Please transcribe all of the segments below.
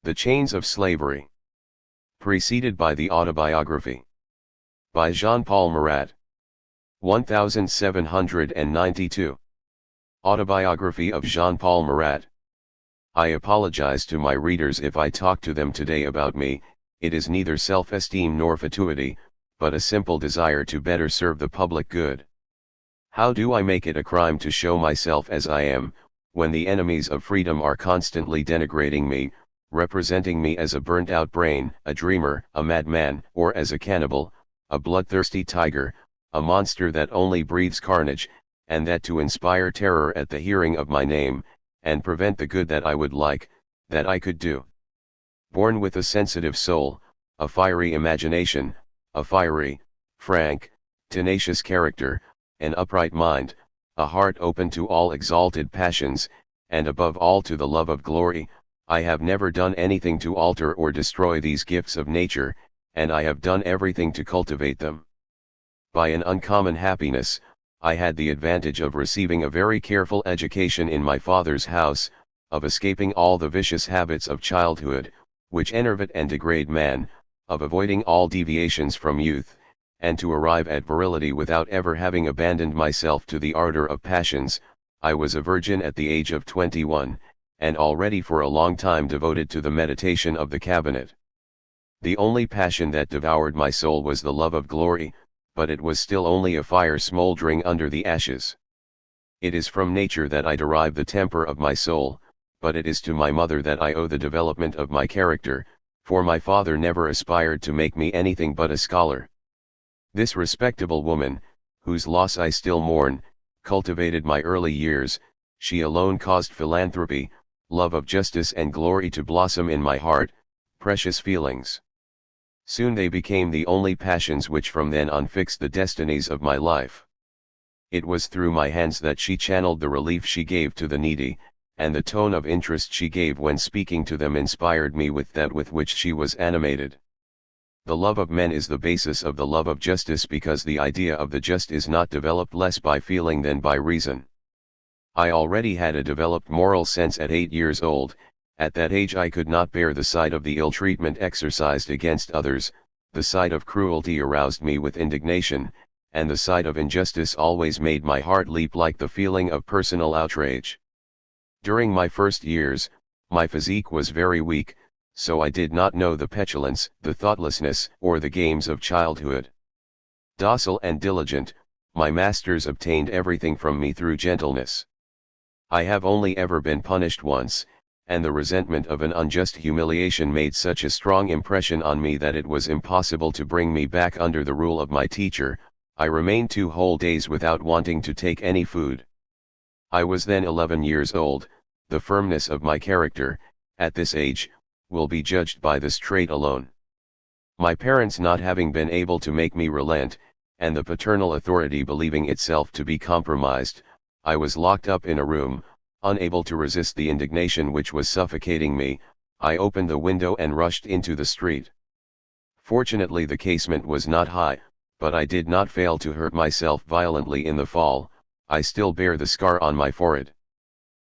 The Chains of Slavery. Preceded by the Autobiography. By Jean-Paul Marat. 1792. Autobiography of Jean-Paul Marat. I apologize to my readers if I talk to them today about me. It is neither self-esteem nor fatuity, but a simple desire to better serve the public good. How do I make it a crime to show myself as I am, when the enemies of freedom are constantly denigrating me, representing me as a burnt-out brain, a dreamer, a madman, or as a cannibal, a bloodthirsty tiger, a monster that only breathes carnage, and that to inspire terror at the hearing of my name, and prevent the good that I would like, that I could do. Born with a sensitive soul, a fiery imagination, a fiery, frank, tenacious character, an upright mind, a heart open to all exalted passions, and above all to the love of glory, I have never done anything to alter or destroy these gifts of nature, and I have done everything to cultivate them. By an uncommon happiness, I had the advantage of receiving a very careful education in my father's house, of escaping all the vicious habits of childhood, which enervate and degrade man, of avoiding all deviations from youth, and to arrive at virility without ever having abandoned myself to the ardor of passions. I was a virgin at the age of 21, and already for a long time devoted to the meditation of the cabinet. The only passion that devoured my soul was the love of glory, but it was still only a fire smoldering under the ashes. It is from nature that I derive the temper of my soul, but it is to my mother that I owe the development of my character, for my father never aspired to make me anything but a scholar. This respectable woman, whose loss I still mourn, cultivated my early years. She alone caused philanthropy, love of justice and glory to blossom in my heart, precious feelings. Soon they became the only passions which from then on fixed the destinies of my life. It was through my hands that she channeled the relief she gave to the needy, and the tone of interest she gave when speaking to them inspired me with that with which she was animated. The love of men is the basis of the love of justice, because the idea of the just is not developed less by feeling than by reason. I already had a developed moral sense at 8 years old. At that age I could not bear the sight of the ill treatment exercised against others. The sight of cruelty aroused me with indignation, and the sight of injustice always made my heart leap like the feeling of personal outrage. During my first years, my physique was very weak, so I did not know the petulance, the thoughtlessness, or the games of childhood. Docile and diligent, my masters obtained everything from me through gentleness. I have only ever been punished once, and the resentment of an unjust humiliation made such a strong impression on me that it was impossible to bring me back under the rule of my teacher. I remained 2 whole days without wanting to take any food. I was then 11 years old. The firmness of my character, at this age, will be judged by this trait alone. My parents not having been able to make me relent, and the paternal authority believing itself to be compromised, I was locked up in a room. Unable to resist the indignation which was suffocating me, I opened the window and rushed into the street. Fortunately the casement was not high, but I did not fail to hurt myself violently in the fall. I still bear the scar on my forehead.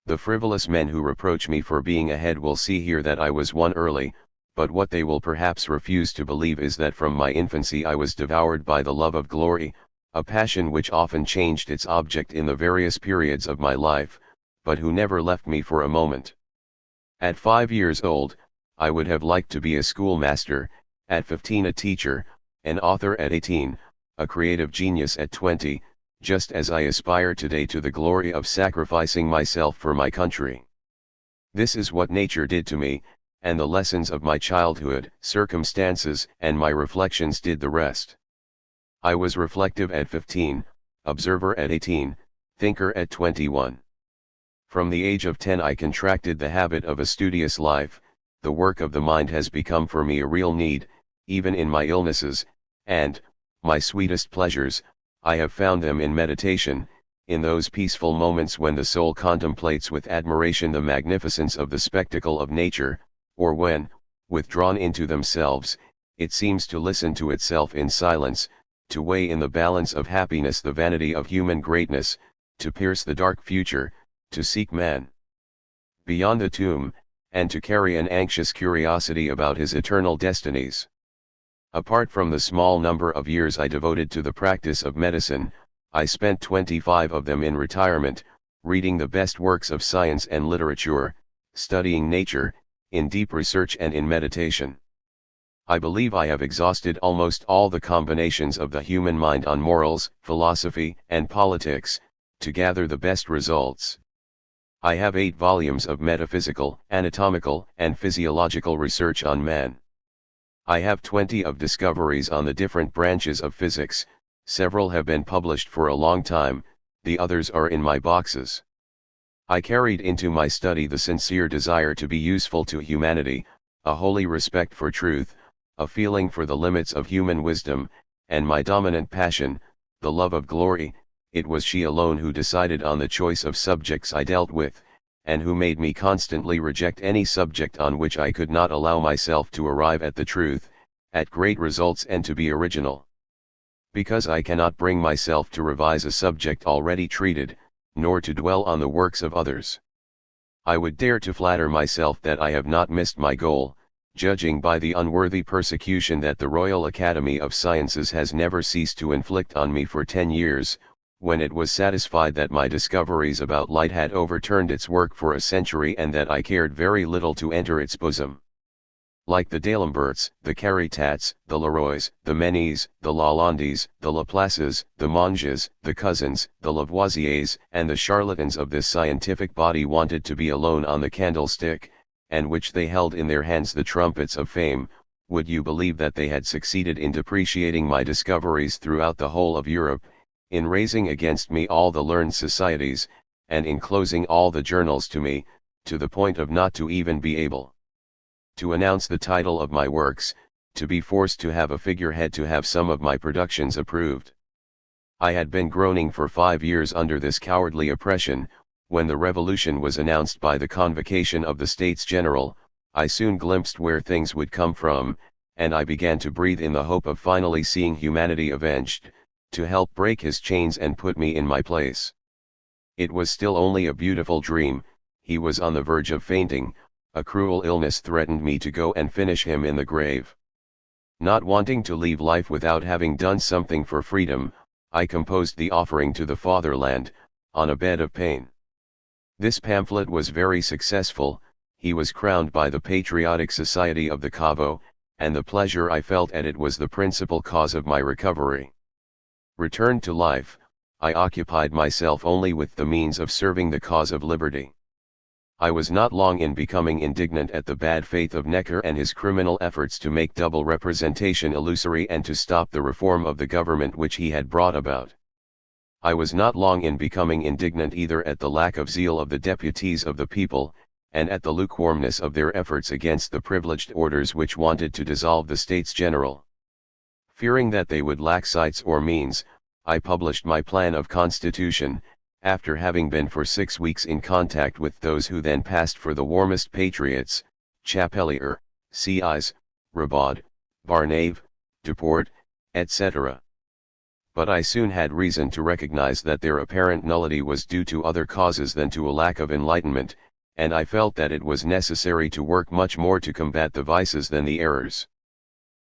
The frivolous men who reproach me for being ahead will see here that I was one early, but what they will perhaps refuse to believe is that from my infancy I was devoured by the love of glory, a passion which often changed its object in the various periods of my life, but who never left me for a moment. At 5 years old, I would have liked to be a schoolmaster, at 15 a teacher, an author at 18, a creative genius at 20, just as I aspire today to the glory of sacrificing myself for my country. This is what nature did to me, and the lessons of my childhood, circumstances, and my reflections did the rest. I was reflective at 15, observer at 18, thinker at 21. From the age of 10 I contracted the habit of a studious life. The work of the mind has become for me a real need, even in my illnesses, and, my sweetest pleasures, I have found them in meditation, in those peaceful moments when the soul contemplates with admiration the magnificence of the spectacle of nature, or when, withdrawn into themselves, it seems to listen to itself in silence, to weigh in the balance of happiness the vanity of human greatness, to pierce the dark future, to seek man beyond the tomb, and to carry an anxious curiosity about his eternal destinies. Apart from the small number of years I devoted to the practice of medicine, I spent 25 of them in retirement, reading the best works of science and literature, studying nature, in deep research and in meditation. I believe I have exhausted almost all the combinations of the human mind on morals, philosophy, and politics, to gather the best results. I have 8 volumes of metaphysical, anatomical, and physiological research on man. I have 20 of discoveries on the different branches of physics. Several have been published for a long time, the others are in my boxes. I carried into my study the sincere desire to be useful to humanity, a holy respect for truth, a feeling for the limits of human wisdom, and my dominant passion, the love of glory. It was she alone who decided on the choice of subjects I dealt with, and who made me constantly reject any subject on which I could not allow myself to arrive at the truth, at great results, and to be original. Because I cannot bring myself to revise a subject already treated, nor to dwell on the works of others. I would dare to flatter myself that I have not missed my goal, judging by the unworthy persecution that the Royal Academy of Sciences has never ceased to inflict on me for 10 years, when it was satisfied that my discoveries about light had overturned its work for a century and that I cared very little to enter its bosom. Like the D'Alemberts, the Caritats, the Leroys, the Menis, the Lalandis, the Laplaces, the Monges, the Cousins, the Lavoisiers, and the charlatans of this scientific body wanted to be alone on the candlestick, and which they held in their hands the trumpets of fame, would you believe that they had succeeded in depreciating my discoveries throughout the whole of Europe, in raising against me all the learned societies, and in closing all the journals to me, to the point of not to even be able to announce the title of my works, to be forced to have a figurehead to have some of my productions approved? I had been groaning for 5 years under this cowardly oppression. When the revolution was announced by the convocation of the States General, I soon glimpsed where things would come from, and I began to breathe in the hope of finally seeing humanity avenged, to help break his chains and put me in my place. It was still only a beautiful dream. He was on the verge of fainting, a cruel illness threatened me to go and finish him in the grave. Not wanting to leave life without having done something for freedom, I composed the offering to the fatherland, on a bed of pain. This pamphlet was very successful. He was crowned by the Patriotic Society of the Cavo, and the pleasure I felt at it was the principal cause of my recovery. Returned to life, I occupied myself only with the means of serving the cause of liberty. I was not long in becoming indignant at the bad faith of Necker and his criminal efforts to make double representation illusory and to stop the reform of the government which he had brought about. I was not long in becoming indignant either at the lack of zeal of the deputies of the people, and at the lukewarmness of their efforts against the privileged orders which wanted to dissolve the States General. Fearing that they would lack sights or means, I published my plan of constitution, after having been for 6 weeks in contact with those who then passed for the warmest patriots, Chapelier, Sieyes, Rabaud, Barnave, Duport, etc. But I soon had reason to recognize that their apparent nullity was due to other causes than to a lack of enlightenment, and I felt that it was necessary to work much more to combat the vices than the errors.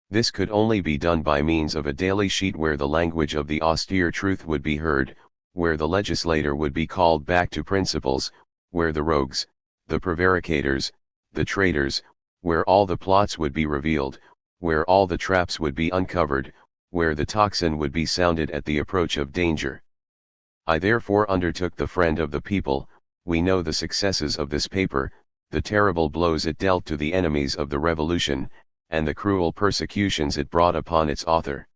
This could only be done by means of a daily sheet where the language of the austere truth would be heard, where the legislator would be called back to principles, where the rogues, the prevaricators, the traitors, where all the plots would be revealed, where all the traps would be uncovered, where the tocsin would be sounded at the approach of danger. I therefore undertook the friend of the people. We know the successes of this paper, the terrible blows it dealt to the enemies of the revolution, and the cruel persecutions it brought upon its author.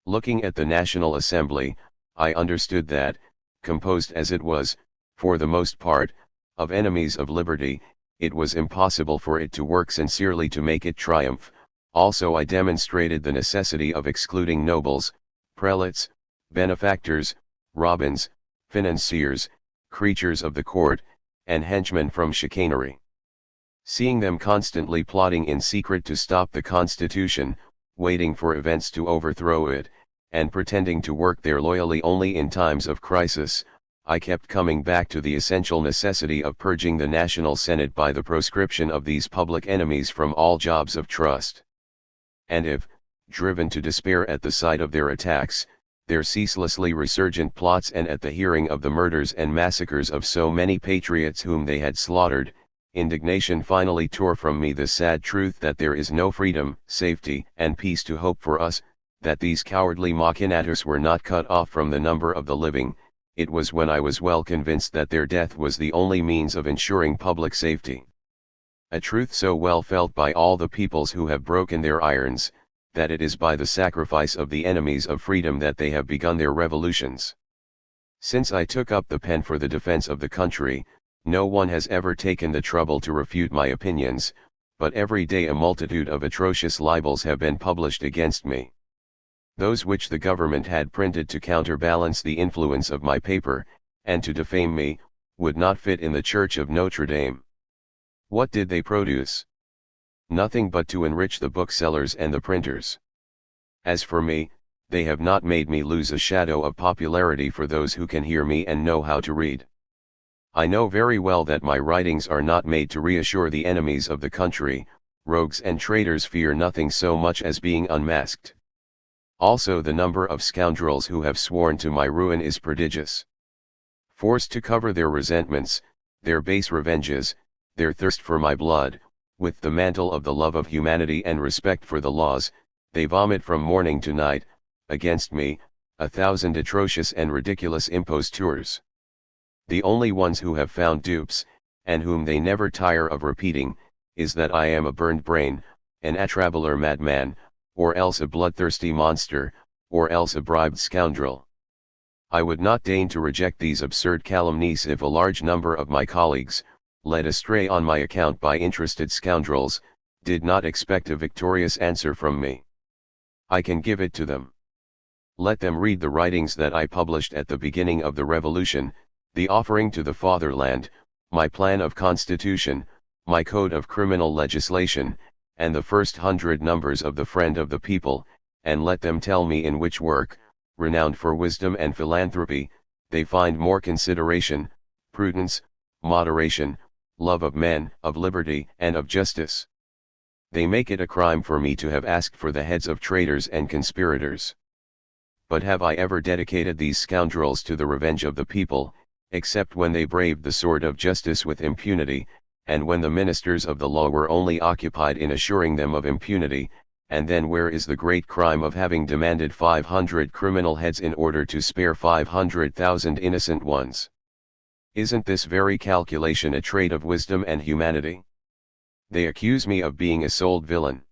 Looking at the National Assembly, I understood that, composed as it was, for the most part, of enemies of liberty, it was impossible for it to work sincerely to make it triumph. Also I demonstrated the necessity of excluding nobles, prelates, benefactors, robins, financiers, creatures of the court, and henchmen from chicanery. Seeing them constantly plotting in secret to stop the Constitution, waiting for events to overthrow it, and pretending to work there loyally only in times of crisis, I kept coming back to the essential necessity of purging the National Senate by the proscription of these public enemies from all jobs of trust. And if, driven to despair at the sight of their attacks, their ceaselessly resurgent plots, and at the hearing of the murders and massacres of so many patriots whom they had slaughtered, indignation finally tore from me the sad truth that there is no freedom, safety, and peace to hope for us, that these cowardly machinators were not cut off from the number of the living, it was when I was well convinced that their death was the only means of ensuring public safety. A truth so well felt by all the peoples who have broken their irons, that it is by the sacrifice of the enemies of freedom that they have begun their revolutions. Since I took up the pen for the defense of the country, no one has ever taken the trouble to refute my opinions, but every day a multitude of atrocious libels have been published against me. Those which the government had printed to counterbalance the influence of my paper, and to defame me, would not fit in the church of Notre Dame. What did they produce? Nothing but to enrich the booksellers and the printers. As for me, they have not made me lose a shadow of popularity for those who can hear me and know how to read. I know very well that my writings are not made to reassure the enemies of the country. Rogues and traitors fear nothing so much as being unmasked. Also the number of scoundrels who have sworn to my ruin is prodigious. Forced to cover their resentments, their base revenges, their thirst for my blood, with the mantle of the love of humanity and respect for the laws, they vomit from morning to night, against me, 1,000 atrocious and ridiculous impostures. The only ones who have found dupes, and whom they never tire of repeating, is that I am a burned brain, an atrabilar madman, or else a bloodthirsty monster, or else a bribed scoundrel. I would not deign to reject these absurd calumnies if a large number of my colleagues, led astray on my account by interested scoundrels, did not expect a victorious answer from me. I can give it to them. Let them read the writings that I published at the beginning of the Revolution, the offering to the fatherland, my plan of constitution, my code of criminal legislation, and the first 100 numbers of the Friend of the People, and let them tell me in which work, renowned for wisdom and philanthropy, they find more consideration, prudence, moderation, love of men, of liberty, and of justice. They make it a crime for me to have asked for the heads of traitors and conspirators. But have I ever dedicated these scoundrels to the revenge of the people, except when they braved the sword of justice with impunity, and when the ministers of the law were only occupied in assuring them of impunity? And then where is the great crime of having demanded 500 criminal heads in order to spare 500,000 innocent ones? Isn't this very calculation a trait of wisdom and humanity? They accuse me of being a sold villain.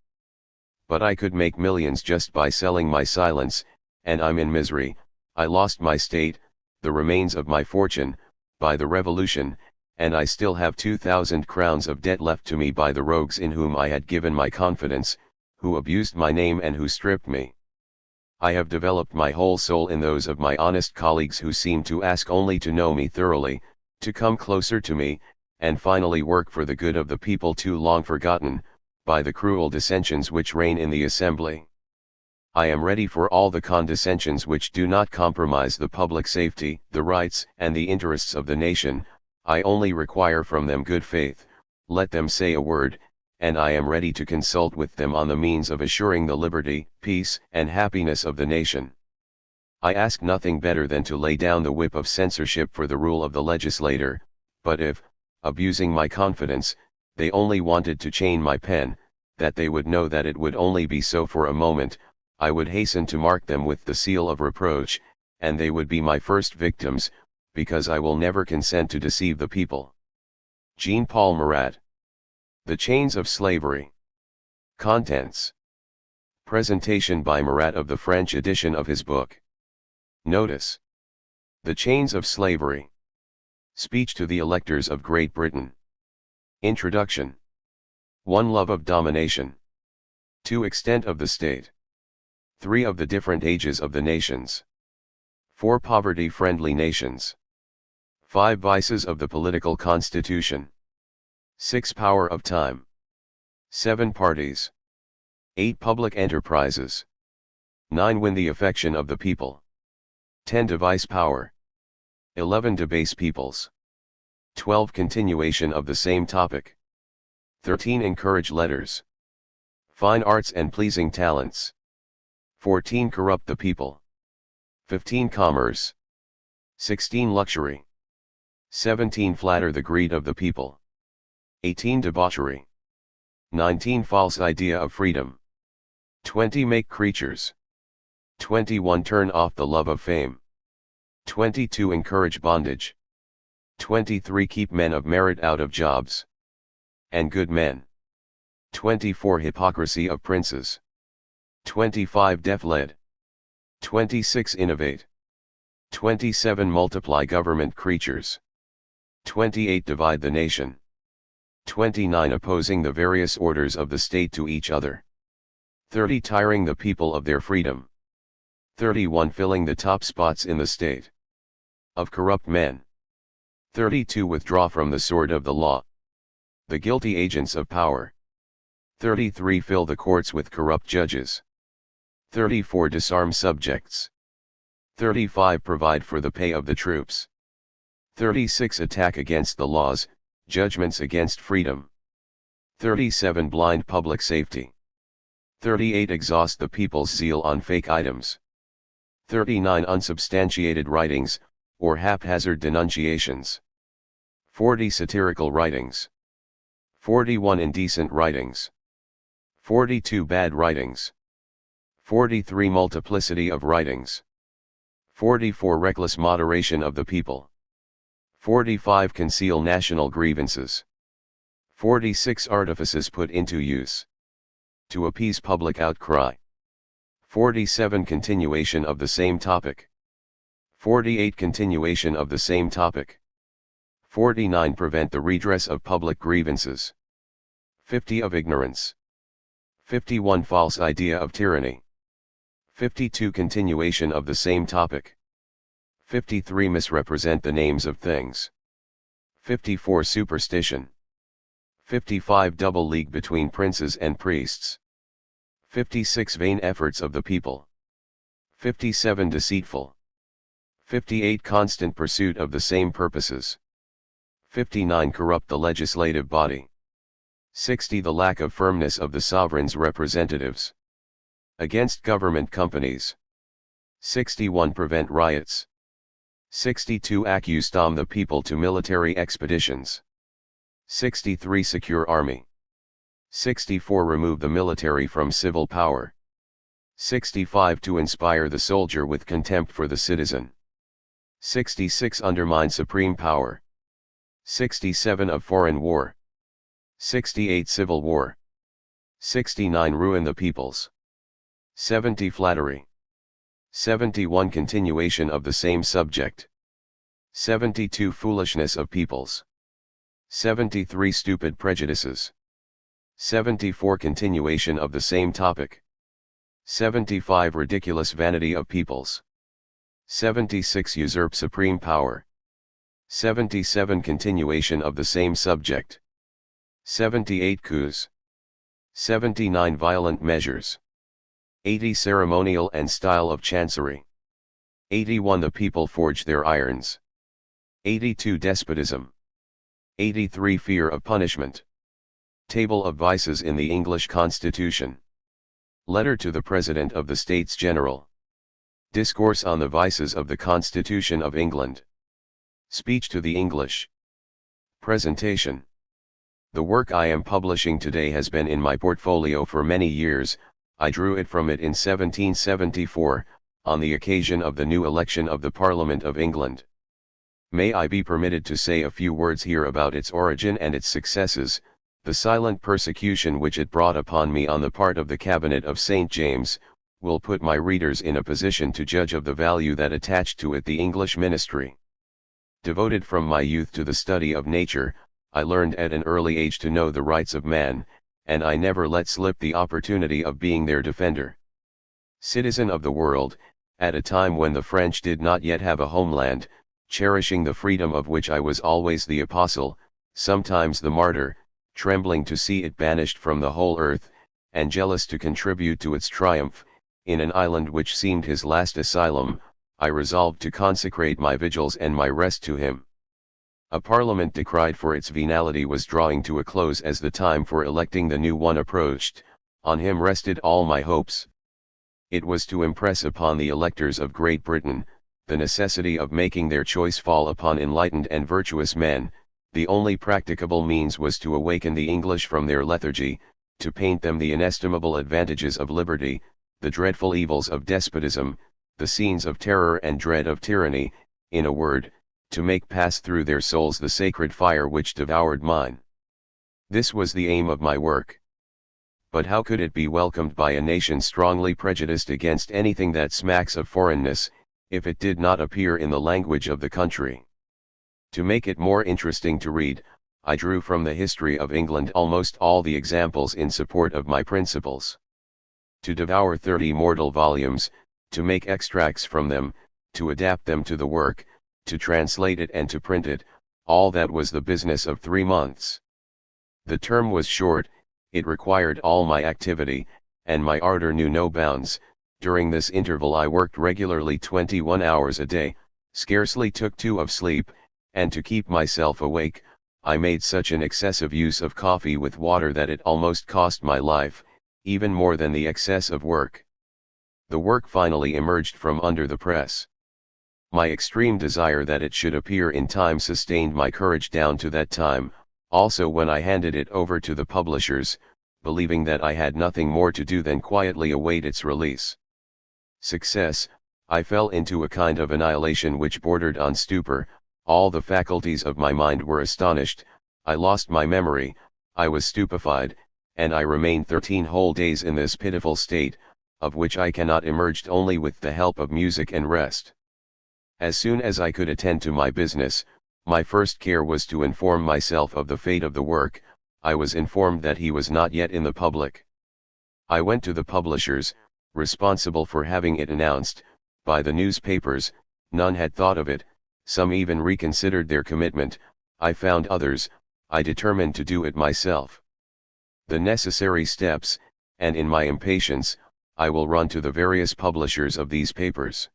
But I could make millions just by selling my silence, and I'm in misery. I lost my state, the remains of my fortune, by the revolution, and I still have 2,000 crowns of debt left to me by the rogues in whom I had given my confidence, who abused my name and who stripped me. I have developed my whole soul in those of my honest colleagues who seem to ask only to know me thoroughly, to come closer to me, and finally work for the good of the people too long forgotten, by the cruel dissensions which reign in the assembly. I am ready for all the condescensions which do not compromise the public safety, the rights, and the interests of the nation. I only require from them good faith. Let them say a word, and I am ready to consult with them on the means of assuring the liberty, peace, and happiness of the nation. I ask nothing better than to lay down the whip of censorship for the rule of the legislator, but if, abusing my confidence, they only wanted to chain my pen, that they would know that it would only be so for a moment, I would hasten to mark them with the seal of reproach, and they would be my first victims, because I will never consent to deceive the people. Jean-Paul Marat. The Chains of Slavery. Contents. Presentation by Marat of the French edition of his book. Notice. The Chains of Slavery. Speech to the electors of Great Britain. Introduction. 1. Love of domination. 2. Extent of the state. 3. Of the different ages of the nations. 4. Poverty-friendly nations. 5. Vices of the political constitution. 6. Power of time. 7. Parties. 8. Public enterprises. 9. Win the affection of the people. 10. Devise power. 11 Debase peoples. 12 Continuation of the same topic. 13 Encourage letters, fine arts and pleasing talents. 14 Corrupt the people. 15 Commerce. 16 Luxury. 17 Flatter the greed of the people. 18 Debauchery. 19 False idea of freedom. 20 Make creatures. 21 Turn off the love of fame. 22 Encourage bondage. 23 Keep men of merit out of jobs and good men. 24 Hypocrisy of princes. 25 Deaf led. 26 Innovate. 27 Multiply government creatures. 28 Divide the nation. 29 Opposing the various orders of the state to each other. 30 Tiring the people of their freedom. 31 Filling the top spots in the state of corrupt men. 32 Withdraw from the sword of the law the guilty agents of power. 33 Fill the courts with corrupt judges. 34 Disarm subjects. 35 Provide for the pay of the troops. 36 Attack against the laws, judgments against freedom. 37 Blind public safety. 38 Exhaust the people's zeal on fake items. 39 Unsubstantiated writings, or haphazard denunciations. 40 Satirical writings. 41 Indecent writings. 42 Bad writings. 43 Multiplicity of writings. 44 Reckless moderation of the people. 45 Conceal national grievances. 46 Artifices put into use to appease public outcry. 47 Continuation of the same topic. 48 Continuation of the same topic. 49 Prevent the redress of public grievances. 50 Of ignorance. 51 False idea of tyranny. 52 Continuation of the same topic. 53 Misrepresent the names of things. 54 Superstition. 55 Double league between princes and priests. 56 Vain efforts of the people. 57 Deceitful. 58 Constant pursuit of the same purposes. 59 Corrupt the legislative body. 60 The lack of firmness of the sovereign's representatives against government companies. 61 Prevent riots. 62 Accuse the people to military expeditions. 63 Secure army. 64 Remove the military from civil power. 65 To inspire the soldier with contempt for the citizen. 66 Undermine supreme power. 67 Of foreign war. 68 Civil war. 69 Ruin the peoples. 70 Flattery. 71 Continuation of the same subject. 72 Foolishness of peoples. 73 Stupid prejudices. 74 Continuation of the same topic. 75 Ridiculous vanity of peoples. 76 Usurp supreme power. 77 Continuation of the same subject. 78 Coups. 79 Violent measures. 80 Ceremonial and style of chancery. 81 The people forge their irons. 82 Despotism. 83 Fear of punishment. Table of vices in the English Constitution. Letter to the President of the States General. Discourse on the vices of the Constitution of England. Speech to the English. Presentation. The work I am publishing today has been in my portfolio for many years. I drew it from it in 1774, on the occasion of the new election of the Parliament of England. May I be permitted to say a few words here about its origin and its successes, the silent persecution which it brought upon me on the part of the Cabinet of St. James, will put my readers in a position to judge of the value that attached to it the English ministry. Devoted from my youth to the study of nature, I learned at an early age to know the rights of man, and I never let slip the opportunity of being their defender. Citizen of the world, at a time when the French did not yet have a homeland, cherishing the freedom of which I was always the apostle, sometimes the martyr, trembling to see it banished from the whole earth, and jealous to contribute to its triumph, in an island which seemed his last asylum, I resolved to consecrate my vigils and my rest to him. A parliament decried for its venality was drawing to a close as the time for electing the new one approached. On him rested all my hopes. It was to impress upon the electors of Great Britain the necessity of making their choice fall upon enlightened and virtuous men. The only practicable means was to awaken the English from their lethargy, to paint them the inestimable advantages of liberty, the dreadful evils of despotism, the scenes of terror and dread of tyranny, in a word, to make pass through their souls the sacred fire which devoured mine. This was the aim of my work. But how could it be welcomed by a nation strongly prejudiced against anything that smacks of foreignness, if it did not appear in the language of the country? To make it more interesting to read, I drew from the history of England almost all the examples in support of my principles. To devour 30 mortal volumes, to make extracts from them, to adapt them to the work, to translate it and to print it, all that was the business of 3 months. The term was short, it required all my activity, and my ardor knew no bounds. During this interval I worked regularly 21 hours a day, scarcely took 2 of sleep, and to keep myself awake, I made such an excessive use of coffee with water that it almost cost my life, even more than the excess of work. The work finally emerged from under the press. My extreme desire that it should appear in time sustained my courage down to that time, also when I handed it over to the publishers, believing that I had nothing more to do than quietly await its release. Success, I fell into a kind of annihilation which bordered on stupor. All the faculties of my mind were astonished, I lost my memory, I was stupefied, and I remained 13 whole days in this pitiful state, of which I cannot emerge only with the help of music and rest. As soon as I could attend to my business, my first care was to inform myself of the fate of the work. I was informed that he was not yet in the public. I went to the publishers, responsible for having it announced by the newspapers. None had thought of it, some even reconsidered their commitment. I found others, I determined to do it myself. The necessary steps, and in my impatience, I will run to the various publishers of these papers.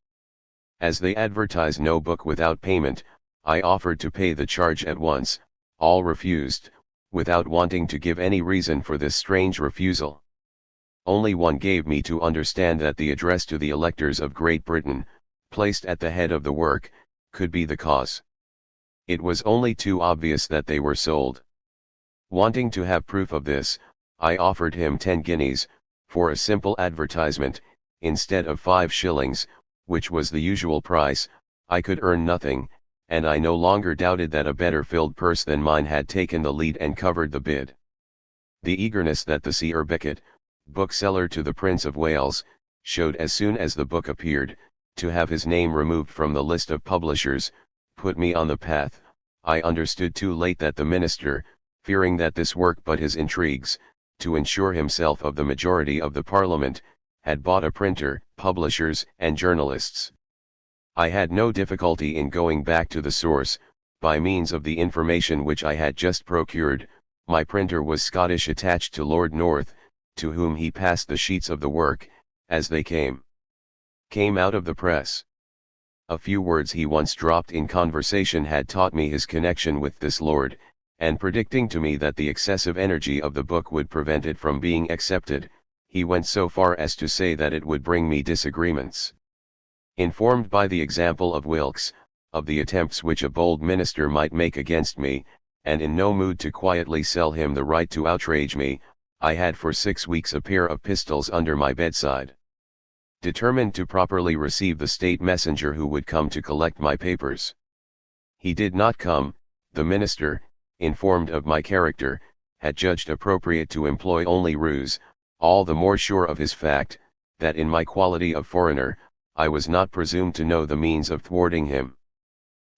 As they advertise no book without payment, I offered to pay the charge at once. All refused, without wanting to give any reason for this strange refusal. Only one gave me to understand that the address to the electors of Great Britain, placed at the head of the work, could be the cause. It was only too obvious that they were sold. Wanting to have proof of this, I offered him 10 guineas, for a simple advertisement, instead of 5 shillings, which was the usual price. I could earn nothing, and I no longer doubted that a better filled purse than mine had taken the lead and covered the bid. The eagerness that the Sir Becket, bookseller to the Prince of Wales, showed as soon as the book appeared, to have his name removed from the list of publishers, put me on the path. I understood too late that the minister, fearing that this work but his intrigues, to ensure himself of the majority of the Parliament, had bought a printer, publishers, and journalists. I had no difficulty in going back to the source. By means of the information which I had just procured, my printer was Scottish, attached to Lord North, to whom he passed the sheets of the work, as they came out of the press. A few words he once dropped in conversation had taught me his connection with this lord, and predicting to me that the excessive energy of the book would prevent it from being accepted, he went so far as to say that it would bring me disagreements. Informed by the example of Wilkes, of the attempts which a bold minister might make against me, and in no mood to quietly sell him the right to outrage me, I had for 6 weeks a pair of pistols under my bedside. Determined to properly receive the state messenger who would come to collect my papers. He did not come. The minister, informed of my character, had judged appropriate to employ only ruse, all the more sure of his fact, that in my quality of foreigner, I was not presumed to know the means of thwarting him.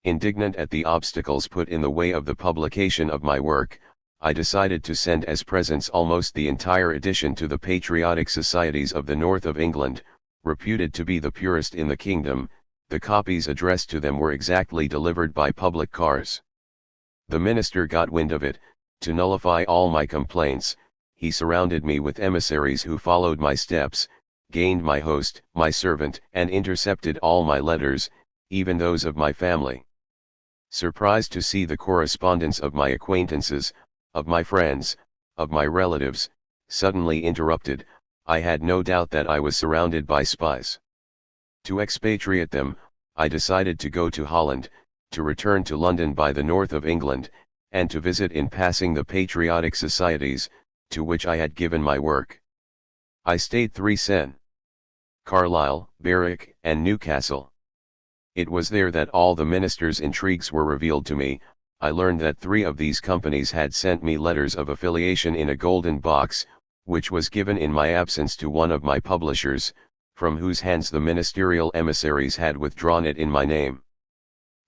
Indignant at the obstacles put in the way of the publication of my work, I decided to send as presents almost the entire edition to the patriotic societies of the north of England, reputed to be the purest in the kingdom. The copies addressed to them were exactly delivered by public cars. The minister got wind of it. To nullify all my complaints, he surrounded me with emissaries who followed my steps, gained my host, my servant, and intercepted all my letters, even those of my family. Surprised to see the correspondence of my acquaintances, of my friends, of my relatives, suddenly interrupted, I had no doubt that I was surrounded by spies. To expatriate them, I decided to go to Holland, to return to London by the north of England, and to visit in passing the patriotic societies, to which I had given my work. I stayed 3 sen. Carlisle, Berwick, and Newcastle. It was there that all the minister's intrigues were revealed to me. I learned that 3 of these companies had sent me letters of affiliation in a golden box, which was given in my absence to one of my publishers, from whose hands the ministerial emissaries had withdrawn it in my name.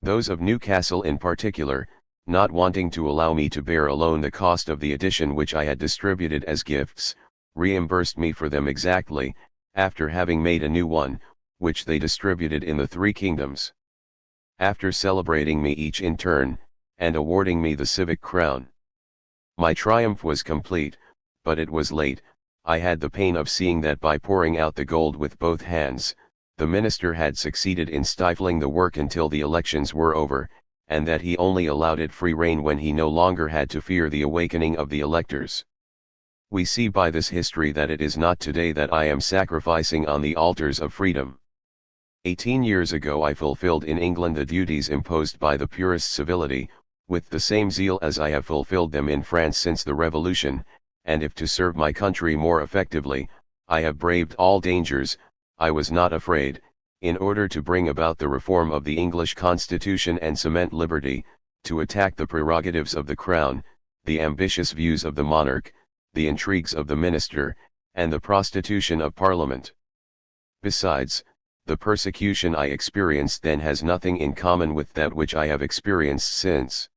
Those of Newcastle in particular, not wanting to allow me to bear alone the cost of the edition which I had distributed as gifts, reimbursed me for them exactly, after having made a new one, which they distributed in the 3 kingdoms. After celebrating me each in turn, and awarding me the civic crown. My triumph was complete, but it was late. I had the pain of seeing that by pouring out the gold with both hands, the minister had succeeded in stifling the work until the elections were over, and that he only allowed it free rein when he no longer had to fear the awakening of the electors. We see by this history that it is not today that I am sacrificing on the altars of freedom. 18 years ago I fulfilled in England the duties imposed by the purest civility, with the same zeal as I have fulfilled them in France since the Revolution, and if to serve my country more effectively, I have braved all dangers, I was not afraid, in order to bring about the reform of the English Constitution and cement liberty, to attack the prerogatives of the Crown, the ambitious views of the monarch, the intrigues of the minister, and the prostitution of Parliament. Besides, the persecution I experienced then has nothing in common with that which I have experienced since.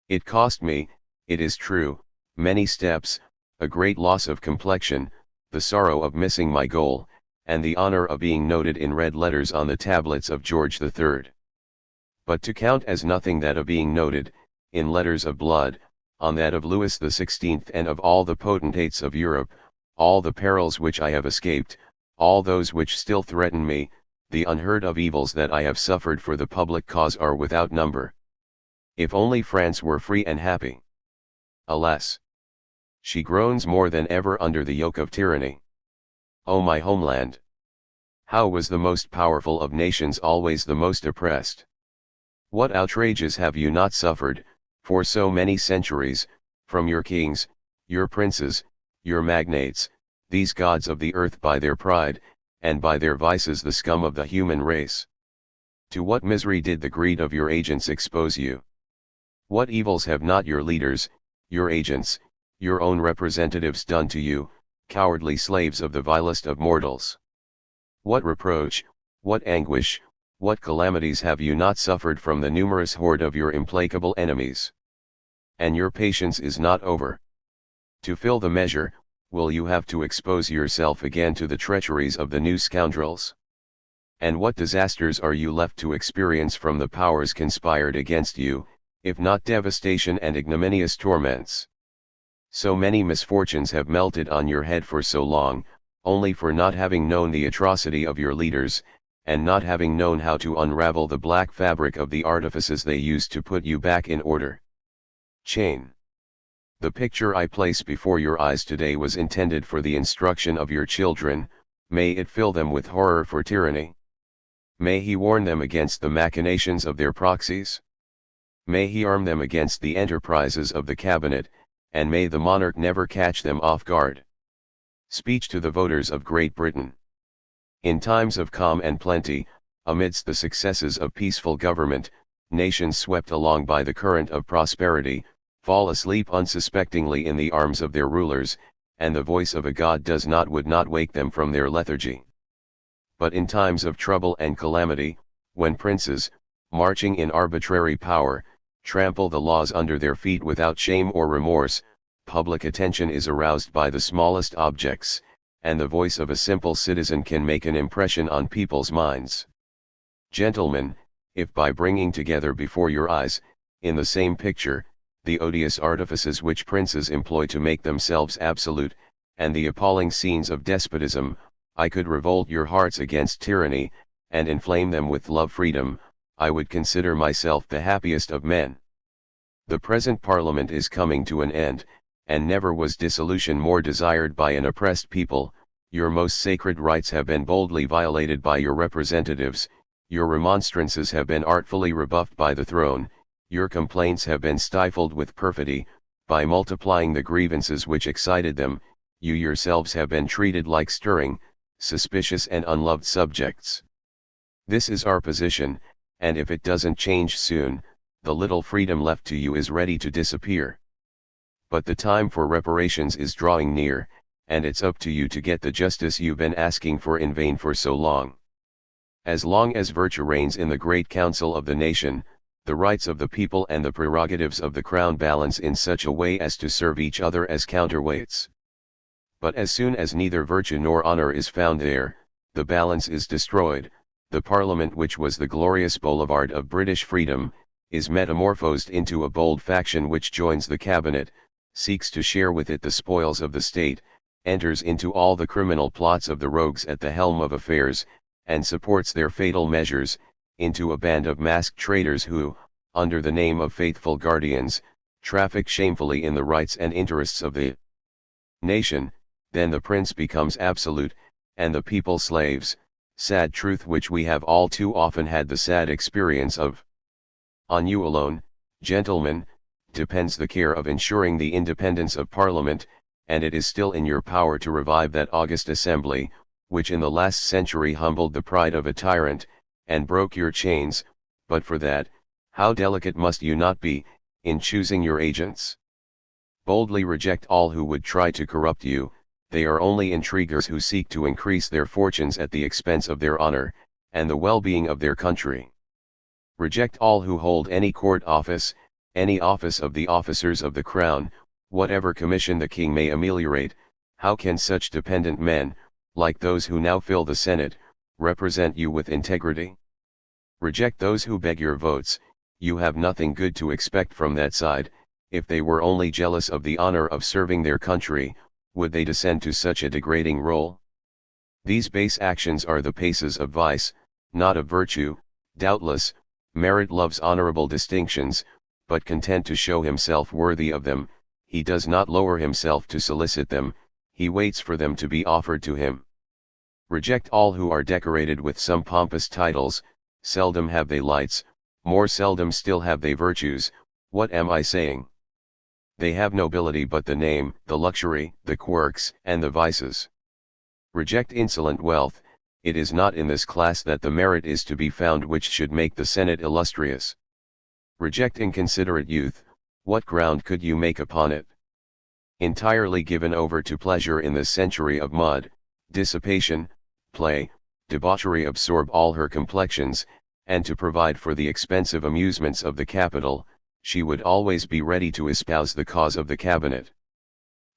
It cost me, it is true, many steps, a great loss of complexion, the sorrow of missing my goal, and the honor of being noted in red letters on the tablets of George III. But to count as nothing that of being noted, in letters of blood, on that of Louis XVI and of all the potentates of Europe, all the perils which I have escaped, all those which still threaten me, the unheard of evils that I have suffered for the public cause are without number. If only France were free and happy. Alas! She groans more than ever under the yoke of tyranny. O my homeland! How was the most powerful of nations always the most oppressed? What outrages have you not suffered, for so many centuries, from your kings, your princes, your magnates, these gods of the earth by their pride, and by their vices the scum of the human race? To what misery did the greed of your agents expose you? What evils have not your leaders, your agents, your own representatives done to you, cowardly slaves of the vilest of mortals? What reproach, what anguish, what calamities have you not suffered from the numerous horde of your implacable enemies? And your patience is not over. To fill the measure, will you have to expose yourself again to the treacheries of the new scoundrels? And what disasters are you left to experience from the powers conspired against you, if not devastation and ignominious torments? So many misfortunes have melted on your head for so long, only for not having known the atrocity of your leaders, and not having known how to unravel the black fabric of the artifices they used to put you back in order. Chain. The picture I place before your eyes today was intended for the instruction of your children. May it fill them with horror for tyranny. May he warn them against the machinations of their proxies. May he arm them against the enterprises of the cabinet, and may the monarch never catch them off guard. Speech to the voters of Great Britain. In times of calm and plenty, amidst the successes of peaceful government, nations swept along by the current of prosperity, fall asleep unsuspectingly in the arms of their rulers, and the voice of a God would not wake them from their lethargy. But in times of trouble and calamity, when princes, marching in arbitrary power, trample the laws under their feet without shame or remorse, public attention is aroused by the smallest objects, and the voice of a simple citizen can make an impression on people's minds. Gentlemen, if by bringing together before your eyes, in the same picture, the odious artifices which princes employ to make themselves absolute, and the appalling scenes of despotism, I could revolt your hearts against tyranny, and inflame them with love freedom, I would consider myself the happiest of men. The present Parliament is coming to an end, and never was dissolution more desired by an oppressed people. Your most sacred rights have been boldly violated by your representatives, your remonstrances have been artfully rebuffed by the throne, your complaints have been stifled with perfidy, by multiplying the grievances which excited them. You yourselves have been treated like stirring, suspicious and unloved subjects. This is our position, and if it doesn't change soon, the little freedom left to you is ready to disappear. But the time for reparations is drawing near, and it's up to you to get the justice you've been asking for in vain for so long. As long as virtue reigns in the great council of the nation, the rights of the people and the prerogatives of the crown balance in such a way as to serve each other as counterweights. But as soon as neither virtue nor honor is found there, the balance is destroyed. The Parliament, which was the glorious boulevard of British freedom, is metamorphosed into a bold faction which joins the cabinet, seeks to share with it the spoils of the state, enters into all the criminal plots of the rogues at the helm of affairs, and supports their fatal measures, into a band of masked traitors who, under the name of faithful guardians, traffic shamefully in the rights and interests of the nation. Then the prince becomes absolute, and the people slaves, sad truth which we have all too often had the sad experience of. On you alone, gentlemen, depends the care of ensuring the independence of Parliament, and it is still in your power to revive that august assembly, which in the last century humbled the pride of a tyrant, and broke your chains. But for that, how delicate must you not be, in choosing your agents? Boldly reject all who would try to corrupt you, they are only intriguers who seek to increase their fortunes at the expense of their honor, and the well-being of their country. Reject all who hold any court office, any office of the officers of the crown, whatever commission the king may ameliorate. How can such dependent men, like those who now fill the Senate, represent you with integrity? Reject those who beg your votes. You have nothing good to expect from that side. If they were only jealous of the honor of serving their country, would they descend to such a degrading role? These base actions are the paces of vice, not of virtue. Doubtless, merit loves honorable distinctions, but content to show himself worthy of them, he does not lower himself to solicit them, he waits for them to be offered to him. Reject all who are decorated with some pompous titles. Seldom have they lights, more seldom still have they virtues. What am I saying? They have nobility but the name, the luxury, the quirks, and the vices. Reject insolent wealth. It is not in this class that the merit is to be found which should make the Senate illustrious. Reject inconsiderate youth. What ground could you make upon it? Entirely given over to pleasure in this century of mud, dissipation, play, debauchery absorb all her complexions, and to provide for the expensive amusements of the capital, she would always be ready to espouse the cause of the cabinet.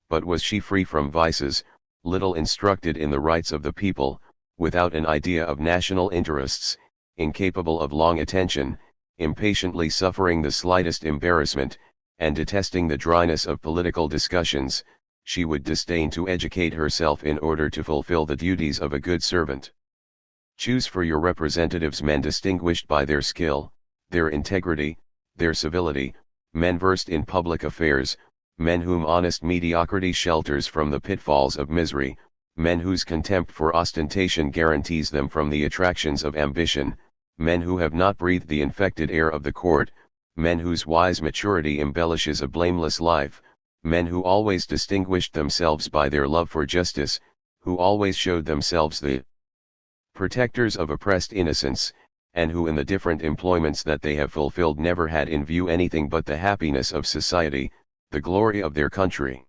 But was she free from vices, little instructed in the rights of the people, without an idea of national interests, incapable of long attention, impatiently suffering the slightest embarrassment, and detesting the dryness of political discussions, she would disdain to educate herself in order to fulfill the duties of a good servant. Choose for your representatives men distinguished by their skill, their integrity, their civility, men versed in public affairs, men whom honest mediocrity shelters from the pitfalls of misery, men whose contempt for ostentation guarantees them from the attractions of ambition, men who have not breathed the infected air of the court, men whose wise maturity embellishes a blameless life, men who always distinguished themselves by their love for justice, who always showed themselves the protectors of oppressed innocents, and who in the different employments that they have fulfilled never had in view anything but the happiness of society, the glory of their country.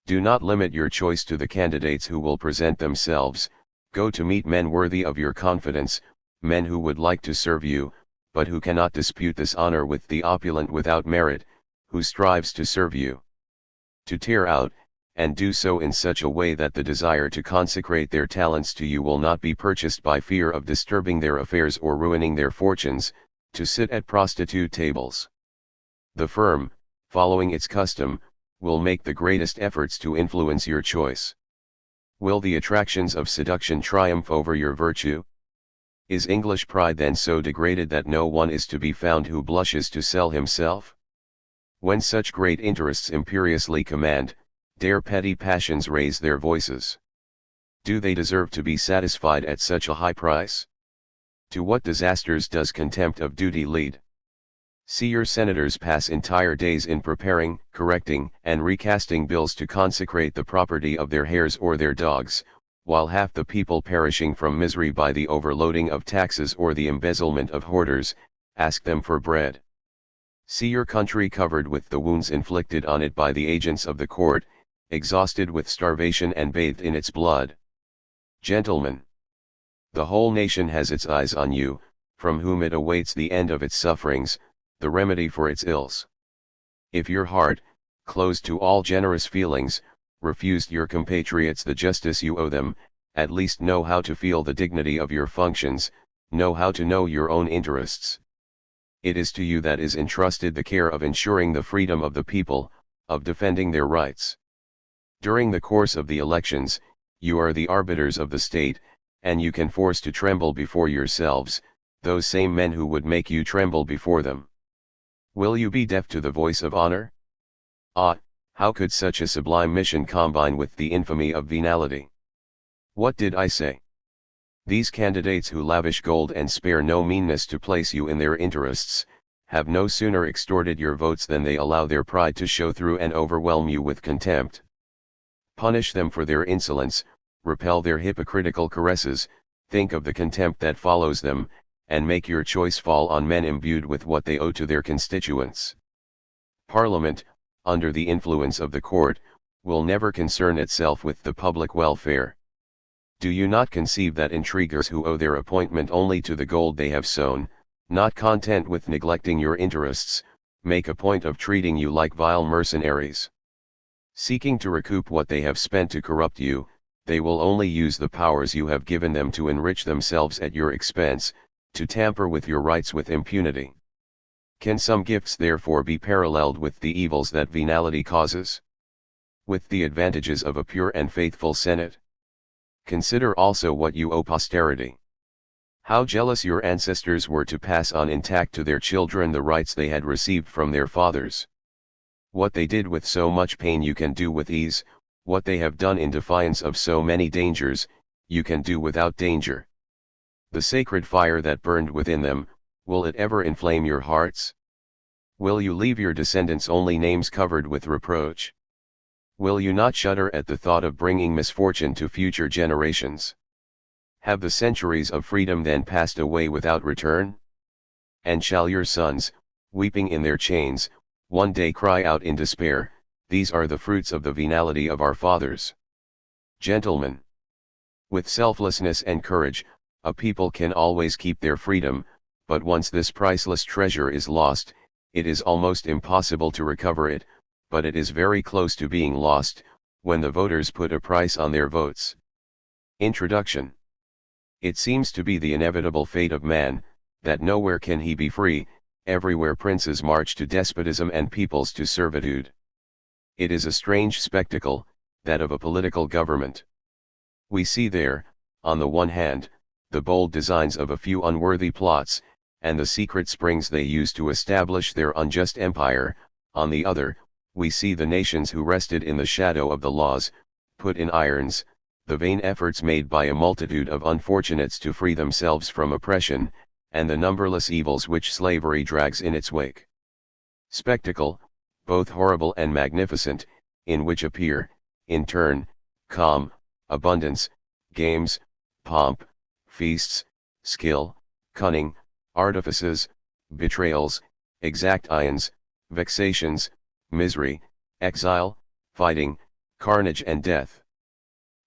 Do not limit your choice to the candidates who will present themselves. Go to meet men worthy of your confidence, men who would like to serve you, but who cannot dispute this honor with the opulent without merit, who strives to serve you. To tear out, and do so in such a way that the desire to consecrate their talents to you will not be purchased by fear of disturbing their affairs or ruining their fortunes, to sit at prostitute tables. The firm, following its custom, will make the greatest efforts to influence your choice. Will the attractions of seduction triumph over your virtue? Is English pride then so degraded that no one is to be found who blushes to sell himself? When such great interests imperiously command, dare petty passions raise their voices? Do they deserve to be satisfied at such a high price? To what disasters does contempt of duty lead? See your senators pass entire days in preparing, correcting, and recasting bills to consecrate the property of their hares or their dogs, while half the people perishing from misery by the overloading of taxes or the embezzlement of hoarders, ask them for bread. See your country covered with the wounds inflicted on it by the agents of the court, exhausted with starvation and bathed in its blood. Gentlemen, the whole nation has its eyes on you, from whom it awaits the end of its sufferings, the remedy for its ills. If your heart, closed to all generous feelings, refused your compatriots the justice you owe them, at least know how to feel the dignity of your functions, know how to know your own interests. It is to you that is entrusted the care of ensuring the freedom of the people, of defending their rights. During the course of the elections, you are the arbiters of the state, and you can force to tremble before yourselves, those same men who would make you tremble before them. Will you be deaf to the voice of honor? Ah, how could such a sublime mission combine with the infamy of venality? What did I say? These candidates who lavish gold and spare no meanness to place you in their interests, have no sooner extorted your votes than they allow their pride to show through and overwhelm you with contempt. Punish them for their insolence, repel their hypocritical caresses, think of the contempt that follows them, and make your choice fall on men imbued with what they owe to their constituents. Parliament, under the influence of the court, will never concern itself with the public welfare. Do you not conceive that intriguers who owe their appointment only to the gold they have sown, not content with neglecting your interests, make a point of treating you like vile mercenaries? Seeking to recoup what they have spent to corrupt you, they will only use the powers you have given them to enrich themselves at your expense, to tamper with your rights with impunity. Can some gifts therefore be paralleled with the evils that venality causes? With the advantages of a pure and faithful Senate? Consider also what you owe posterity. How jealous your ancestors were to pass on intact to their children the rights they had received from their fathers. What they did with so much pain you can do with ease, what they have done in defiance of so many dangers, you can do without danger. The sacred fire that burned within them, will it ever inflame your hearts? Will you leave your descendants only names covered with reproach? Will you not shudder at the thought of bringing misfortune to future generations? Have the centuries of freedom then passed away without return? And shall your sons, weeping in their chains, one day cry out in despair, "These are the fruits of the venality of our fathers"? Gentlemen, with selflessness and courage, a people can always keep their freedom, but once this priceless treasure is lost, it is almost impossible to recover it, but it is very close to being lost, when the voters put a price on their votes. Introduction. It seems to be the inevitable fate of man, that nowhere can he be free, everywhere princes march to despotism and peoples to servitude. It is a strange spectacle, that of a political government. We see there, on the one hand, the bold designs of a few unworthy plots, and the secret springs they use to establish their unjust empire. On the other, we see the nations who rested in the shadow of the laws, put in irons, the vain efforts made by a multitude of unfortunates to free themselves from oppression, and the numberless evils which slavery drags in its wake. Spectacle, both horrible and magnificent, in which appear, in turn, calm, abundance, games, pomp, feasts, skill, cunning, artifices, betrayals, exactions, vexations, misery, exile, fighting, carnage and death.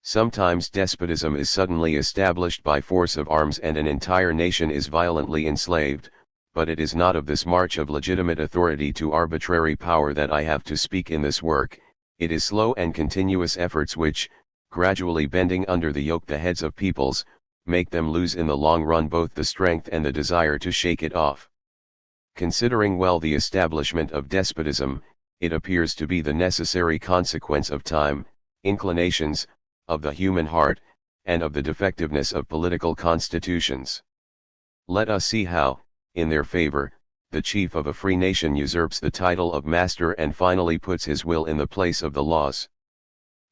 Sometimes despotism is suddenly established by force of arms and an entire nation is violently enslaved, but it is not of this march of legitimate authority to arbitrary power that I have to speak in this work. It is slow and continuous efforts which, gradually bending under the yoke the heads of peoples, make them lose in the long run both the strength and the desire to shake it off. Considering well the establishment of despotism, it appears to be the necessary consequence of time, inclinations, of the human heart, and of the defectiveness of political constitutions. Let us see how, in their favor, the chief of a free nation usurps the title of master and finally puts his will in the place of the laws.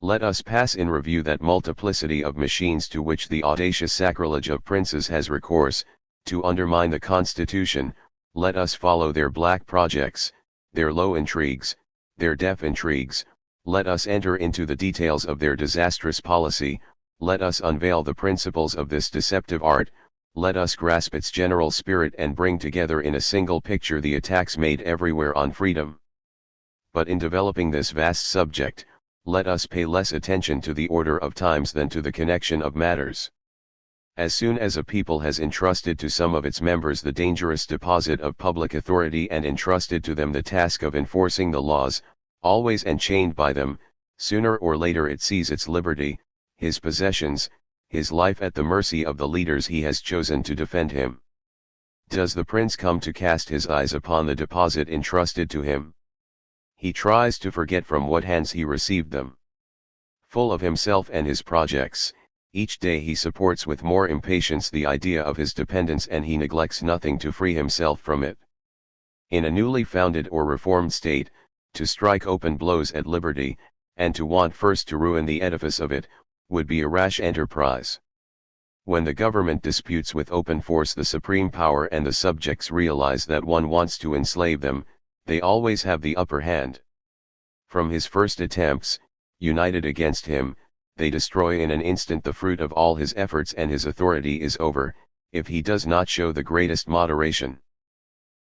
Let us pass in review that multiplicity of machines to which the audacious sacrilege of princes has recourse, to undermine the constitution. Let us follow their black projects, their low intrigues, their deaf intrigues. Let us enter into the details of their disastrous policy. Let us unveil the principles of this deceptive art. Let us grasp its general spirit and bring together in a single picture the attacks made everywhere on freedom. But in developing this vast subject, let us pay less attention to the order of times than to the connection of matters. As soon as a people has entrusted to some of its members the dangerous deposit of public authority and entrusted to them the task of enforcing the laws, always enchained by them, sooner or later it sees its liberty, his possessions, his life at the mercy of the leaders he has chosen to defend him. Does the prince come to cast his eyes upon the deposit entrusted to him? He tries to forget from what hands he received them. Full of himself and his projects, each day he supports with more impatience the idea of his dependence, and he neglects nothing to free himself from it. In a newly founded or reformed state, to strike open blows at liberty, and to want first to ruin the edifice of it, would be a rash enterprise. When the government disputes with open force the supreme power and the subjects realize that one wants to enslave them, they always have the upper hand. From his first attempts, united against him, they destroy in an instant the fruit of all his efforts, and his authority is over, if he does not show the greatest moderation.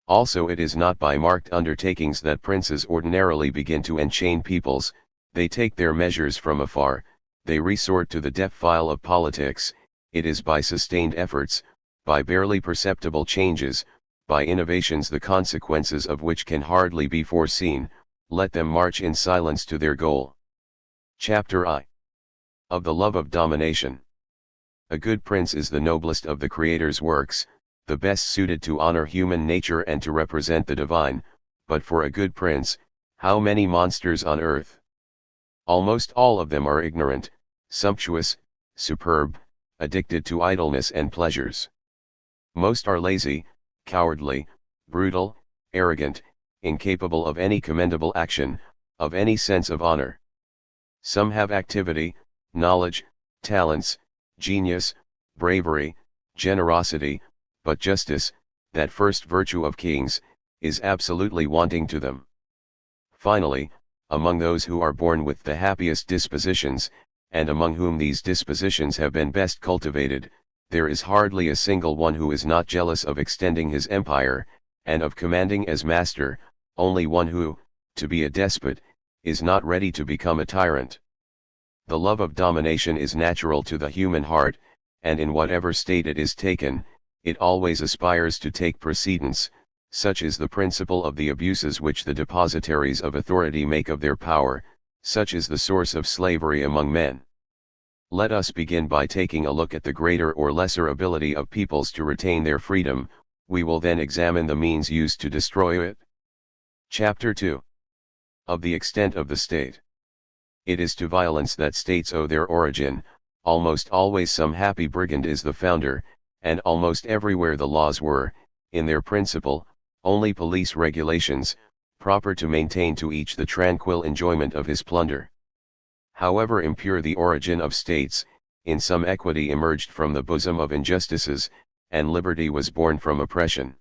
Also, it is not by marked undertakings that princes ordinarily begin to enchain peoples. They take their measures from afar, they resort to the defile of politics. It is by sustained efforts, by barely perceptible changes, by innovations the consequences of which can hardly be foreseen. Let them march in silence to their goal. Chapter I. Of the love of domination. A good prince is the noblest of the Creator's works, the best suited to honor human nature and to represent the divine. But for a good prince, how many monsters on earth! Almost all of them are ignorant, sumptuous, superb, addicted to idleness and pleasures. Most are lazy, cowardly, brutal, arrogant, incapable of any commendable action, of any sense of honor. Some have activity, knowledge, talents, genius, bravery, generosity, but justice, that first virtue of kings, is absolutely wanting to them. Finally, among those who are born with the happiest dispositions, and among whom these dispositions have been best cultivated, there is hardly a single one who is not jealous of extending his empire, and of commanding as master, only one who, to be a despot, is not ready to become a tyrant. The love of domination is natural to the human heart, and in whatever state it is taken, it always aspires to take precedence. Such is the principle of the abuses which the depositaries of authority make of their power, such is the source of slavery among men. Let us begin by taking a look at the greater or lesser ability of peoples to retain their freedom. We will then examine the means used to destroy it. Chapter 2. Of the extent of the state. It is to violence that states owe their origin. Almost always some happy brigand is the founder, and almost everywhere the laws were, in their principle, only police regulations, proper to maintain to each the tranquil enjoyment of his plunder. However impure the origin of states, in some equity emerged from the bosom of injustices, and liberty was born from oppression.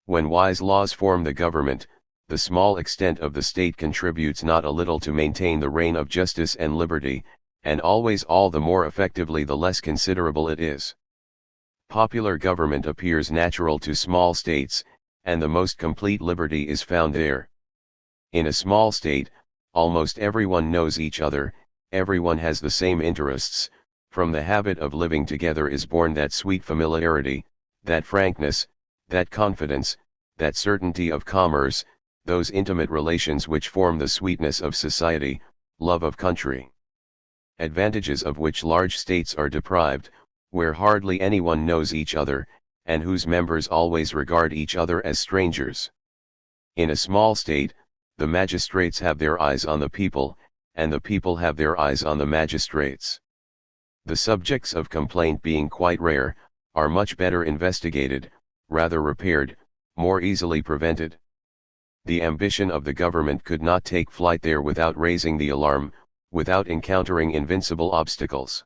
When wise laws form the government, the small extent of the state contributes not a little to maintain the reign of justice and liberty, and always all the more effectively the less considerable it is. Popular government appears natural to small states, and the most complete liberty is found there. In a small state, almost everyone knows each other, everyone has the same interests. From the habit of living together is born that sweet familiarity, that frankness, that confidence, that certainty of commerce, those intimate relations which form the sweetness of society, love of country. Advantages of which large states are deprived, where hardly anyone knows each other, and whose members always regard each other as strangers. In a small state, the magistrates have their eyes on the people, and the people have their eyes on the magistrates. The subjects of complaint being quite rare, are much better investigated, rather repaired, more easily prevented. The ambition of the government could not take flight there without raising the alarm, without encountering invincible obstacles.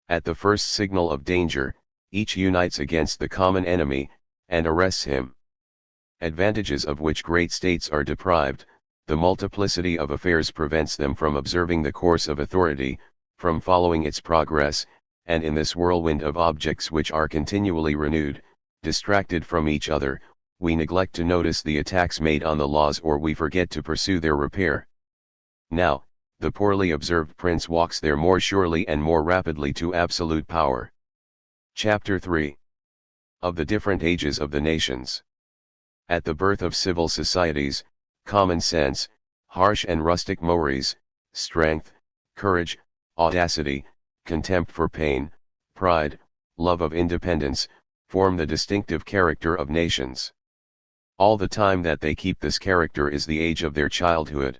At the first signal of danger, each unites against the common enemy, and arrests him. Advantages of which great states are deprived, the multiplicity of affairs prevents them from observing the course of authority, from following its progress, and in this whirlwind of objects which are continually renewed, distracted from each other, we neglect to notice the attacks made on the laws, or we forget to pursue their repair. Now, the poorly observed prince walks there more surely and more rapidly to absolute power. Chapter 3. Of the different ages of the nations. At the birth of civil societies, common sense, harsh and rustic mores, strength, courage, audacity, contempt for pain, pride, love of independence, form the distinctive character of nations. All the time that they keep this character is the age of their childhood.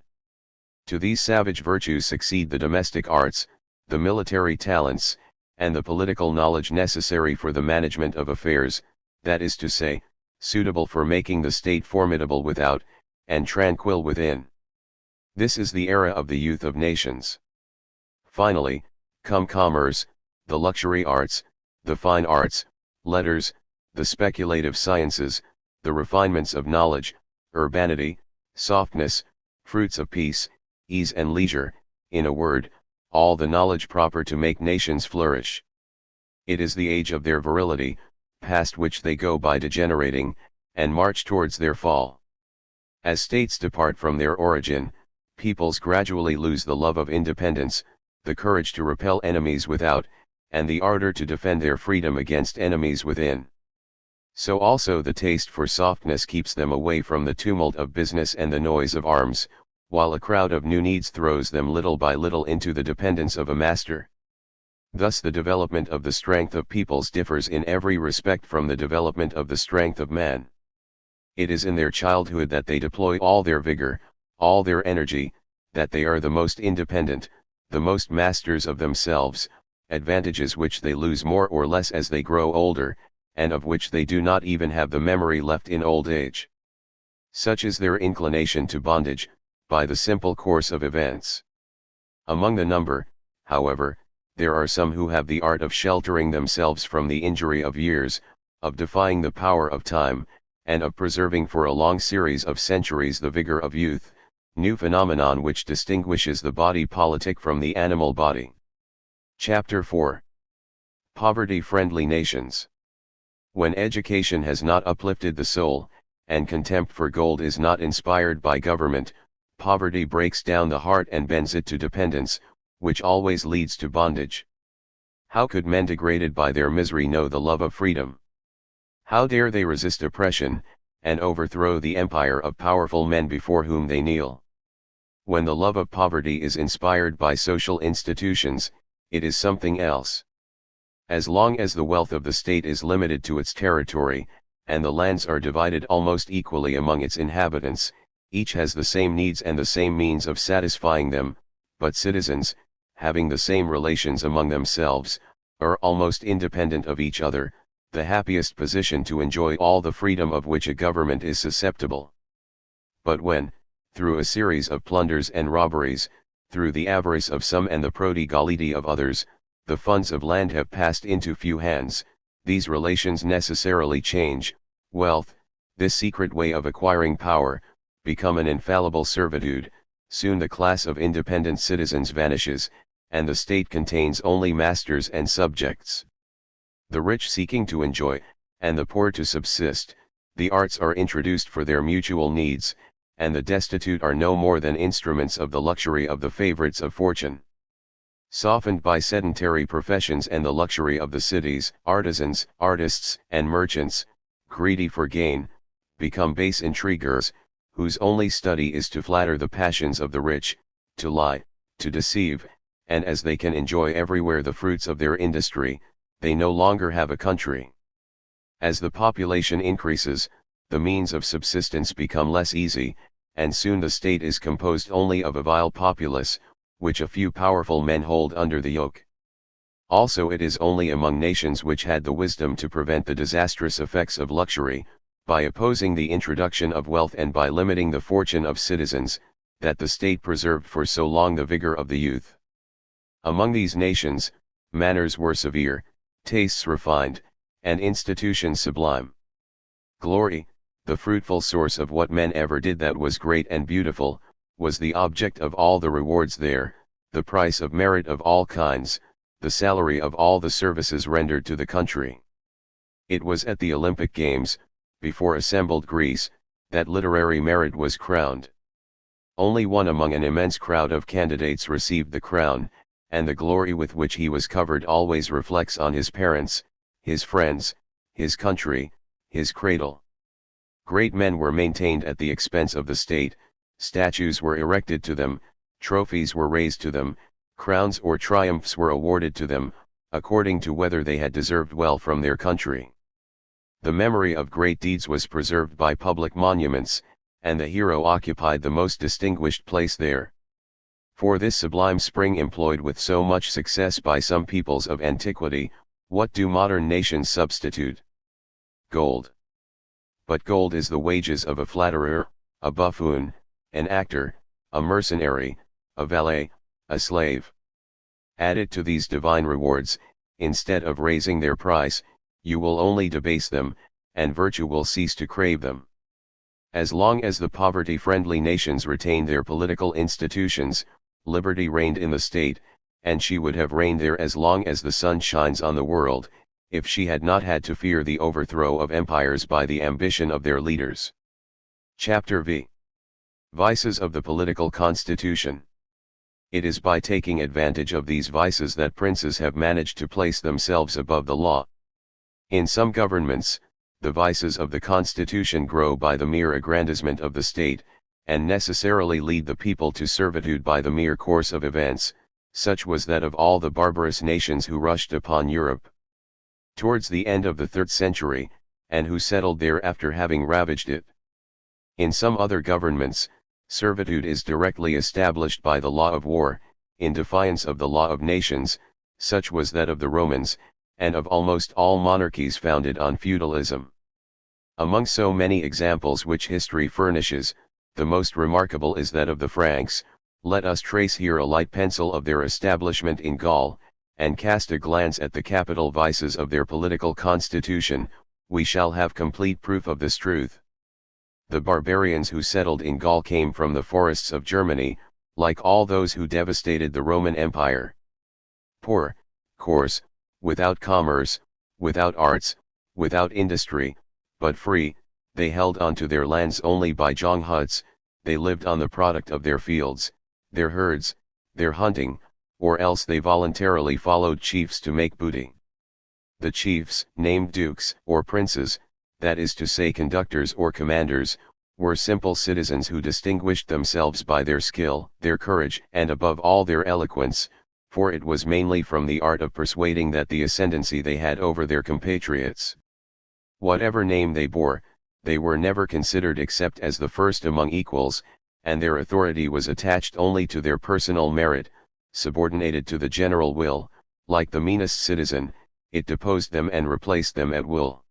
To these savage virtues succeed the domestic arts, the military talents, and the political knowledge necessary for the management of affairs, that is to say, suitable for making the state formidable without, and tranquil within. This is the era of the youth of nations. Finally, come commerce, the luxury arts, the fine arts, letters, the speculative sciences, the refinements of knowledge, urbanity, softness, fruits of peace, ease and leisure, in a word, all the knowledge proper to make nations flourish. It is the age of their virility, past which they go by degenerating, and march towards their fall. As states depart from their origin, peoples gradually lose the love of independence, the courage to repel enemies without, and the ardor to defend their freedom against enemies within. So also the taste for softness keeps them away from the tumult of business and the noise of arms, while a crowd of new needs throws them little by little into the dependence of a master. Thus the development of the strength of peoples differs in every respect from the development of the strength of man. It is in their childhood that they deploy all their vigor, all their energy, that they are the most independent, the most masters of themselves, advantages which they lose more or less as they grow older, and of which they do not even have the memory left in old age. Such is their inclination to bondage, by the simple course of events. Among the number, however, there are some who have the art of sheltering themselves from the injury of years, of defying the power of time, and of preserving for a long series of centuries the vigor of youth, new phenomenon which distinguishes the body politic from the animal body. Chapter 4. Poverty-friendly nations. When education has not uplifted the soul, and contempt for gold is not inspired by government, poverty breaks down the heart and bends it to dependence, which always leads to bondage. How could men degraded by their misery know the love of freedom? How dare they resist oppression, and overthrow the empire of powerful men before whom they kneel? When the love of poverty is inspired by social institutions, it is something else. As long as the wealth of the state is limited to its territory, and the lands are divided almost equally among its inhabitants, each has the same needs and the same means of satisfying them, but citizens, having the same relations among themselves, are almost independent of each other, the happiest position to enjoy all the freedom of which a government is susceptible. But when, through a series of plunders and robberies, through the avarice of some and the prodigality of others, the funds of land have passed into few hands, these relations necessarily change, wealth, this secret way of acquiring power, become an infallible servitude, soon the class of independent citizens vanishes, and the state contains only masters and subjects. The rich seeking to enjoy, and the poor to subsist, the arts are introduced for their mutual needs, and the destitute are no more than instruments of the luxury of the favorites of fortune. Softened by sedentary professions and the luxury of the cities, artisans, artists, and merchants, greedy for gain, become base intriguers, whose only study is to flatter the passions of the rich, to lie, to deceive, and as they can enjoy everywhere the fruits of their industry, they no longer have a country. As the population increases, the means of subsistence become less easy, and soon the state is composed only of a vile populace, which a few powerful men hold under the yoke. Also it is only among nations which had the wisdom to prevent the disastrous effects of luxury, by opposing the introduction of wealth and by limiting the fortune of citizens, that the state preserved for so long the vigor of the youth. Among these nations, manners were severe, tastes refined, and institutions sublime. Glory, the fruitful source of what men ever did that was great and beautiful, was the object of all the rewards there, the price of merit of all kinds, the salary of all the services rendered to the country. It was at the Olympic Games, before assembled Greece, that literary merit was crowned. Only one among an immense crowd of candidates received the crown, and the glory with which he was covered always reflects on his parents, his friends, his country, his cradle. Great men were maintained at the expense of the state, statues were erected to them, trophies were raised to them, crowns or triumphs were awarded to them, according to whether they had deserved well from their country. The memory of great deeds was preserved by public monuments, and the hero occupied the most distinguished place there. For this sublime spring employed with so much success by some peoples of antiquity, what do modern nations substitute? Gold. But gold is the wages of a flatterer, a buffoon, an actor, a mercenary, a valet, a slave. Added to these divine rewards, instead of raising their price, you will only debase them, and virtue will cease to crave them. As long as the poverty-friendly nations retained their political institutions, liberty reigned in the state, and she would have reigned there as long as the sun shines on the world, if she had not had to fear the overthrow of empires by the ambition of their leaders. Chapter V. Vices of the Political Constitution. It is by taking advantage of these vices that princes have managed to place themselves above the law. In some governments, the vices of the constitution grow by the mere aggrandizement of the state, and necessarily lead the people to servitude by the mere course of events. Such was that of all the barbarous nations who rushed upon Europe towards the end of the 3rd century, and who settled there after having ravaged it. In some other governments, servitude is directly established by the law of war, in defiance of the law of nations. Such was that of the Romans, and of almost all monarchies founded on feudalism. Among so many examples which history furnishes, the most remarkable is that of the Franks. Let us trace here a light pencil of their establishment in Gaul, and cast a glance at the capital vices of their political constitution. We shall have complete proof of this truth. The barbarians who settled in Gaul came from the forests of Germany, like all those who devastated the Roman Empire. Poor, coarse, without commerce, without arts, without industry, but free, they held on to their lands only by jong huts. They lived on the product of their fields, their herds, their hunting, or else they voluntarily followed chiefs to make booty. The chiefs, named dukes or princes, that is to say conductors or commanders, were simple citizens who distinguished themselves by their skill, their courage, and above all their eloquence, for it was mainly from the art of persuading that the ascendancy they had over their compatriots. Whatever name they bore, they were never considered except as the first among equals, and their authority was attached only to their personal merit, subordinated to the general will. Like the meanest citizen, it deposed them and replaced them at will.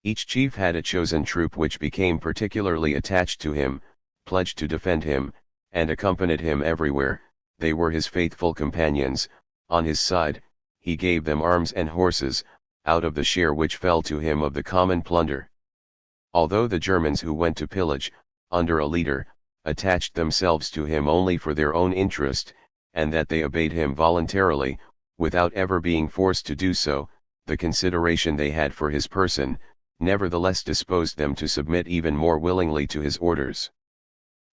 Each chief had a chosen troop which became particularly attached to him, pledged to defend him, and accompanied him everywhere. They were his faithful companions. On his side, he gave them arms and horses, out of the share which fell to him of the common plunder. Although the Germans who went to pillage, under a leader, attached themselves to him only for their own interest, and that they obeyed him voluntarily, without ever being forced to do so, the consideration they had for his person, nevertheless disposed them to submit even more willingly to his orders.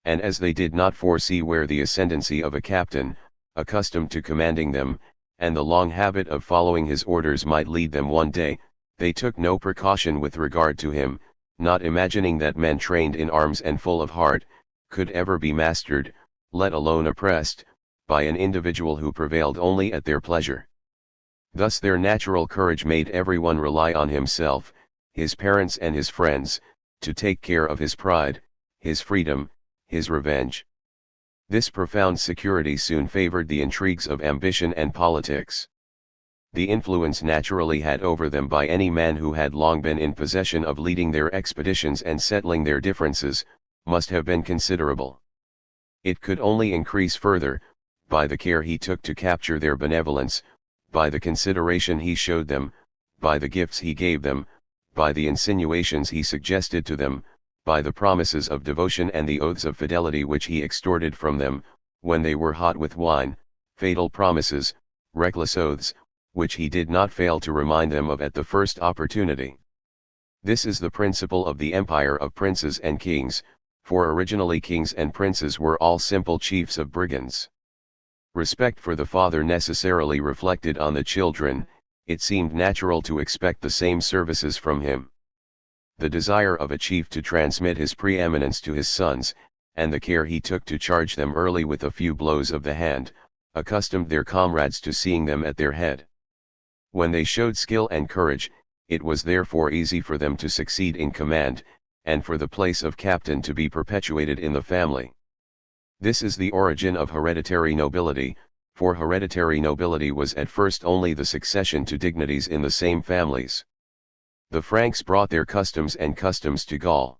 And as they did not foresee where the ascendancy of a captain, accustomed to commanding them, and the long habit of following his orders might lead them one day, they took no precaution with regard to him, not imagining that men trained in arms and full of heart, could ever be mastered, let alone oppressed, by an individual who prevailed only at their pleasure. Thus their natural courage made everyone rely on himself, his parents and his friends, to take care of his pride, his freedom, his revenge. This profound security soon favored the intrigues of ambition and politics. The influence naturally had over them by any man who had long been in possession of leading their expeditions and settling their differences, must have been considerable. It could only increase further, by the care he took to capture their benevolence, by the consideration he showed them, by the gifts he gave them, by the insinuations he suggested to them, by the promises of devotion and the oaths of fidelity which he extorted from them, when they were hot with wine, fatal promises, reckless oaths, which he did not fail to remind them of at the first opportunity. This is the principle of the empire of princes and kings, for originally kings and princes were all simple chiefs of brigands. Respect for the father necessarily reflected on the children, it seemed natural to expect the same services from him. The desire of a chief to transmit his preeminence to his sons, and the care he took to charge them early with a few blows of the hand, accustomed their comrades to seeing them at their head. When they showed skill and courage, it was therefore easy for them to succeed in command, and for the place of captain to be perpetuated in the family. This is the origin of hereditary nobility, for hereditary nobility was at first only the succession to dignities in the same families. The Franks brought their customs and customs to Gaul.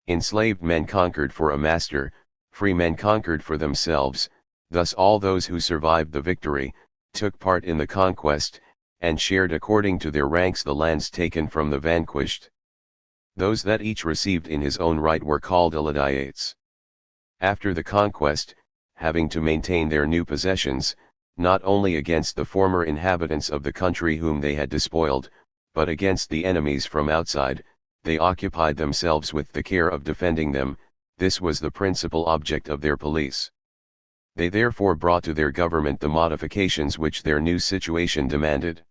Enslaved men conquered for a master, free men conquered for themselves, thus all those who survived the victory, took part in the conquest, and shared according to their ranks the lands taken from the vanquished. Those that each received in his own right were called Eladiates. After the conquest, having to maintain their new possessions, not only against the former inhabitants of the country whom they had despoiled, but against the enemies from outside, they occupied themselves with the care of defending them. This was the principal object of their police. They therefore brought to their government the modifications which their new situation demanded.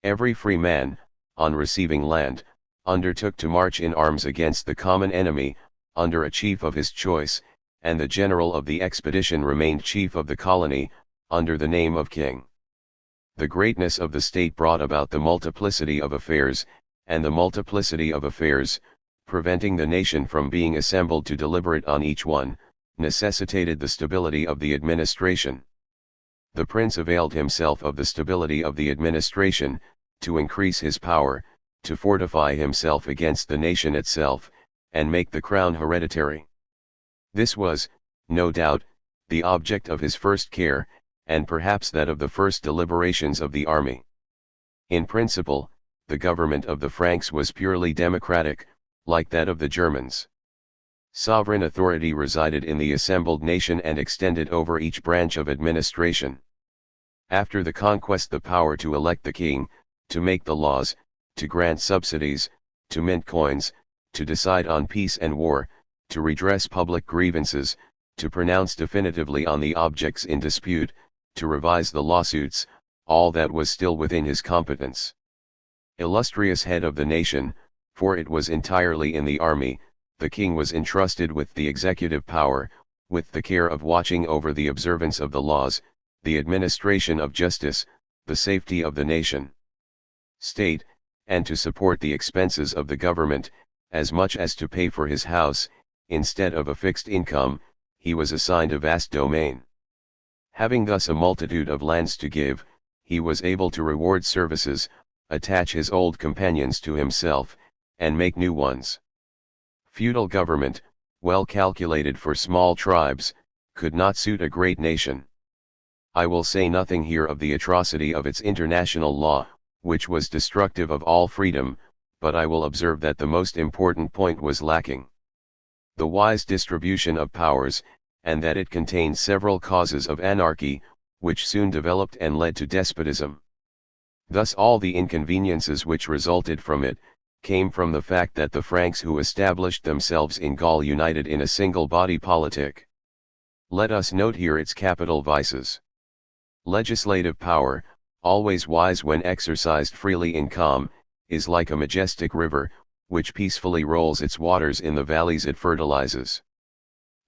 Every free man, on receiving land, undertook to march in arms against the common enemy, under a chief of his choice, and the general of the expedition remained chief of the colony, under the name of king. The greatness of the state brought about the multiplicity of affairs, and the multiplicity of affairs, preventing the nation from being assembled to deliberate on each one, necessitated the stability of the administration. The prince availed himself of the stability of the administration, to increase his power, to fortify himself against the nation itself, and make the crown hereditary. This was, no doubt, the object of his first care, and perhaps that of the first deliberations of the army. In principle, the government of the Franks was purely democratic, like that of the Germans. Sovereign authority resided in the assembled nation and extended over each branch of administration. After the conquest, the power to elect the king, to make the laws, to grant subsidies, to mint coins, to decide on peace and war, to redress public grievances, to pronounce definitively on the objects in dispute, to revise the lawsuits, all that was still within his competence. Illustrious head of the nation, for it was entirely in the army, the king was entrusted with the executive power, with the care of watching over the observance of the laws, the administration of justice, the safety of the nation state, and to support the expenses of the government, as much as to pay for his house. Instead of a fixed income, he was assigned a vast domain. Having thus a multitude of lands to give, he was able to reward services, attach his old companions to himself, and make new ones. Feudal government, well calculated for small tribes, could not suit a great nation. I will say nothing here of the atrocity of its international law, which was destructive of all freedom, but I will observe that the most important point was lacking. The wise distribution of powers, and that it contained several causes of anarchy, which soon developed and led to despotism. Thus all the inconveniences which resulted from it, came from the fact that the Franks who established themselves in Gaul united in a single body politic. Let us note here its capital vices. Legislative power, always wise when exercised freely in calm, is like a majestic river, which peacefully rolls its waters in the valleys it fertilizes.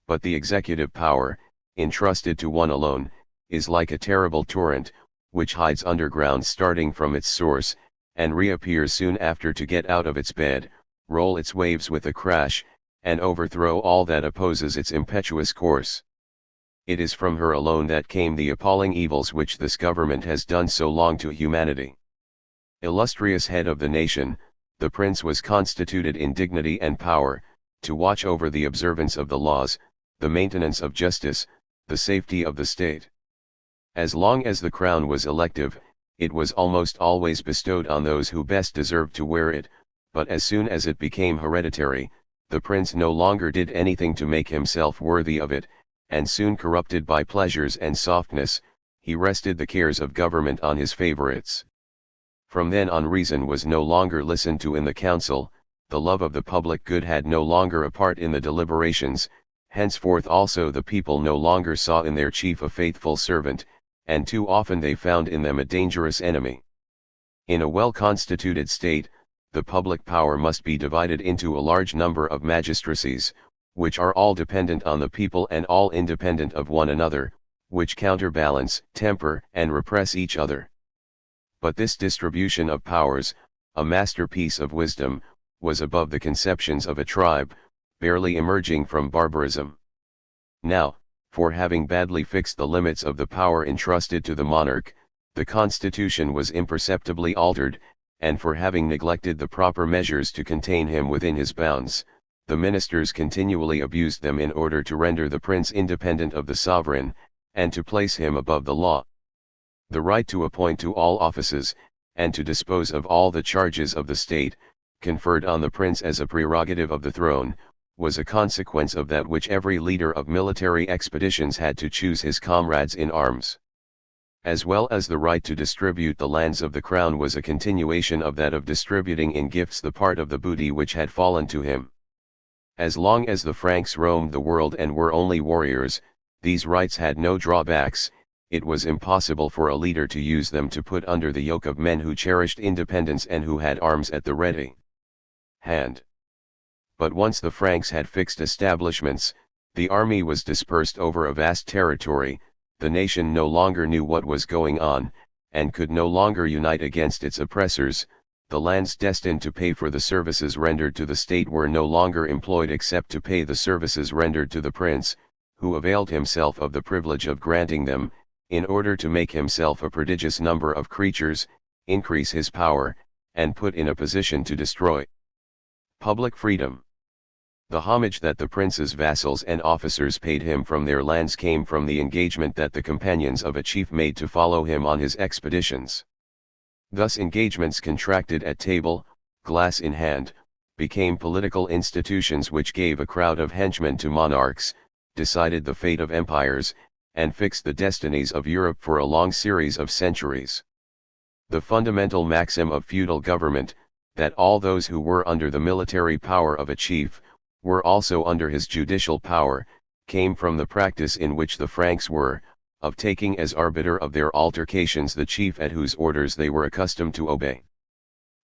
But the executive power, entrusted to one alone, is like a terrible torrent, which hides underground starting from its source, and reappears soon after to get out of its bed, roll its waves with a crash, and overthrow all that opposes its impetuous course. It is from her alone that came the appalling evils which this government has done so long to humanity. Illustrious head of the nation, the prince was constituted in dignity and power, to watch over the observance of the laws, the maintenance of justice, the safety of the state. As long as the crown was elective, it was almost always bestowed on those who best deserved to wear it, but as soon as it became hereditary, the prince no longer did anything to make himself worthy of it, and soon corrupted by pleasures and softness, he rested the cares of government on his favorites. From then on reason was no longer listened to in the council, the love of the public good had no longer a part in the deliberations, henceforth also the people no longer saw in their chief a faithful servant, and too often they found in them a dangerous enemy. In a well-constituted state, the public power must be divided into a large number of magistracies, which are all dependent on the people and all independent of one another, which counterbalance, temper, and repress each other. But this distribution of powers, a masterpiece of wisdom, was above the conceptions of a tribe, barely emerging from barbarism. Now, for having badly fixed the limits of the power entrusted to the monarch, the constitution was imperceptibly altered, and for having neglected the proper measures to contain him within his bounds, the ministers continually abused them in order to render the prince independent of the sovereign, and to place him above the law. The right to appoint to all offices, and to dispose of all the charges of the state, conferred on the prince as a prerogative of the throne, was a consequence of that which every leader of military expeditions had to choose his comrades in arms. As well as the right to distribute the lands of the crown was a continuation of that of distributing in gifts the part of the booty which had fallen to him. As long as the Franks roamed the world and were only warriors, these rights had no drawbacks. It was impossible for a leader to use them to put under the yoke of men who cherished independence and who had arms at the ready hand. But once the Franks had fixed establishments, the army was dispersed over a vast territory, the nation no longer knew what was going on, and could no longer unite against its oppressors, the lands destined to pay for the services rendered to the state were no longer employed except to pay the services rendered to the prince, who availed himself of the privilege of granting them, in order to make himself a prodigious number of creatures, increase his power, and put in a position to destroy public freedom. The homage that the prince's vassals and officers paid him from their lands came from the engagement that the companions of a chief made to follow him on his expeditions. Thus engagements contracted at table, glass in hand, became political institutions which gave a crowd of henchmen to monarchs, decided the fate of empires, and fixed the destinies of Europe for a long series of centuries. The fundamental maxim of feudal government, that all those who were under the military power of a chief, were also under his judicial power, came from the practice in which the Franks were, of taking as arbiter of their altercations the chief at whose orders they were accustomed to obey.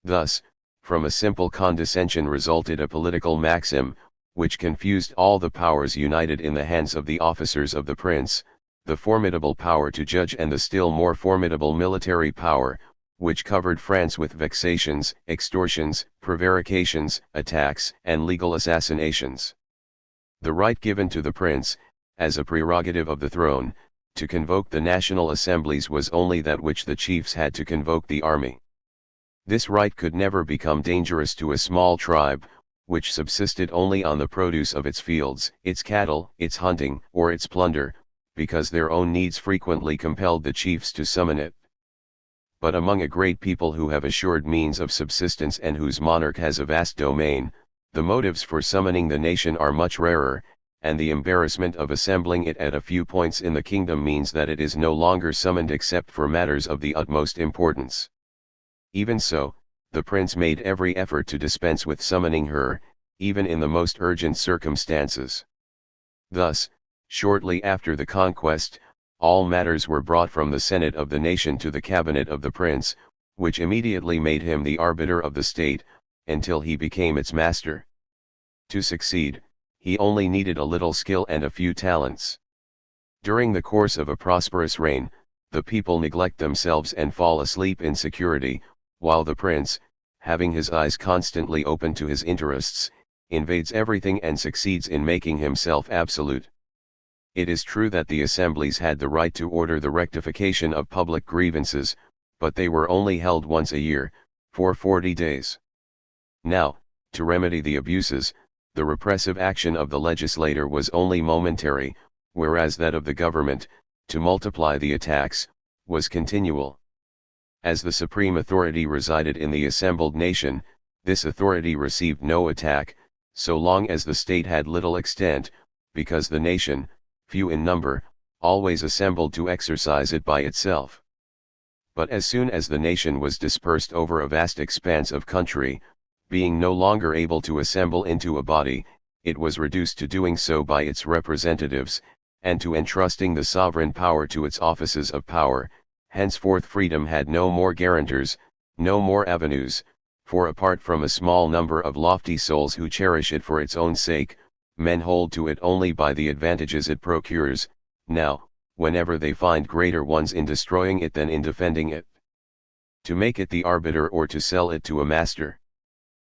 Thus, from a simple condescension resulted a political maxim, which confused all the powers united in the hands of the officers of the prince, the formidable power to judge and the still more formidable military power, which covered France with vexations, extortions, prevarications, attacks, and legal assassinations. The right given to the prince, as a prerogative of the throne, to convoke the national assemblies was only that which the chiefs had to convoke the army. This right could never become dangerous to a small tribe, which subsisted only on the produce of its fields, its cattle, its hunting, or its plunder, because their own needs frequently compelled the chiefs to summon it. But among a great people who have assured means of subsistence and whose monarch has a vast domain, the motives for summoning the nation are much rarer, and the embarrassment of assembling it at a few points in the kingdom means that it is no longer summoned except for matters of the utmost importance. Even so, the prince made every effort to dispense with summoning her, even in the most urgent circumstances. Thus, shortly after the conquest, all matters were brought from the Senate of the nation to the cabinet of the prince, which immediately made him the arbiter of the state, until he became its master. To succeed, he only needed a little skill and a few talents. During the course of a prosperous reign, the people neglect themselves and fall asleep in security, while the prince, having his eyes constantly open to his interests, invades everything and succeeds in making himself absolute. It is true that the assemblies had the right to order the rectification of public grievances, but they were only held once a year, for 40 days. Now, to remedy the abuses, the repressive action of the legislator was only momentary, whereas that of the government, to multiply the attacks, was continual. As the supreme authority resided in the assembled nation, this authority received no attack, so long as the state had little extent, because the nation, few in number, always assembled to exercise it by itself. But as soon as the nation was dispersed over a vast expanse of country, being no longer able to assemble into a body, it was reduced to doing so by its representatives, and to entrusting the sovereign power to its offices of power. Henceforth freedom had no more guarantors, no more avenues, for apart from a small number of lofty souls who cherish it for its own sake, men hold to it only by the advantages it procures, now, whenever they find greater ones in destroying it than in defending it. To make it the arbiter or to sell it to a master.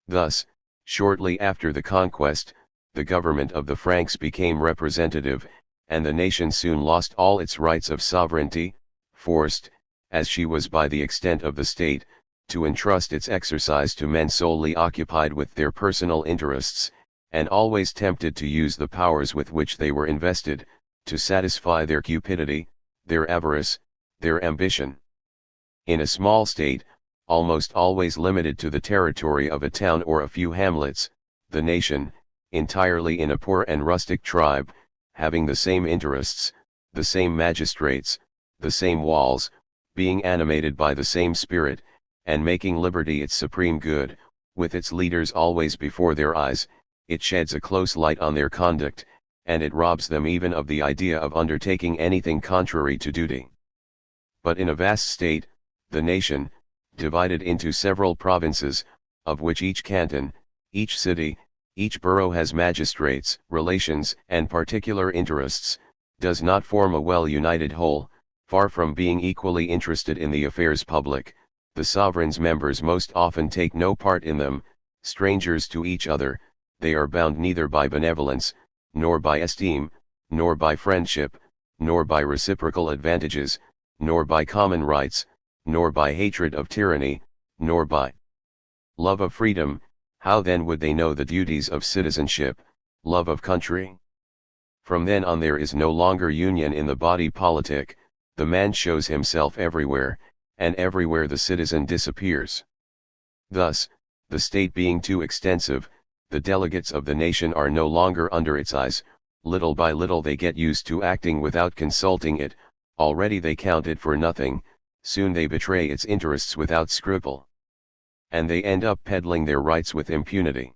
Thus, shortly after the conquest, the government of the Franks became representative, and the nation soon lost all its rights of sovereignty, forced, as she was by the extent of the state, to entrust its exercise to men solely occupied with their personal interests, and always tempted to use the powers with which they were invested, to satisfy their cupidity, their avarice, their ambition. In a small state, almost always limited to the territory of a town or a few hamlets, the nation, entirely in a poor and rustic tribe, having the same interests, the same magistrates, the same walls, being animated by the same spirit, and making liberty its supreme good, with its leaders always before their eyes, it sheds a close light on their conduct, and it robs them even of the idea of undertaking anything contrary to duty. But in a vast state, the nation, divided into several provinces, of which each canton, each city, each borough has magistrates, relations, and particular interests, does not form a well-united whole. Far from being equally interested in the affairs public, the sovereign's members most often take no part in them. Strangers to each other, they are bound neither by benevolence, nor by esteem, nor by friendship, nor by reciprocal advantages, nor by common rights, nor by hatred of tyranny, nor by love of freedom. How then would they know the duties of citizenship, love of country? From then on there is no longer union in the body politic. The man shows himself everywhere, and everywhere the citizen disappears. Thus, the state being too extensive, the delegates of the nation are no longer under its eyes. Little by little they get used to acting without consulting it, already they count it for nothing, soon they betray its interests without scruple. And they end up peddling their rights with impunity.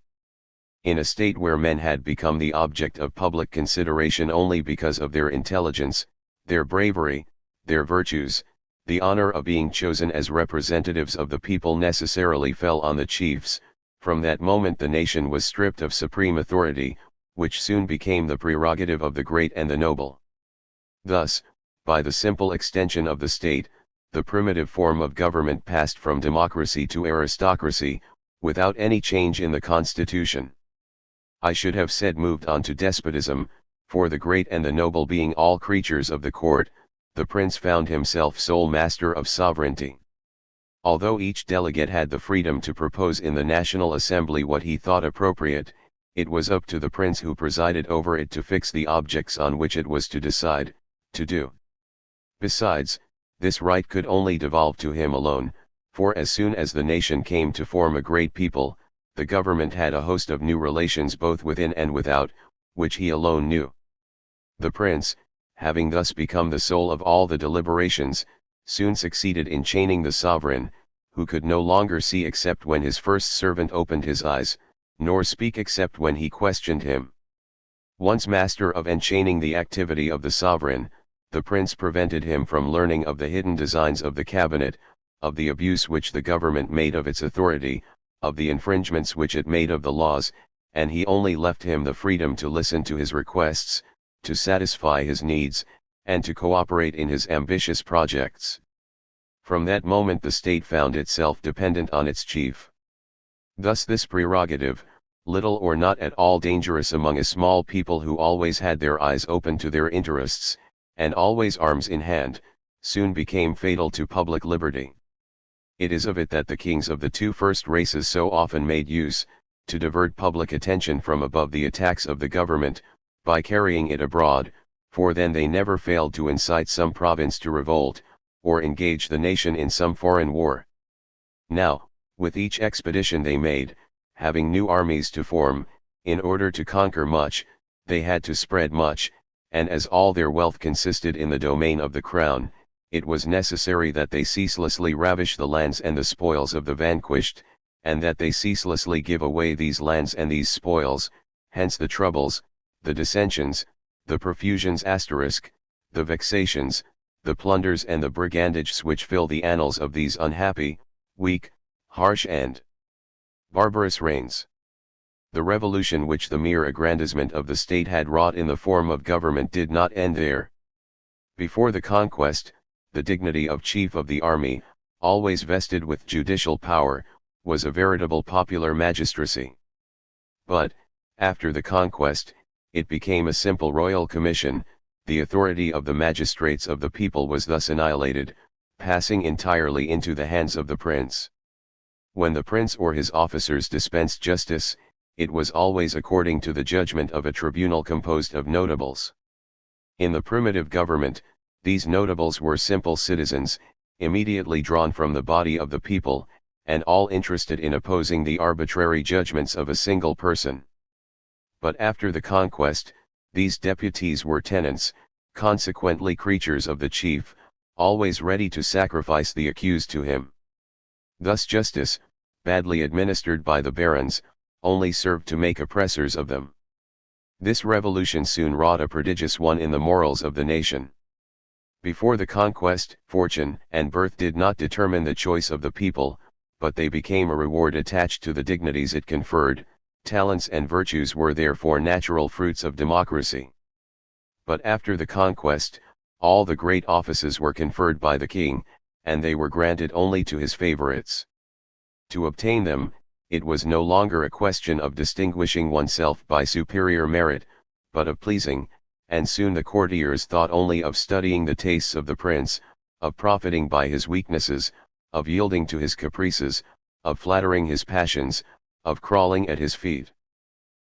In a state where men had become the object of public consideration only because of their intelligence, their bravery, their virtues, the honor of being chosen as representatives of the people necessarily fell on the chiefs. From that moment the nation was stripped of supreme authority, which soon became the prerogative of the great and the noble. Thus, by the simple extension of the state, the primitive form of government passed from democracy to aristocracy, without any change in the constitution. I should have said moved on to despotism, for the great and the noble being all creatures of the court, the prince found himself sole master of sovereignty. Although each delegate had the freedom to propose in the National Assembly what he thought appropriate, it was up to the prince who presided over it to fix the objects on which it was to decide, to do. Besides, this right could only devolve to him alone, for as soon as the nation came to form a great people, the government had a host of new relations both within and without, which he alone knew. The prince, having thus become the soul of all the deliberations, soon succeeded in chaining the sovereign, who could no longer see except when his first servant opened his eyes, nor speak except when he questioned him. Once master of enchaining the activity of the sovereign, the prince prevented him from learning of the hidden designs of the cabinet, of the abuse which the government made of its authority, of the infringements which it made of the laws, and he only left him the freedom to listen to his requests, to satisfy his needs, and to cooperate in his ambitious projects. From that moment the state found itself dependent on its chief. Thus this prerogative, little or not at all dangerous among a small people who always had their eyes open to their interests, and always arms in hand, soon became fatal to public liberty. It is of it that the kings of the two first races so often made use, to divert public attention from above the attacks of the government, by carrying it abroad, for then they never failed to incite some province to revolt, or engage the nation in some foreign war. Now, with each expedition they made, having new armies to form, in order to conquer much, they had to spread much, and as all their wealth consisted in the domain of the crown, it was necessary that they ceaselessly ravish the lands and the spoils of the vanquished, and that they ceaselessly give away these lands and these spoils, hence the troubles, the dissensions, the profusions *, the vexations, the plunders and the brigandages which fill the annals of these unhappy, weak, harsh and barbarous reigns. The revolution which the mere aggrandizement of the state had wrought in the form of government did not end there. Before the conquest, the dignity of chief of the army, always vested with judicial power, was a veritable popular magistracy. But, after the conquest, it became a simple royal commission. The authority of the magistrates of the people was thus annihilated, passing entirely into the hands of the prince. When the prince or his officers dispensed justice, it was always according to the judgment of a tribunal composed of notables. In the primitive government, these notables were simple citizens, immediately drawn from the body of the people, and all interested in opposing the arbitrary judgments of a single person. But after the conquest, these deputies were tenants, consequently creatures of the chief, always ready to sacrifice the accused to him. Thus justice, badly administered by the barons, only served to make oppressors of them. This revolution soon wrought a prodigious one in the morals of the nation. Before the conquest, fortune and birth did not determine the choice of the people, but they became a reward attached to the dignities it conferred. Talents and virtues were therefore natural fruits of democracy. But after the conquest, all the great offices were conferred by the king, and they were granted only to his favorites. To obtain them, it was no longer a question of distinguishing oneself by superior merit, but of pleasing, and soon the courtiers thought only of studying the tastes of the prince, of profiting by his weaknesses, of yielding to his caprices, of flattering his passions, of crawling at his feet.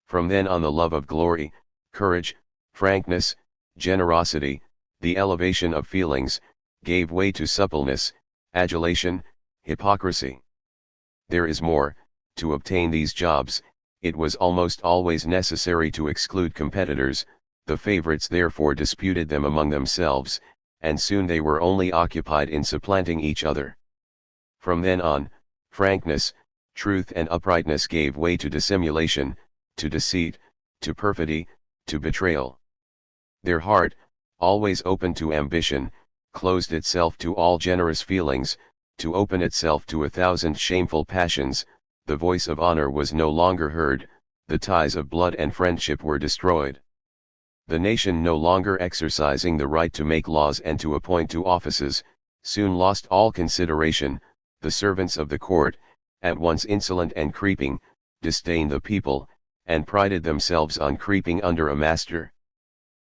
From then on the love of glory, courage, frankness, generosity, the elevation of feelings, gave way to suppleness, adulation, hypocrisy. There is more, to obtain these jobs, it was almost always necessary to exclude competitors. The favorites therefore disputed them among themselves, and soon they were only occupied in supplanting each other. From then on, frankness, truth and uprightness gave way to dissimulation, to deceit, to perfidy, to betrayal. Their heart, always open to ambition, closed itself to all generous feelings, to open itself to 1,000 shameful passions. The voice of honor was no longer heard, the ties of blood and friendship were destroyed. The nation, no longer exercising the right to make laws and to appoint to offices, soon lost all consideration. The servants of the court, at once insolent and creeping, disdained the people, and prided themselves on creeping under a master.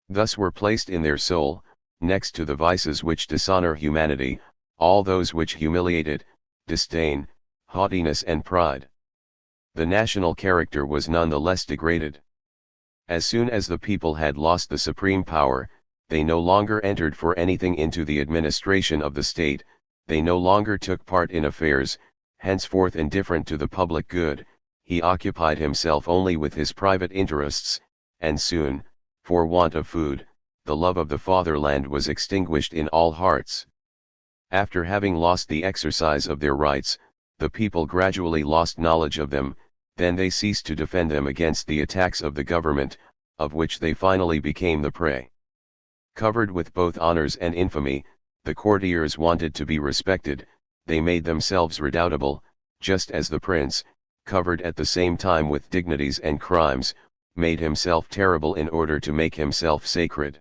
Thus were placed in their soul, next to the vices which dishonor humanity, all those which humiliate it, disdain, haughtiness and pride. The national character was none the less degraded. As soon as the people had lost the supreme power, they no longer entered for anything into the administration of the state, they no longer took part in affairs. Henceforth indifferent to the public good, he occupied himself only with his private interests, and soon, for want of food, the love of the fatherland was extinguished in all hearts. After having lost the exercise of their rights, the people gradually lost knowledge of them. Then they ceased to defend them against the attacks of the government, of which they finally became the prey. Covered with both honors and infamy, the courtiers wanted to be respected. They made themselves redoubtable, just as the prince, covered at the same time with dignities and crimes, made himself terrible in order to make himself sacred.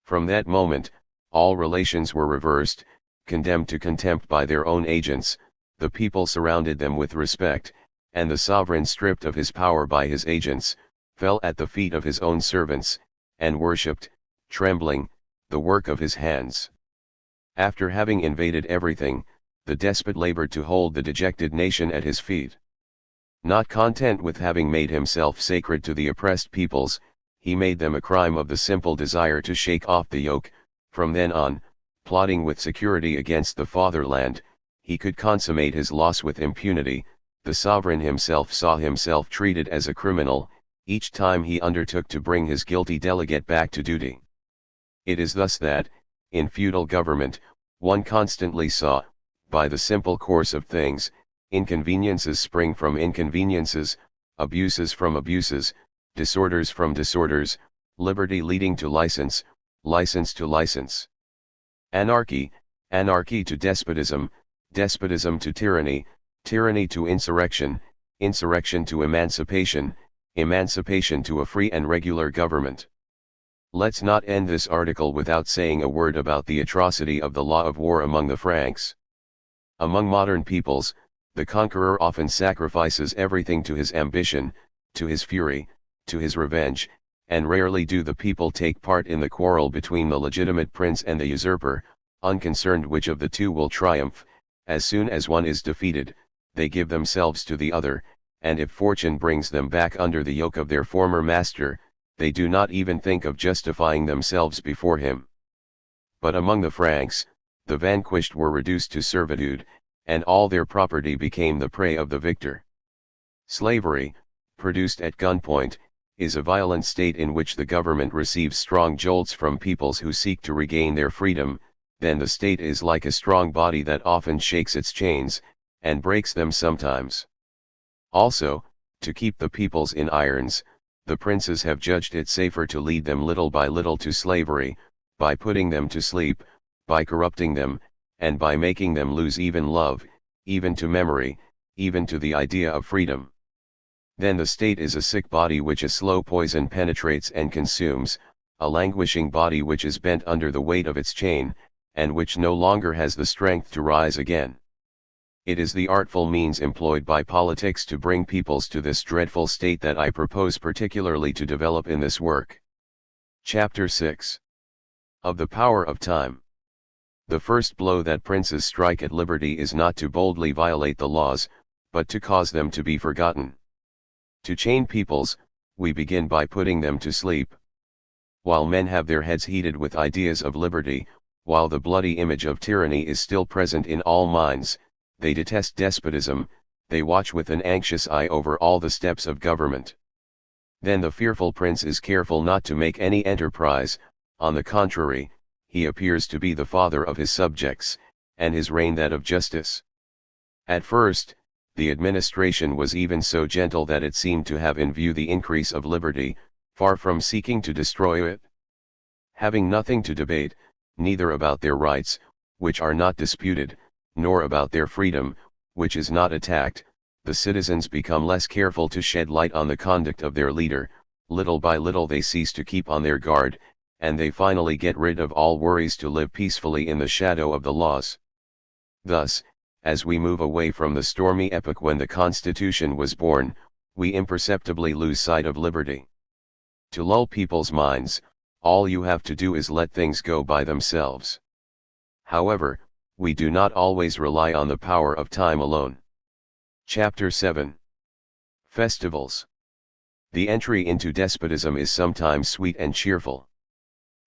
From that moment, all relations were reversed. Condemned to contempt by their own agents, the people surrounded them with respect, and the sovereign, stripped of his power by his agents, fell at the feet of his own servants, and worshipped, trembling, the work of his hands. After having invaded everything, the despot labored to hold the dejected nation at his feet. Not content with having made himself sacred to the oppressed peoples, he made them a crime of the simple desire to shake off the yoke. From then on, plotting with security against the fatherland, he could consummate his loss with impunity. The sovereign himself saw himself treated as a criminal, each time he undertook to bring his guilty delegate back to duty. It is thus that, in feudal government, one constantly saw, by the simple course of things, inconveniences spring from inconveniences, abuses from abuses, disorders from disorders, liberty leading to license, license to license. Anarchy, anarchy to despotism, despotism to tyranny, tyranny to insurrection, insurrection to emancipation, emancipation to a free and regular government. Let's not end this article without saying a word about the atrocity of the law of war among the Franks. Among modern peoples, the conqueror often sacrifices everything to his ambition, to his fury, to his revenge, and rarely do the people take part in the quarrel between the legitimate prince and the usurper, unconcerned which of the two will triumph. As soon as one is defeated, they give themselves to the other, and if fortune brings them back under the yoke of their former master, they do not even think of justifying themselves before him. But among the Franks, the vanquished were reduced to servitude, and all their property became the prey of the victor. Slavery, produced at gunpoint, is a violent state in which the government receives strong jolts from peoples who seek to regain their freedom. Then the state is like a strong body that often shakes its chains, and breaks them sometimes. Also, to keep the peoples in irons, the princes have judged it safer to lead them little by little to slavery, by putting them to sleep, by corrupting them, and by making them lose even love, even to memory, even to the idea of freedom. Then the state is a sick body which a slow poison penetrates and consumes, a languishing body which is bent under the weight of its chain, and which no longer has the strength to rise again. It is the artful means employed by politics to bring peoples to this dreadful state that I propose particularly to develop in this work. Chapter 6. Of the Power of Time. The first blow that princes strike at liberty is not to boldly violate the laws, but to cause them to be forgotten. To chain peoples, we begin by putting them to sleep. While men have their heads heated with ideas of liberty, while the bloody image of tyranny is still present in all minds, they detest despotism, they watch with an anxious eye over all the steps of government. Then the fearful prince is careful not to make any enterprise. On the contrary, he appears to be the father of his subjects, and his reign that of justice. At first, the administration was even so gentle that it seemed to have in view the increase of liberty, far from seeking to destroy it. Having nothing to debate, neither about their rights, which are not disputed, nor about their freedom, which is not attacked, the citizens become less careful to shed light on the conduct of their leader. Little by little they cease to keep on their guard, and they finally get rid of all worries to live peacefully in the shadow of the laws. Thus, as we move away from the stormy epoch when the Constitution was born, we imperceptibly lose sight of liberty. To lull people's minds, all you have to do is let things go by themselves. However, we do not always rely on the power of time alone. Chapter 7. Festivals. The entry into despotism is sometimes sweet and cheerful.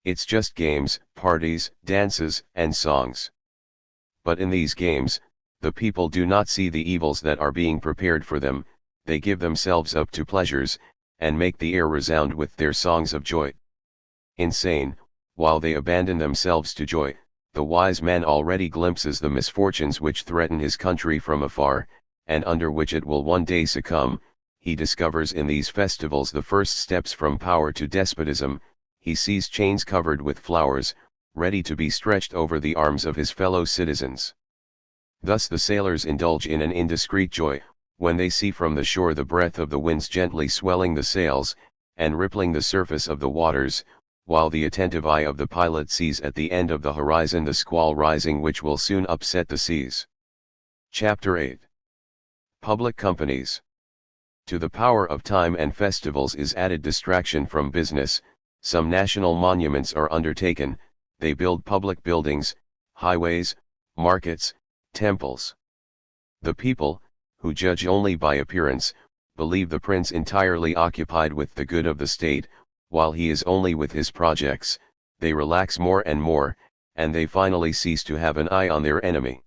It's just games, parties, dances, and songs. But in these games, the people do not see the evils that are being prepared for them. They give themselves up to pleasures, and make the air resound with their songs of joy. Insane, while they abandon themselves to joy, the wise man already glimpses the misfortunes which threaten his country from afar, and under which it will one day succumb. He discovers in these festivals the first steps from power to despotism. He sees chains covered with flowers, ready to be stretched over the arms of his fellow citizens. Thus the sailors indulge in an indiscreet joy, when they see from the shore the breath of the winds gently swelling the sails, and rippling the surface of the waters, while the attentive eye of the pilot sees at the end of the horizon the squall rising which will soon upset the seas. Chapter 8. Public companies. To the power of time and festivals is added distraction from business. Some national monuments are undertaken, they build public buildings, highways, markets, temples. The people, who judge only by appearance, believe the prince entirely occupied with the good of the state, while he is only with his projects. They relax more and more, and they finally cease to have an eye on their enemy.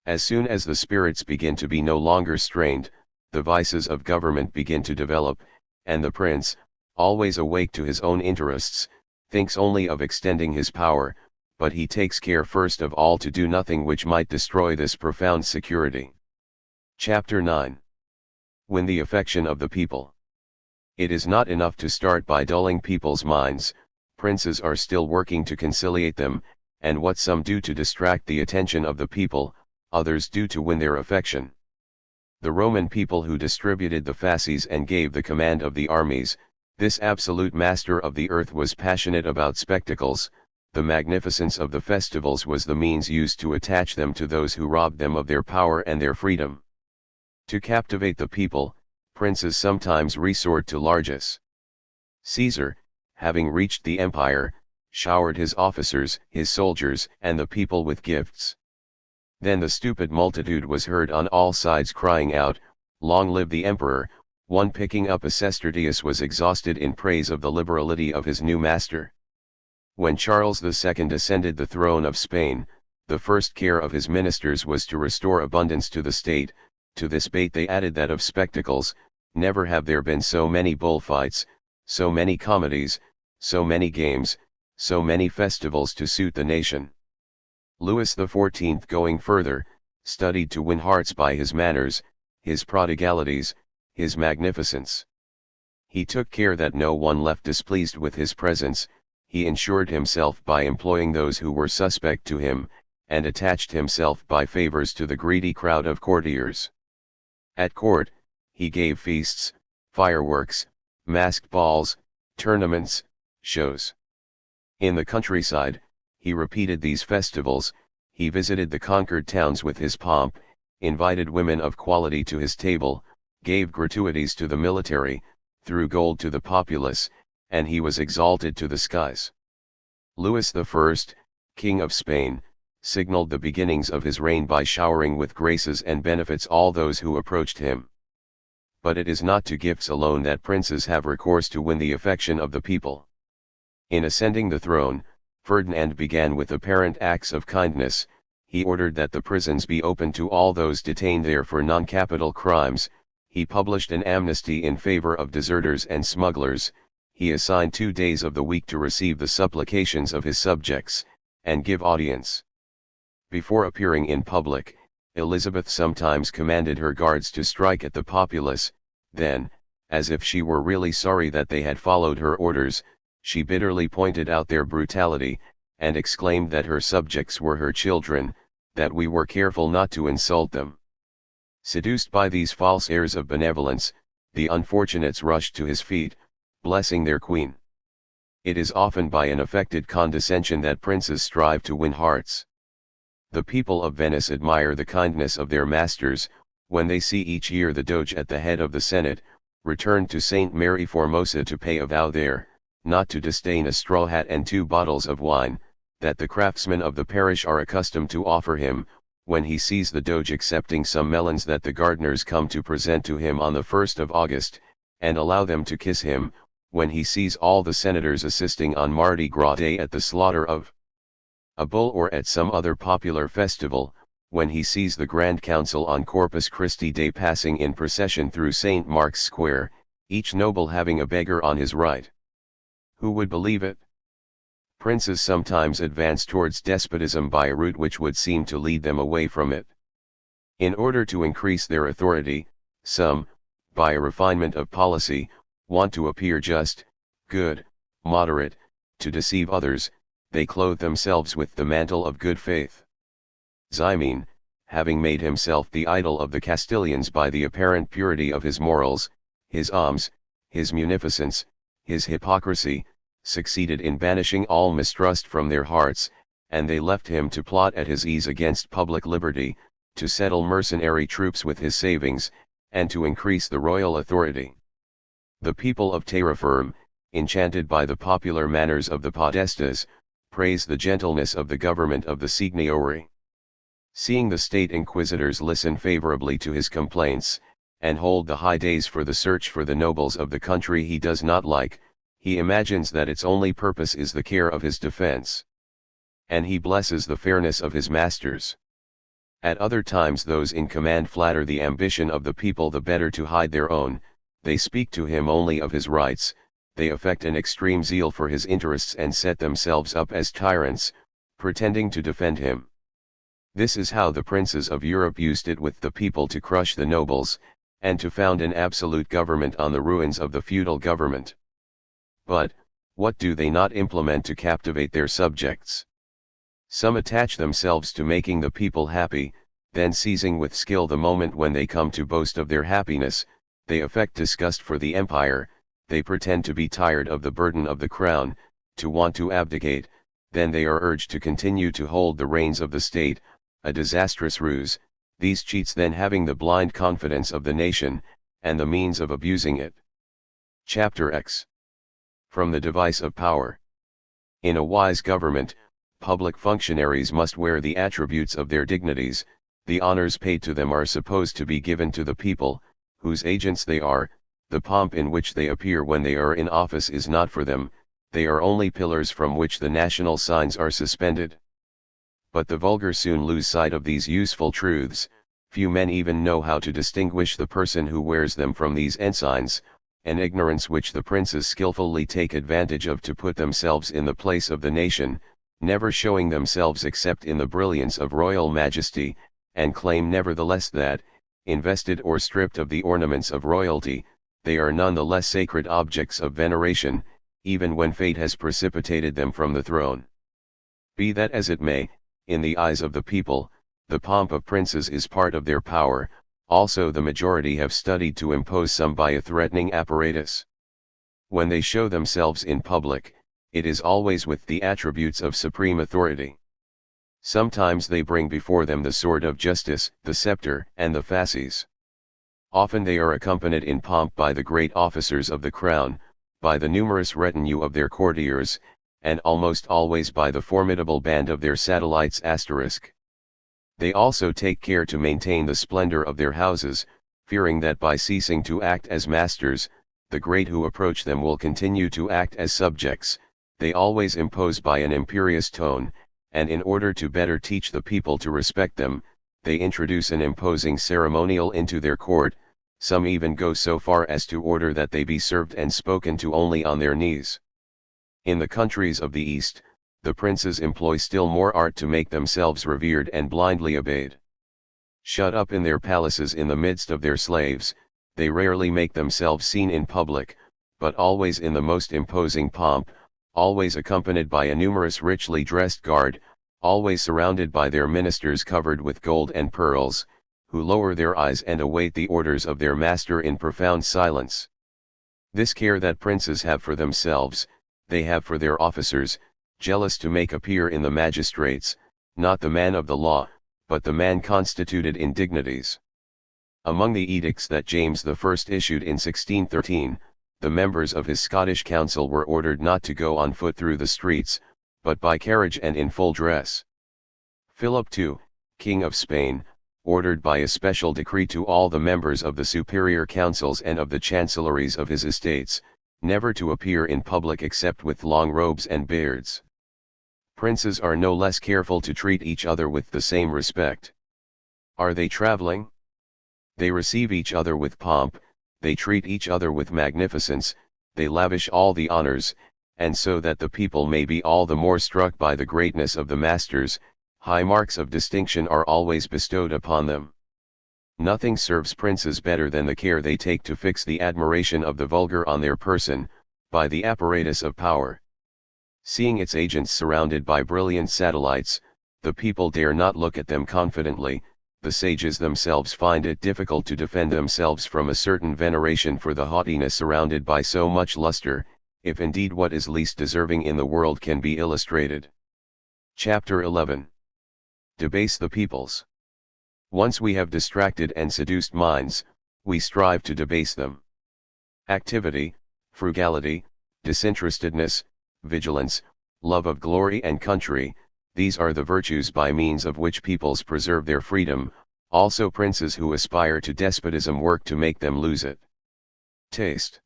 As soon as the spirits begin to be no longer strained, the vices of government begin to develop, and the prince, always awake to his own interests, thinks only of extending his power, but he takes care first of all to do nothing which might destroy this profound security. Chapter 9. Win the affection of the people. It is not enough to start by dulling people's minds. Princes are still working to conciliate them, and what some do to distract the attention of the people, others do to win their affection. The Roman people who distributed the fasces and gave the command of the armies, this absolute master of the earth was passionate about spectacles. The magnificence of the festivals was the means used to attach them to those who robbed them of their power and their freedom. To captivate the people, princes sometimes resort to largesse. Caesar, having reached the empire, showered his officers, his soldiers, and the people with gifts. Then the stupid multitude was heard on all sides crying out, "Long live the emperor!" One picking up a sestertius was exhausted in praise of the liberality of his new master. When Charles II ascended the throne of Spain, the first care of his ministers was to restore abundance to the state. To this bait they added that of spectacles. Never have there been so many bullfights, so many comedies, so many games, so many festivals to suit the nation. Louis XIV, going further, studied to win hearts by his manners, his prodigalities, his magnificence. He took care that no one left displeased with his presence. He ensured himself by employing those who were suspect to him, and attached himself by favors to the greedy crowd of courtiers. At court, he gave feasts, fireworks, masked balls, tournaments, shows. In the countryside, he repeated these festivals. He visited the conquered towns with his pomp, invited women of quality to his table, gave gratuities to the military, threw gold to the populace, and he was exalted to the skies. Louis I, King of Spain, signaled the beginnings of his reign by showering with graces and benefits all those who approached him. But it is not to gifts alone that princes have recourse to win the affection of the people. In ascending the throne, Ferdinand began with apparent acts of kindness. He ordered that the prisons be opened to all those detained there for non-capital crimes. He published an amnesty in favor of deserters and smugglers. He assigned 2 days of the week to receive the supplications of his subjects, and give audience. Before appearing in public, Elizabeth sometimes commanded her guards to strike at the populace. Then, as if she were really sorry that they had followed her orders, she bitterly pointed out their brutality, and exclaimed that her subjects were her children, that we were careful not to insult them. Seduced by these false airs of benevolence, the unfortunates rushed to his feet, blessing their queen. It is often by an affected condescension that princes strive to win hearts. The people of Venice admire the kindness of their masters, when they see each year the Doge at the head of the Senate, return to St. Mary Formosa to pay a vow there, not to disdain a straw hat and 2 bottles of wine, that the craftsmen of the parish are accustomed to offer him. When he sees the Doge accepting some melons that the gardeners come to present to him on the 1st of August, and allow them to kiss him, when he sees all the senators assisting on Mardi Gras Day at the slaughter of a bull or at some other popular festival, when he sees the Grand Council on Corpus Christi Day passing in procession through St. Mark's Square, each noble having a beggar on his right. Who would believe it? Princes sometimes advance towards despotism by a route which would seem to lead them away from it. In order to increase their authority, some, by a refinement of policy, want to appear just, good, moderate. To deceive others, they clothe themselves with the mantle of good faith. Ximenes, having made himself the idol of the Castilians by the apparent purity of his morals, his alms, his munificence, his hypocrisy, succeeded in banishing all mistrust from their hearts, and they left him to plot at his ease against public liberty, to settle mercenary troops with his savings, and to increase the royal authority. The people of terra firma, enchanted by the popular manners of the podestas, praise the gentleness of the government of the Signory. Seeing the state inquisitors listen favorably to his complaints, and hold the high days for the search for the nobles of the country he does not like, he imagines that its only purpose is the care of his defense. And he blesses the fairness of his masters. At other times those in command flatter the ambition of the people the better to hide their own, they speak to him only of his rights, they affect an extreme zeal for his interests and set themselves up as tyrants, pretending to defend him. This is how the princes of Europe used it with the people to crush the nobles, and to found an absolute government on the ruins of the feudal government. But, what do they not implement to captivate their subjects? Some attach themselves to making the people happy, then seizing with skill the moment when they come to boast of their happiness, they affect disgust for the empire, they pretend to be tired of the burden of the crown, to want to abdicate, then they are urged to continue to hold the reins of the state, a disastrous ruse, these cheats then having the blind confidence of the nation, and the means of abusing it. Chapter X. From the device of power. In a wise government, public functionaries must wear the attributes of their dignities, the honors paid to them are supposed to be given to the people, whose agents they are, the pomp in which they appear when they are in office is not for them, they are only pillars from which the national signs are suspended. But the vulgar soon lose sight of these useful truths, few men even know how to distinguish the person who wears them from these ensigns, an ignorance which the princes skillfully take advantage of to put themselves in the place of the nation, never showing themselves except in the brilliance of royal majesty, and claim nevertheless that, invested or stripped of the ornaments of royalty, they are none the less sacred objects of veneration, even when fate has precipitated them from the throne. Be that as it may, in the eyes of the people, the pomp of princes is part of their power, also the majority have studied to impose some by a threatening apparatus. When they show themselves in public, it is always with the attributes of supreme authority. Sometimes they bring before them the sword of justice, the scepter, and the fasces. Often they are accompanied in pomp by the great officers of the crown, by the numerous retinue of their courtiers, and almost always by the formidable band of their satellites*. They also take care to maintain the splendor of their houses, fearing that by ceasing to act as masters, the great who approach them will continue to act as subjects. They always impose by an imperious tone, and in order to better teach the people to respect them, they introduce an imposing ceremonial into their court, some even go so far as to order that they be served and spoken to only on their knees. In the countries of the East, the princes employ still more art to make themselves revered and blindly obeyed. Shut up in their palaces in the midst of their slaves, they rarely make themselves seen in public, but always in the most imposing pomp, always accompanied by a numerous richly dressed guard, always surrounded by their ministers covered with gold and pearls, who lower their eyes and await the orders of their master in profound silence. This care that princes have for themselves, they have for their officers, jealous to make appear in the magistrates, not the man of the law, but the man constituted in dignities. Among the edicts that James I issued in 1613, the members of his Scottish council were ordered not to go on foot through the streets, but by carriage and in full dress. Philip II, King of Spain, ordered by a special decree to all the members of the superior councils and of the chancelleries of his estates, never to appear in public except with long robes and beards. Princes are no less careful to treat each other with the same respect. Are they traveling? They receive each other with pomp, they treat each other with magnificence, they lavish all the honors, and so that the people may be all the more struck by the greatness of the masters, high marks of distinction are always bestowed upon them. Nothing serves princes better than the care they take to fix the admiration of the vulgar on their person, by the apparatus of power. Seeing its agents surrounded by brilliant satellites, the people dare not look at them confidently, the sages themselves find it difficult to defend themselves from a certain veneration for the haughtiness surrounded by so much luster, if indeed what is least deserving in the world can be illustrated. Chapter 11. Debase the peoples. Once we have distracted and seduced minds, we strive to debase them. Activity, frugality, disinterestedness, vigilance, love of glory and country, these are the virtues by means of which peoples preserve their freedom, also princes who aspire to despotism work to make them lose it. Taste.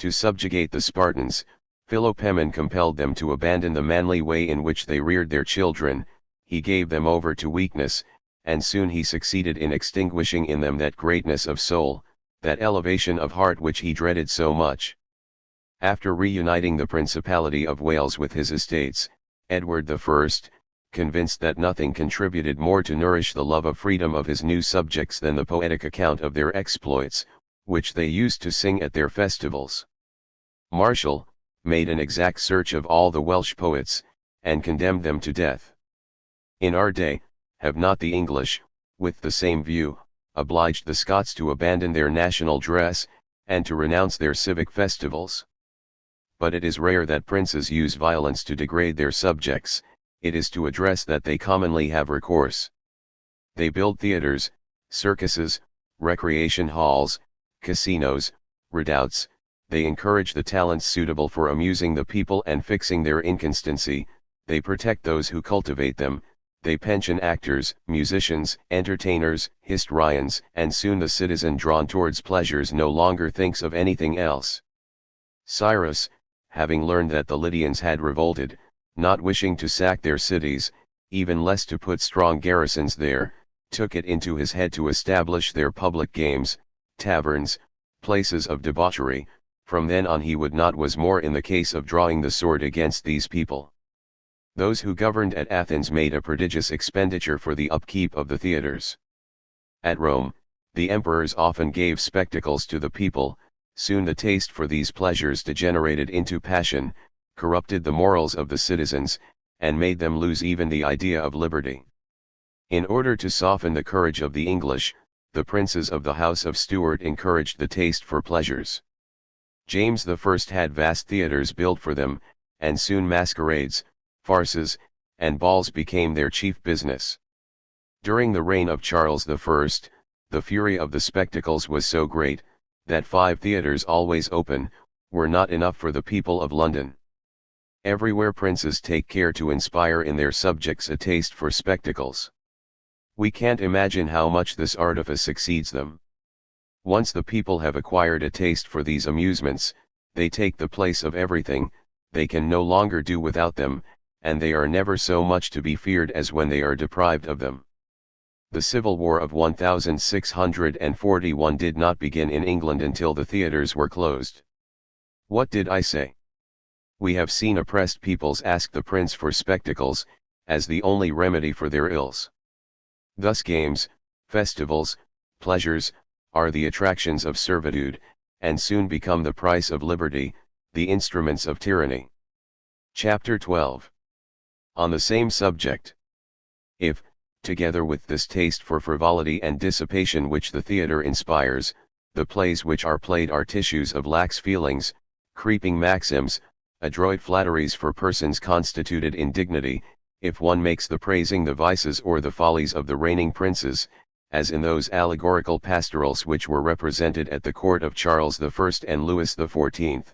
To subjugate the Spartans, Philopoemen compelled them to abandon the manly way in which they reared their children, he gave them over to weakness, and soon he succeeded in extinguishing in them that greatness of soul, that elevation of heart which he dreaded so much. After reuniting the Principality of Wales with his estates, Edward I, convinced that nothing contributed more to nourish the love of freedom of his new subjects than the poetic account of their exploits, which they used to sing at their festivals. Martial made an exact search of all the Welsh poets, and condemned them to death. In our day, have not the English, with the same view, obliged the Scots to abandon their national dress, and to renounce their civic festivals? But it is rare that princes use violence to degrade their subjects, it is to address that they commonly have recourse. They build theatres, circuses, recreation halls, casinos, redoubts, they encourage the talents suitable for amusing the people and fixing their inconstancy, they protect those who cultivate them, they pension actors, musicians, entertainers, histrions, and soon the citizen drawn towards pleasures no longer thinks of anything else. Cyrus, having learned that the Lydians had revolted, not wishing to sack their cities, even less to put strong garrisons there, took it into his head to establish their public games, taverns, places of debauchery. From then on he would not was more in the case of drawing the sword against these people. Those who governed at Athens made a prodigious expenditure for the upkeep of the theatres. At Rome, the emperors often gave spectacles to the people, soon the taste for these pleasures degenerated into passion, corrupted the morals of the citizens, and made them lose even the idea of liberty. In order to soften the courage of the English, the princes of the House of Stuart encouraged the taste for pleasures. James I had vast theatres built for them, and soon masquerades, farces, and balls became their chief business. During the reign of Charles I, the fury of the spectacles was so great, that 5 theatres always open, were not enough for the people of London. Everywhere princes take care to inspire in their subjects a taste for spectacles. We can't imagine how much this artifice succeeds them. Once the people have acquired a taste for these amusements, they take the place of everything, they can no longer do without them, and they are never so much to be feared as when they are deprived of them. The Civil War of 1641 did not begin in England until the theatres were closed. What did I say? We have seen oppressed peoples ask the prince for spectacles, as the only remedy for their ills. Thus games, festivals, pleasures, are the attractions of servitude, and soon become the price of liberty, the instruments of tyranny. Chapter 12. On the same subject. If, together with this taste for frivolity and dissipation which the theatre inspires, the plays which are played are tissues of lax feelings, creeping maxims, adroit flatteries for persons constituted in dignity, if one makes the praising the vices or the follies of the reigning princes, as in those allegorical pastorals which were represented at the court of Charles I and Louis XIV,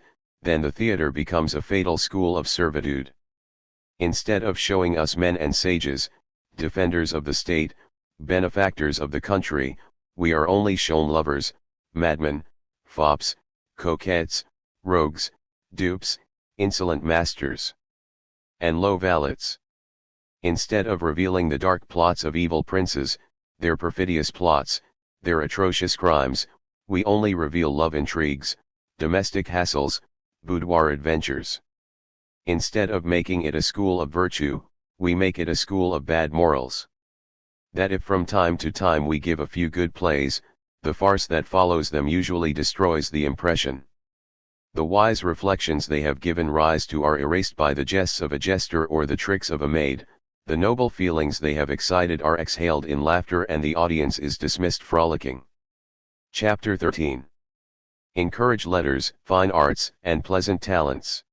then the theatre becomes a fatal school of servitude. Instead of showing us men and sages, defenders of the state, benefactors of the country, we are only shown lovers, madmen, fops, coquettes, rogues, dupes, insolent masters, and low valets. Instead of revealing the dark plots of evil princes, their perfidious plots, their atrocious crimes, we only reveal love intrigues, domestic hassles, boudoir adventures. Instead of making it a school of virtue, we make it a school of bad morals. That if from time to time we give a few good plays, the farce that follows them usually destroys the impression. The wise reflections they have given rise to are erased by the jests of a jester or the tricks of a maid, the noble feelings they have excited are exhaled in laughter and the audience is dismissed frolicking. Chapter 13. Encourage letters, fine arts, and pleasant talents.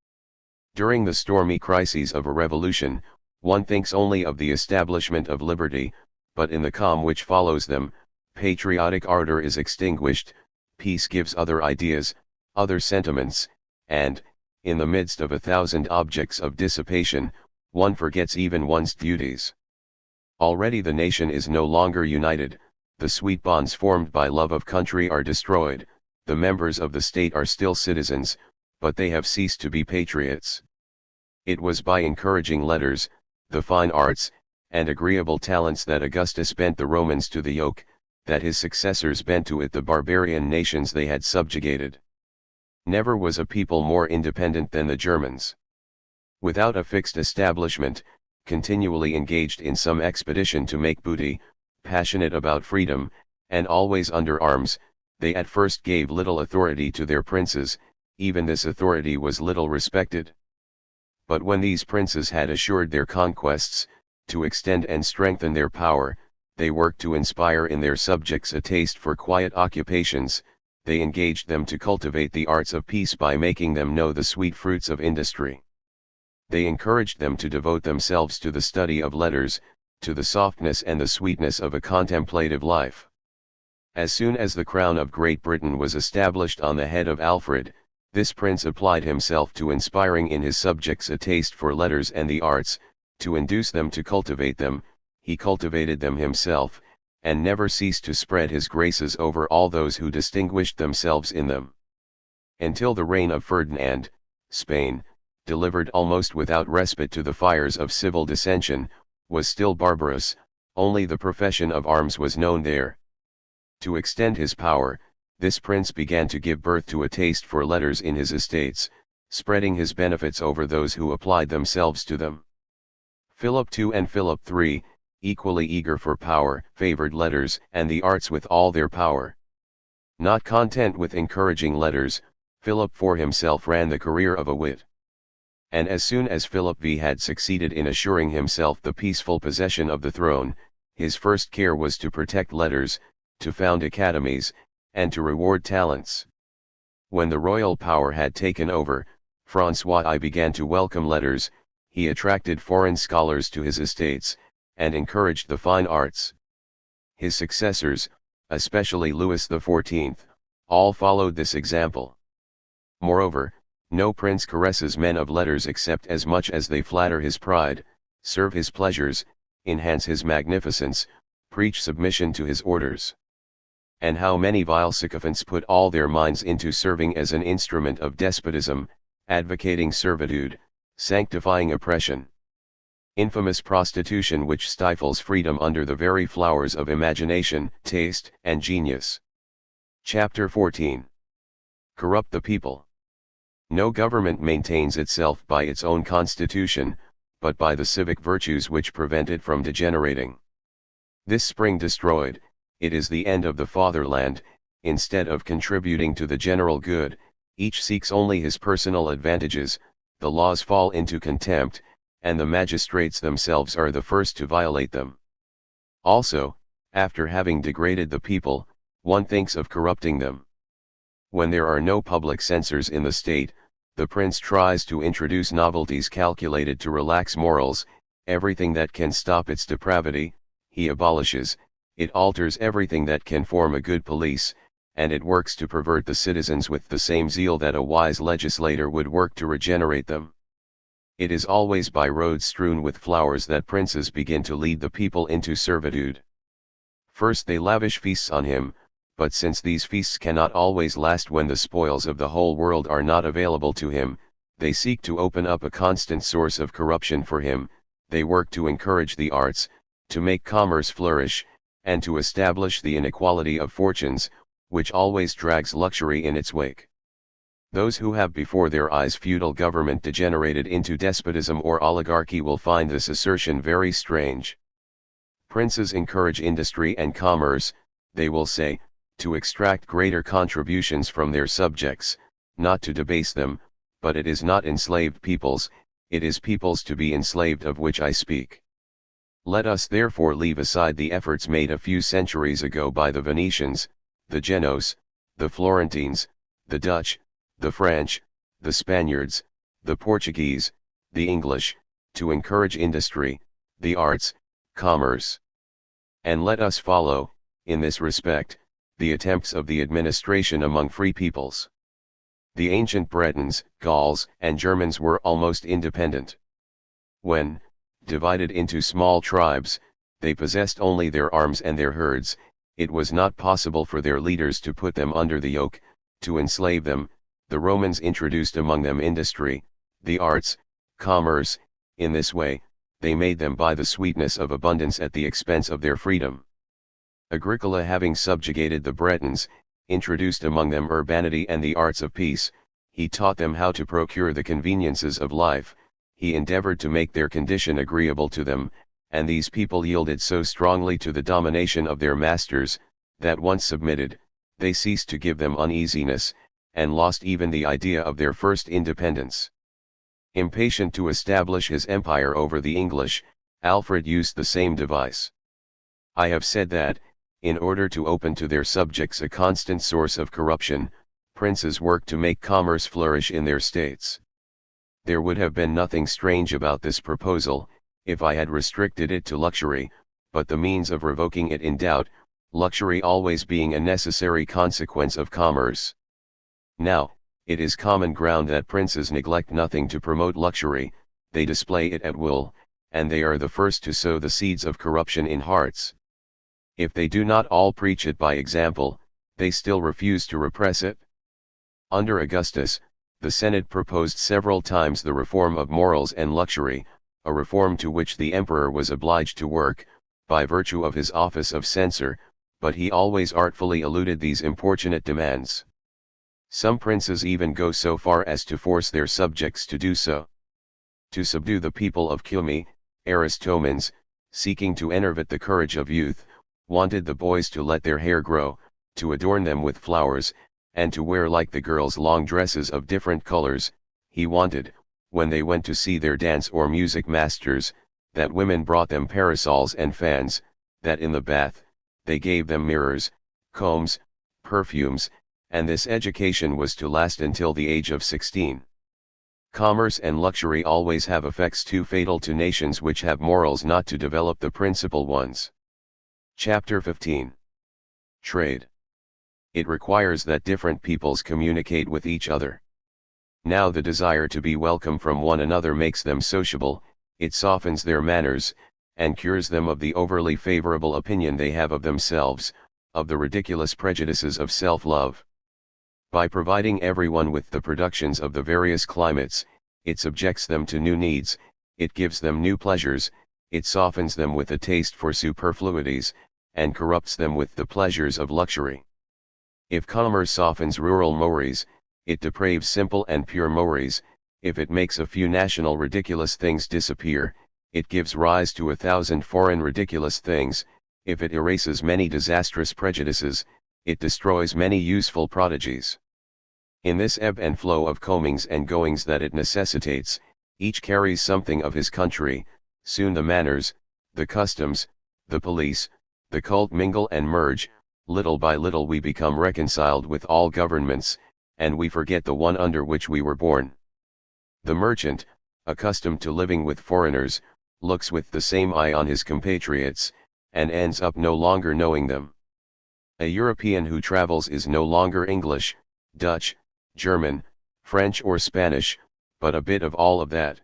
During the stormy crises of a revolution, one thinks only of the establishment of liberty, but in the calm which follows them, patriotic ardor is extinguished, peace gives other ideas, other sentiments, and, in the midst of 1,000 objects of dissipation, one forgets even one's duties. Already the nation is no longer united, the sweet bonds formed by love of country are destroyed, the members of the state are still citizens, but they have ceased to be patriots. It was by encouraging letters, the fine arts, and agreeable talents that Augustus bent the Romans to the yoke, that his successors bent to it the barbarian nations they had subjugated. Never was a people more independent than the Germans. Without a fixed establishment, continually engaged in some expedition to make booty, passionate about freedom, and always under arms, they at first gave little authority to their princes, even this authority was little respected. But when these princes had assured their conquests, to extend and strengthen their power, they worked to inspire in their subjects a taste for quiet occupations, they engaged them to cultivate the arts of peace by making them know the sweet fruits of industry. They encouraged them to devote themselves to the study of letters, to the softness and the sweetness of a contemplative life. As soon as the crown of Great Britain was established on the head of Alfred, this prince applied himself to inspiring in his subjects a taste for letters and the arts, to induce them to cultivate them, he cultivated them himself, and never ceased to spread his graces over all those who distinguished themselves in them. Until the reign of Ferdinand, Spain, delivered almost without respite to the fires of civil dissension, was still barbarous, only the profession of arms was known there. To extend his power, this prince began to give birth to a taste for letters in his estates, spreading his benefits over those who applied themselves to them. Philip II and Philip III, equally eager for power, favored letters and the arts with all their power. Not content with encouraging letters, Philip for himself ran the career of a wit. And as soon as Philip V had succeeded in assuring himself the peaceful possession of the throne, his first care was to protect letters, to found academies, and to reward talents. When the royal power had taken over, François I began to welcome letters, he attracted foreign scholars to his estates, and encouraged the fine arts. His successors, especially Louis XIV, all followed this example. Moreover, no prince caresses men of letters except as much as they flatter his pride, serve his pleasures, enhance his magnificence, preach submission to his orders. And how many vile sycophants put all their minds into serving as an instrument of despotism, advocating servitude, sanctifying oppression. Infamous prostitution which stifles freedom under the very flowers of imagination, taste, and genius. Chapter 14. Corrupt the people. No government maintains itself by its own constitution, but by the civic virtues which prevent it from degenerating. This spring destroyed, it is the end of the fatherland. Instead of contributing to the general good, each seeks only his personal advantages, the laws fall into contempt, and the magistrates themselves are the first to violate them. Also, after having degraded the people, one thinks of corrupting them. When there are no public censors in the state, the prince tries to introduce novelties calculated to relax morals, everything that can stop its depravity, he abolishes, it alters everything that can form a good police, and it works to pervert the citizens with the same zeal that a wise legislator would work to regenerate them. It is always by roads strewn with flowers that princes begin to lead the people into servitude. First they lavish feasts on him, but since these feasts cannot always last when the spoils of the whole world are not available to him, they seek to open up a constant source of corruption for him, they work to encourage the arts, to make commerce flourish, and to establish the inequality of fortunes, which always drags luxury in its wake. Those who have before their eyes feudal government degenerated into despotism or oligarchy will find this assertion very strange. Princes encourage industry and commerce, they will say, to extract greater contributions from their subjects, not to debase them, but it is not enslaved peoples, it is peoples to be enslaved of which I speak. Let us therefore leave aside the efforts made a few centuries ago by the Venetians, the Genoese, the Florentines, the Dutch, the French, the Spaniards, the Portuguese, the English, to encourage industry, the arts, commerce. And let us follow, in this respect, the attempts of the administration among free peoples. The ancient Bretons, Gauls, and Germans were almost independent. When, divided into small tribes, they possessed only their arms and their herds, it was not possible for their leaders to put them under the yoke, to enslave them. The Romans introduced among them industry, the arts, commerce. In this way, they made them buy the sweetness of abundance at the expense of their freedom. Agricola, having subjugated the Bretons, introduced among them urbanity and the arts of peace. He taught them how to procure the conveniences of life. He endeavored to make their condition agreeable to them, and these people yielded so strongly to the domination of their masters, that once submitted, they ceased to give them uneasiness, and lost even the idea of their first independence. Impatient to establish his empire over the English, Alfred used the same device. I have said that, in order to open to their subjects a constant source of corruption, princes worked to make commerce flourish in their states. There would have been nothing strange about this proposal, if I had restricted it to luxury, but the means of revoking it in doubt, luxury always being a necessary consequence of commerce. Now, it is common ground that princes neglect nothing to promote luxury, they display it at will, and they are the first to sow the seeds of corruption in hearts. If they do not all preach it by example, they still refuse to repress it. Under Augustus, the Senate proposed several times the reform of morals and luxury, a reform to which the emperor was obliged to work, by virtue of his office of censor, but he always artfully eluded these importunate demands. Some princes even go so far as to force their subjects to do so. To subdue the people of Cumae, Aristomenes, seeking to enervate the courage of youth, wanted the boys to let their hair grow, to adorn them with flowers, and to wear like the girls long dresses of different colors. He wanted, when they went to see their dance or music masters, that women brought them parasols and fans, that in the bath, they gave them mirrors, combs, perfumes, and this education was to last until the age of 16. Commerce and luxury always have effects too fatal to nations which have morals not to develop the principal ones. Chapter 15. Trade. It requires that different peoples communicate with each other. Now the desire to be welcome from one another makes them sociable, it softens their manners, and cures them of the overly favorable opinion they have of themselves, of the ridiculous prejudices of self-love. By providing everyone with the productions of the various climates, it subjects them to new needs, it gives them new pleasures, it softens them with a taste for superfluities, and corrupts them with the pleasures of luxury. If commerce softens rural mores, it depraves simple and pure mores. If it makes a few national ridiculous things disappear, it gives rise to 1,000 foreign ridiculous things. If it erases many disastrous prejudices, it destroys many useful prodigies. In this ebb and flow of comings and goings that it necessitates, each carries something of his country. Soon the manners, the customs, the police, the cult mingle and merge. Little by little we become reconciled with all governments, and we forget the one under which we were born. The merchant, accustomed to living with foreigners, looks with the same eye on his compatriots, and ends up no longer knowing them. A European who travels is no longer English, Dutch, German, French or Spanish, but a bit of all of that.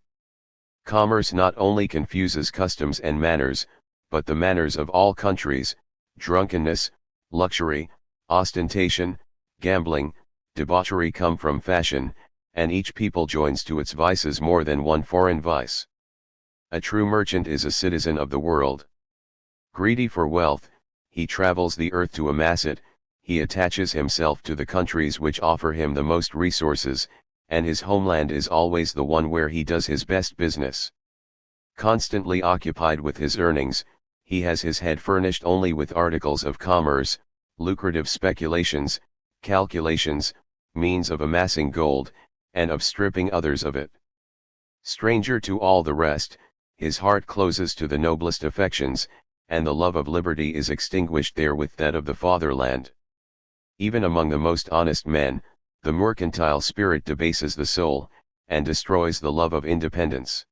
Commerce not only confuses customs and manners, but the manners of all countries. Drunkenness, luxury, ostentation, gambling, debauchery come from fashion, and each people joins to its vices more than one foreign vice. A true merchant is a citizen of the world. Greedy for wealth, he travels the earth to amass it, he attaches himself to the countries which offer him the most resources, and his homeland is always the one where he does his best business. Constantly occupied with his earnings, he has his head furnished only with articles of commerce, lucrative speculations, calculations, means of amassing gold, and of stripping others of it. Stranger to all the rest, his heart closes to the noblest affections, and the love of liberty is extinguished there with that of the fatherland. Even among the most honest men, the mercantile spirit debases the soul, and destroys the love of independence.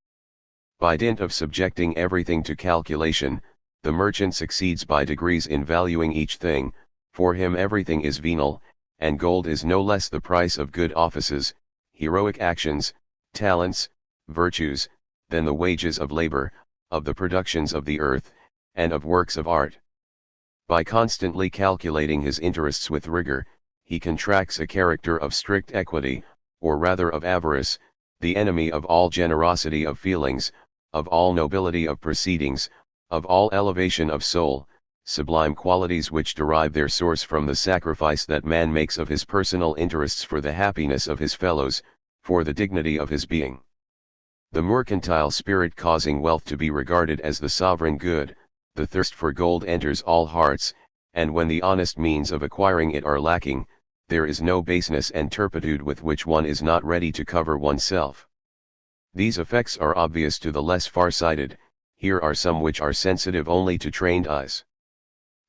By dint of subjecting everything to calculation, The merchant succeeds by degrees in valuing each thing, for him everything is venal, and gold is no less the price of good offices, heroic actions, talents, virtues, than the wages of labor, of the productions of the earth, and of works of art. By constantly calculating his interests with rigor, he contracts a character of strict equity, or rather of avarice, the enemy of all generosity of feelings, of all nobility of proceedings, of all elevation of soul, sublime qualities which derive their source from the sacrifice that man makes of his personal interests for the happiness of his fellows, for the dignity of his being. The mercantile spirit causing wealth to be regarded as the sovereign good, the thirst for gold enters all hearts, and when the honest means of acquiring it are lacking, there is no baseness and turpitude with which one is not ready to cover oneself. These effects are obvious to the less far-sighted. Here are some which are sensitive only to trained eyes.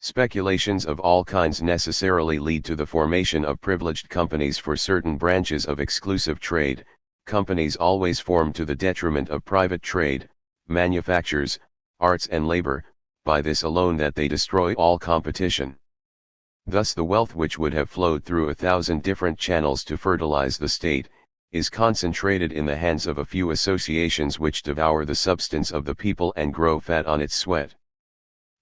Speculations of all kinds necessarily lead to the formation of privileged companies for certain branches of exclusive trade, companies always formed to the detriment of private trade, manufactures, arts and labor, by this alone that they destroy all competition. Thus the wealth which would have flowed through 1,000 different channels to fertilize the state, is concentrated in the hands of a few associations which devour the substance of the people and grow fat on its sweat.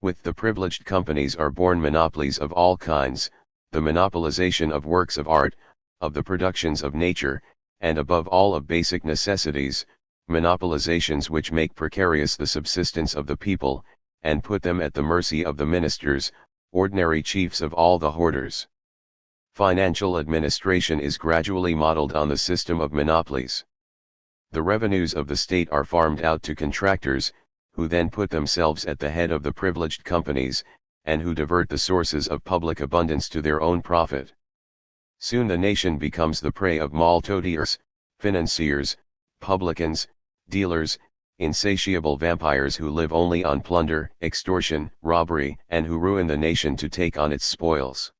With the privileged companies are born monopolies of all kinds, the monopolization of works of art, of the productions of nature, and above all of basic necessities, monopolizations which make precarious the subsistence of the people, and put them at the mercy of the ministers, ordinary chiefs of all the hoarders. Financial administration is gradually modeled on the system of monopolies. The revenues of the state are farmed out to contractors, who then put themselves at the head of the privileged companies, and who divert the sources of public abundance to their own profit. Soon the nation becomes the prey of maltôtiers, financiers, publicans, dealers, insatiable vampires who live only on plunder, extortion, robbery, and who ruin the nation to take on its spoils.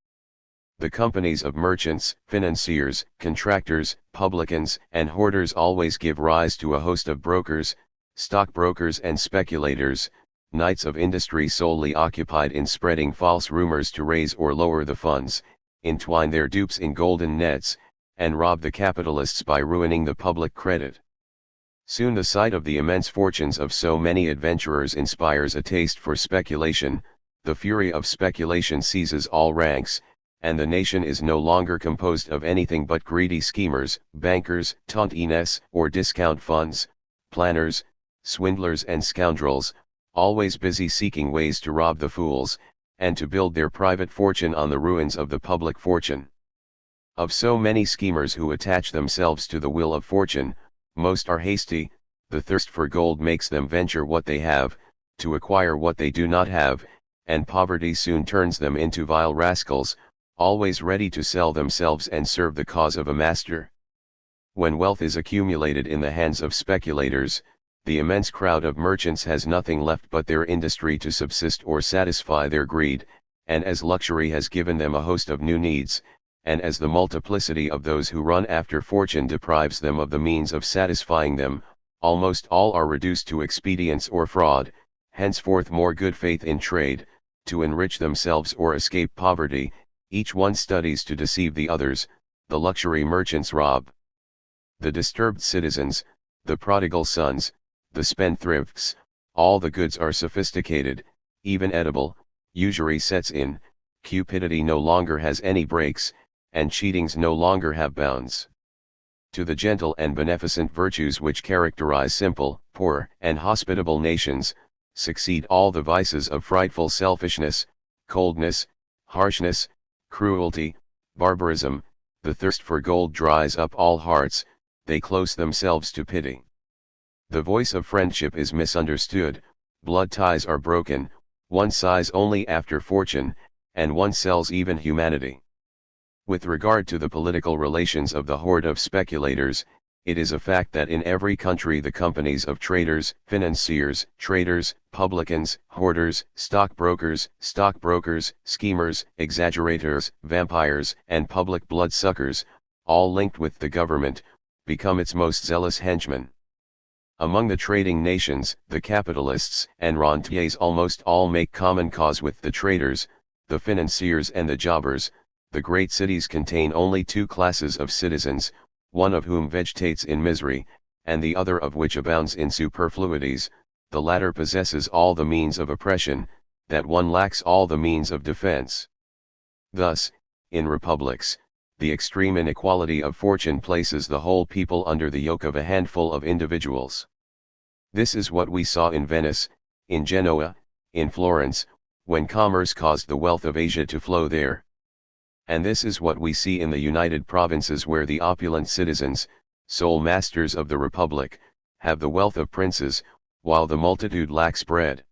The companies of merchants, financiers, contractors, publicans, and hoarders always give rise to a host of brokers, stockbrokers and speculators, knights of industry solely occupied in spreading false rumors to raise or lower the funds, entwine their dupes in golden nets, and rob the capitalists by ruining the public credit. Soon the sight of the immense fortunes of so many adventurers inspires a taste for speculation, the fury of speculation seizes all ranks, and the nation is no longer composed of anything but greedy schemers, bankers, tontines, or discount funds, planners, swindlers and scoundrels, always busy seeking ways to rob the fools, and to build their private fortune on the ruins of the public fortune. Of so many schemers who attach themselves to the will of fortune, most are hasty, the thirst for gold makes them venture what they have, to acquire what they do not have, and poverty soon turns them into vile rascals, always ready to sell themselves and serve the cause of a master. When wealth is accumulated in the hands of speculators, the immense crowd of merchants has nothing left but their industry to subsist or satisfy their greed, and as luxury has given them a host of new needs, and as the multiplicity of those who run after fortune deprives them of the means of satisfying them, almost all are reduced to expedients or fraud, henceforth more good faith in trade, to enrich themselves or escape poverty, each one studies to deceive the others, the luxury merchants rob the disturbed citizens, the prodigal sons, the spendthrifts, all the goods are sophisticated, even edible, usury sets in, cupidity no longer has any breaks, and cheatings no longer have bounds. To the gentle and beneficent virtues which characterize simple, poor, and hospitable nations, succeed all the vices of frightful selfishness, coldness, harshness, cruelty, barbarism. The thirst for gold dries up all hearts, they close themselves to pity. The voice of friendship is misunderstood, blood ties are broken, one sighs only after fortune, and one sells even humanity. With regard to the political relations of the horde of speculators, it is a fact that in every country the companies of traders, financiers, traders, publicans, hoarders, stockbrokers, schemers, exaggerators, vampires, and public bloodsuckers, all linked with the government, become its most zealous henchmen. Among the trading nations, the capitalists and rentiers almost all make common cause with the traders, the financiers and the jobbers. The great cities contain only two classes of citizens, one of whom vegetates in misery, and the other of which abounds in superfluities. The latter possesses all the means of oppression, that one lacks all the means of defense. Thus, in republics, the extreme inequality of fortune places the whole people under the yoke of a handful of individuals. This is what we saw in Venice, in Genoa, in Florence, when commerce caused the wealth of Asia to flow there. And this is what we see in the United Provinces, where the opulent citizens, sole masters of the republic, have the wealth of princes, while the multitude lacks bread.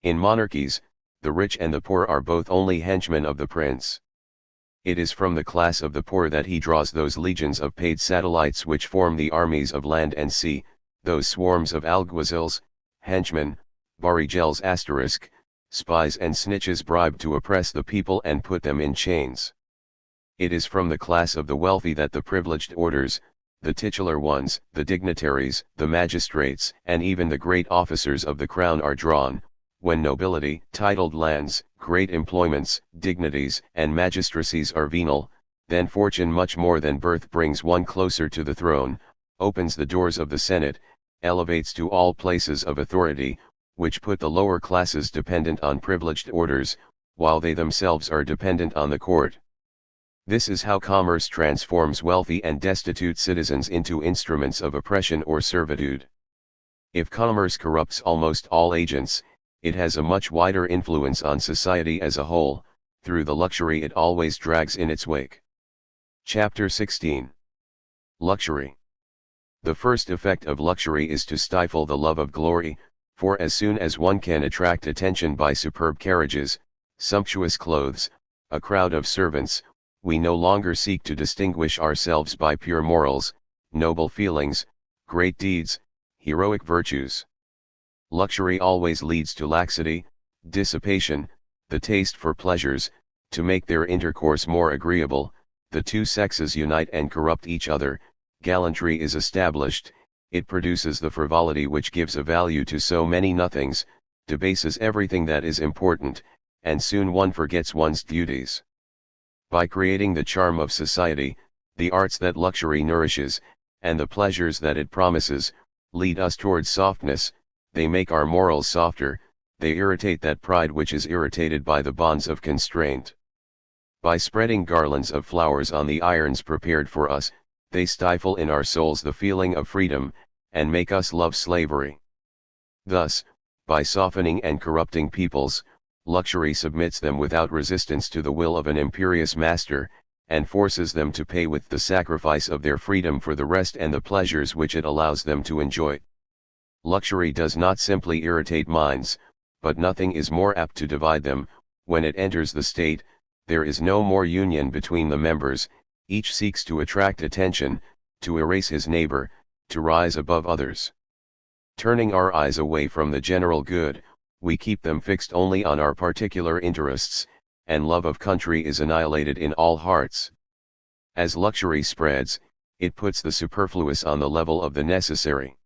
In monarchies, the rich and the poor are both only henchmen of the prince. It is from the class of the poor that he draws those legions of paid satellites which form the armies of land and sea, those swarms of alguazils, henchmen, barigels *, spies and snitches bribed to oppress the people and put them in chains. It is from the class of the wealthy that the privileged orders, the titular ones, the dignitaries, the magistrates, and even the great officers of the crown are drawn. When nobility, titled lands, great employments, dignities, and magistracies are venal, then fortune much more than birth brings one closer to the throne, opens the doors of the Senate, elevates to all places of authority, which put the lower classes dependent on privileged orders, while they themselves are dependent on the court. This is how commerce transforms wealthy and destitute citizens into instruments of oppression or servitude. If commerce corrupts almost all agents, it has a much wider influence on society as a whole, through the luxury it always drags in its wake. Chapter 16. Luxury. The first effect of luxury is to stifle the love of glory, for as soon as one can attract attention by superb carriages, sumptuous clothes, a crowd of servants, we no longer seek to distinguish ourselves by pure morals, noble feelings, great deeds, heroic virtues. Luxury always leads to laxity, dissipation, the taste for pleasures. To make their intercourse more agreeable, the two sexes unite and corrupt each other. Gallantry is established, it produces the frivolity which gives a value to so many nothings, debases everything that is important, and soon one forgets one's duties. By creating the charm of society, the arts that luxury nourishes, and the pleasures that it promises, lead us towards softness. They make our morals softer, they irritate that pride which is irritated by the bonds of constraint. By spreading garlands of flowers on the irons prepared for us, they stifle in our souls the feeling of freedom, and make us love slavery. Thus, by softening and corrupting peoples, luxury submits them without resistance to the will of an imperious master, and forces them to pay with the sacrifice of their freedom for the rest and the pleasures which it allows them to enjoy. Luxury does not simply irritate minds, but nothing is more apt to divide them. When it enters the state, there is no more union between the members, each seeks to attract attention, to erase his neighbor, to rise above others. Turning our eyes away from the general good, we keep them fixed only on our particular interests, and love of country is annihilated in all hearts. As luxury spreads, it puts the superfluous on the level of the necessary.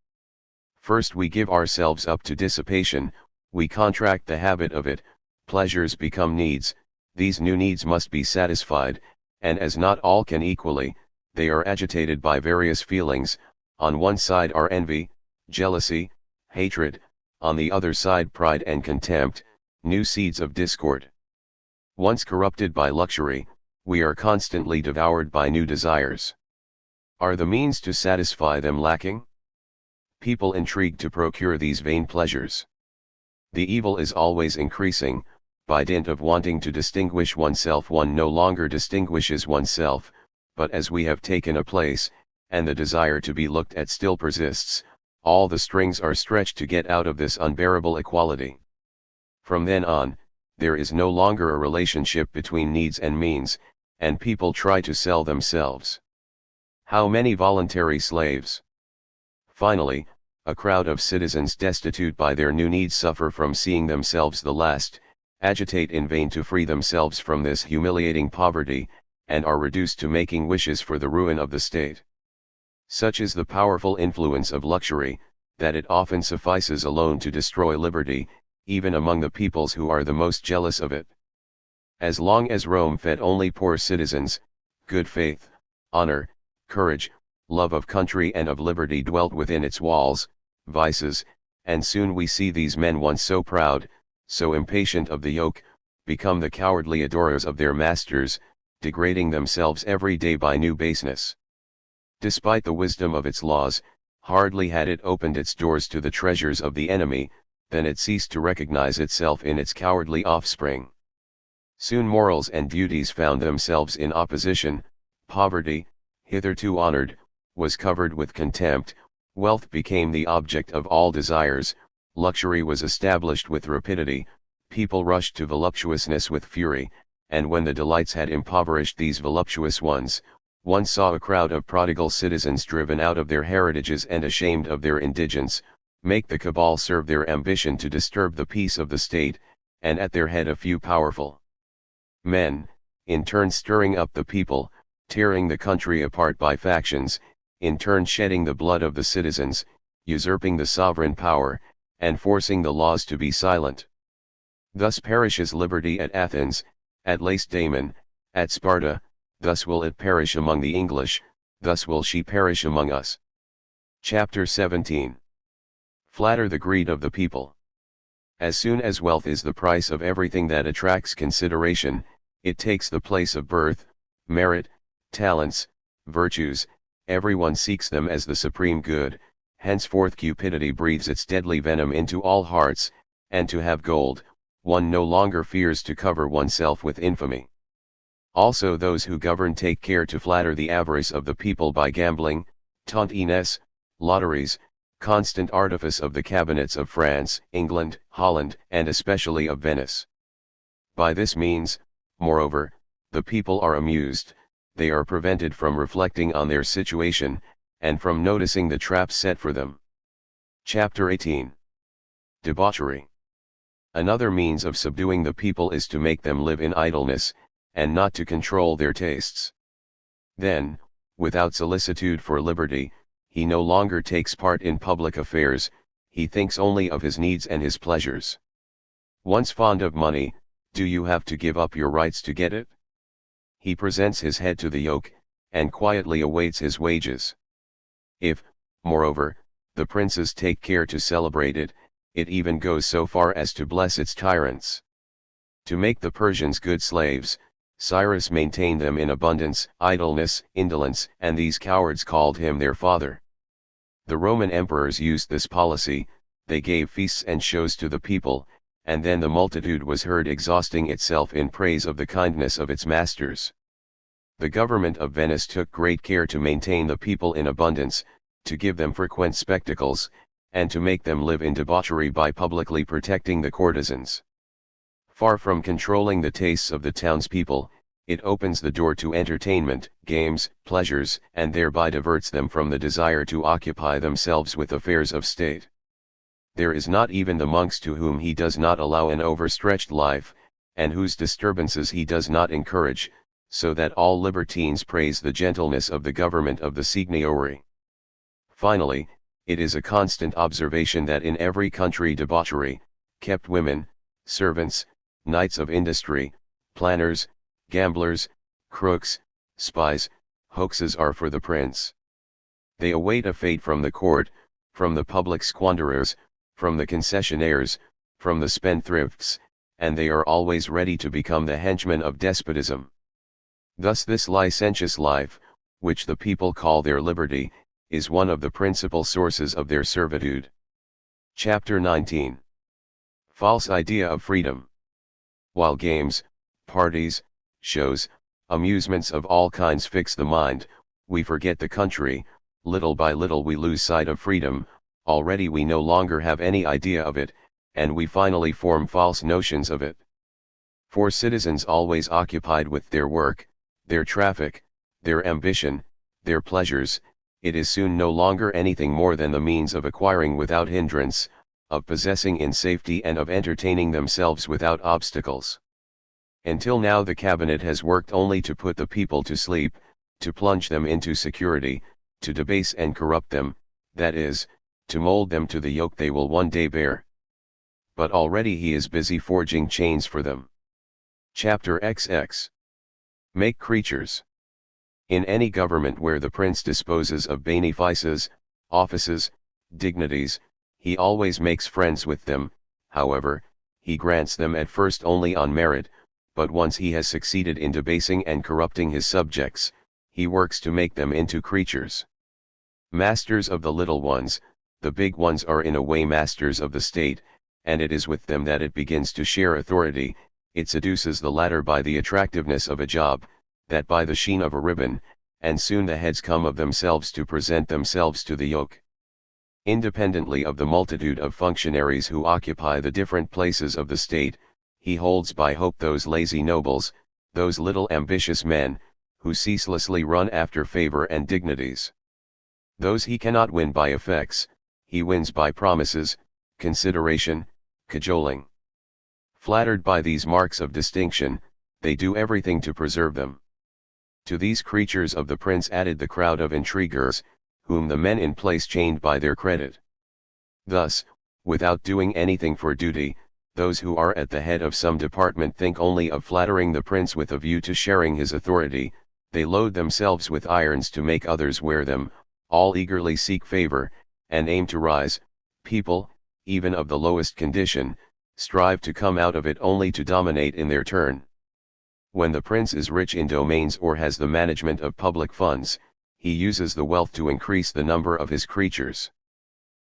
First we give ourselves up to dissipation, we contract the habit of it, pleasures become needs, these new needs must be satisfied, and as not all can equally, they are agitated by various feelings. On one side are envy, jealousy, hatred, on the other side pride and contempt, new seeds of discord. Once corrupted by luxury, we are constantly devoured by new desires. Are the means to satisfy them lacking? People intrigue to procure these vain pleasures. The evil is always increasing. By dint of wanting to distinguish oneself, one no longer distinguishes oneself, but as we have taken a place, and the desire to be looked at still persists, all the strings are stretched to get out of this unbearable equality. From then on, there is no longer a relationship between needs and means, and people try to sell themselves. How many voluntary slaves? Finally, a crowd of citizens destitute by their new needs suffer from seeing themselves the last, agitate in vain to free themselves from this humiliating poverty, and are reduced to making wishes for the ruin of the state. Such is the powerful influence of luxury, that it often suffices alone to destroy liberty, even among the peoples who are the most jealous of it. As long as Rome fed only poor citizens, good faith, honor, courage, love of country and of liberty dwelt within its walls, vices, and soon we see these men once so proud, so impatient of the yoke, become the cowardly adorers of their masters, degrading themselves every day by new baseness. Despite the wisdom of its laws, hardly had it opened its doors to the treasures of the enemy, than it ceased to recognize itself in its cowardly offspring. Soon morals and duties found themselves in opposition, poverty, hitherto honored, was covered with contempt, wealth became the object of all desires, luxury was established with rapidity, people rushed to voluptuousness with fury, and when the delights had impoverished these voluptuous ones, one saw a crowd of prodigal citizens driven out of their heritages and ashamed of their indigence, make the cabal serve their ambition to disturb the peace of the state, and at their head a few powerful men, in turn stirring up the people, tearing the country apart by factions, in turn shedding the blood of the citizens, usurping the sovereign power, and forcing the laws to be silent. Thus perishes liberty at Athens, at Lacedaemon, at Sparta, thus will it perish among the English, thus will she perish among us. Chapter 17. Flatter the greed of the people. As soon as wealth is the price of everything that attracts consideration, it takes the place of birth, merit, talents, virtues, everyone seeks them as the supreme good, henceforth cupidity breathes its deadly venom into all hearts, and to have gold, one no longer fears to cover oneself with infamy. Also those who govern take care to flatter the avarice of the people by gambling, tontines, lotteries, constant artifice of the cabinets of France, England, Holland, and especially of Venice. By this means, moreover, the people are amused, they are prevented from reflecting on their situation, and from noticing the traps set for them. Chapter 18. Debauchery. Another means of subduing the people is to make them live in idleness, and not to control their tastes. Then, without solicitude for liberty, he no longer takes part in public affairs, he thinks only of his needs and his pleasures. Once fond of money, do you have to give up your rights to get it? He presents his head to the yoke, and quietly awaits his wages. If, moreover, the princes take care to celebrate it, it even goes so far as to bless its tyrants. To make the Persians good slaves, Cyrus maintained them in abundance, idleness, indolence, and these cowards called him their father. The Roman emperors used this policy, they gave feasts and shows to the people, and then the multitude was heard exhausting itself in praise of the kindness of its masters. The government of Venice took great care to maintain the people in abundance, to give them frequent spectacles, and to make them live in debauchery by publicly protecting the courtesans. Far from controlling the tastes of the townspeople, it opens the door to entertainment, games, pleasures, and thereby diverts them from the desire to occupy themselves with affairs of state. There is not even the monks to whom he does not allow an overstretched life, and whose disturbances he does not encourage, so that all libertines praise the gentleness of the government of the Signory. Finally, it is a constant observation that in every country debauchery, kept women, servants, knights of industry, planners, gamblers, crooks, spies, hoaxes are for the prince. They await a fate from the court, from the public squanderers, from the concessionaires, from the spendthrifts, and they are always ready to become the henchmen of despotism. Thus this licentious life, which the people call their liberty, is one of the principal sources of their servitude. Chapter 19. False idea of freedom. While games, parties, shows, amusements of all kinds fix the mind, we forget the country, little by little we lose sight of freedom, already we no longer have any idea of it, and we finally form false notions of it. For citizens always occupied with their work, their traffic, their ambition, their pleasures, it is soon no longer anything more than the means of acquiring without hindrance, of possessing in safety and of entertaining themselves without obstacles. Until now the cabinet has worked only to put the people to sleep, to plunge them into security, to debase and corrupt them, that is, to mold them to the yoke they will one day bear. But already he is busy forging chains for them. Chapter XX. Make creatures. In any government where the prince disposes of benefices, offices, dignities, he always makes friends with them. However, he grants them at first only on merit, but once he has succeeded in debasing and corrupting his subjects, he works to make them into creatures. Masters of the little ones, the big ones are in a way masters of the state, and it is with them that it begins to share authority. It seduces the latter by the attractiveness of a job, that by the sheen of a ribbon, and soon the heads come of themselves to present themselves to the yoke. Independently of the multitude of functionaries who occupy the different places of the state, he holds by hope those lazy nobles, those little ambitious men, who ceaselessly run after favor and dignities. Those he cannot win by effects, he wins by promises, consideration, cajoling. Flattered by these marks of distinction, they do everything to preserve them. To these creatures of the prince added the crowd of intriguers, whom the men in place chained by their credit. Thus, without doing anything for duty, those who are at the head of some department think only of flattering the prince with a view to sharing his authority. They load themselves with irons to make others wear them, all eagerly seek favor, and aim to rise. People, even of the lowest condition, strive to come out of it only to dominate in their turn. When the prince is rich in domains or has the management of public funds, he uses the wealth to increase the number of his creatures.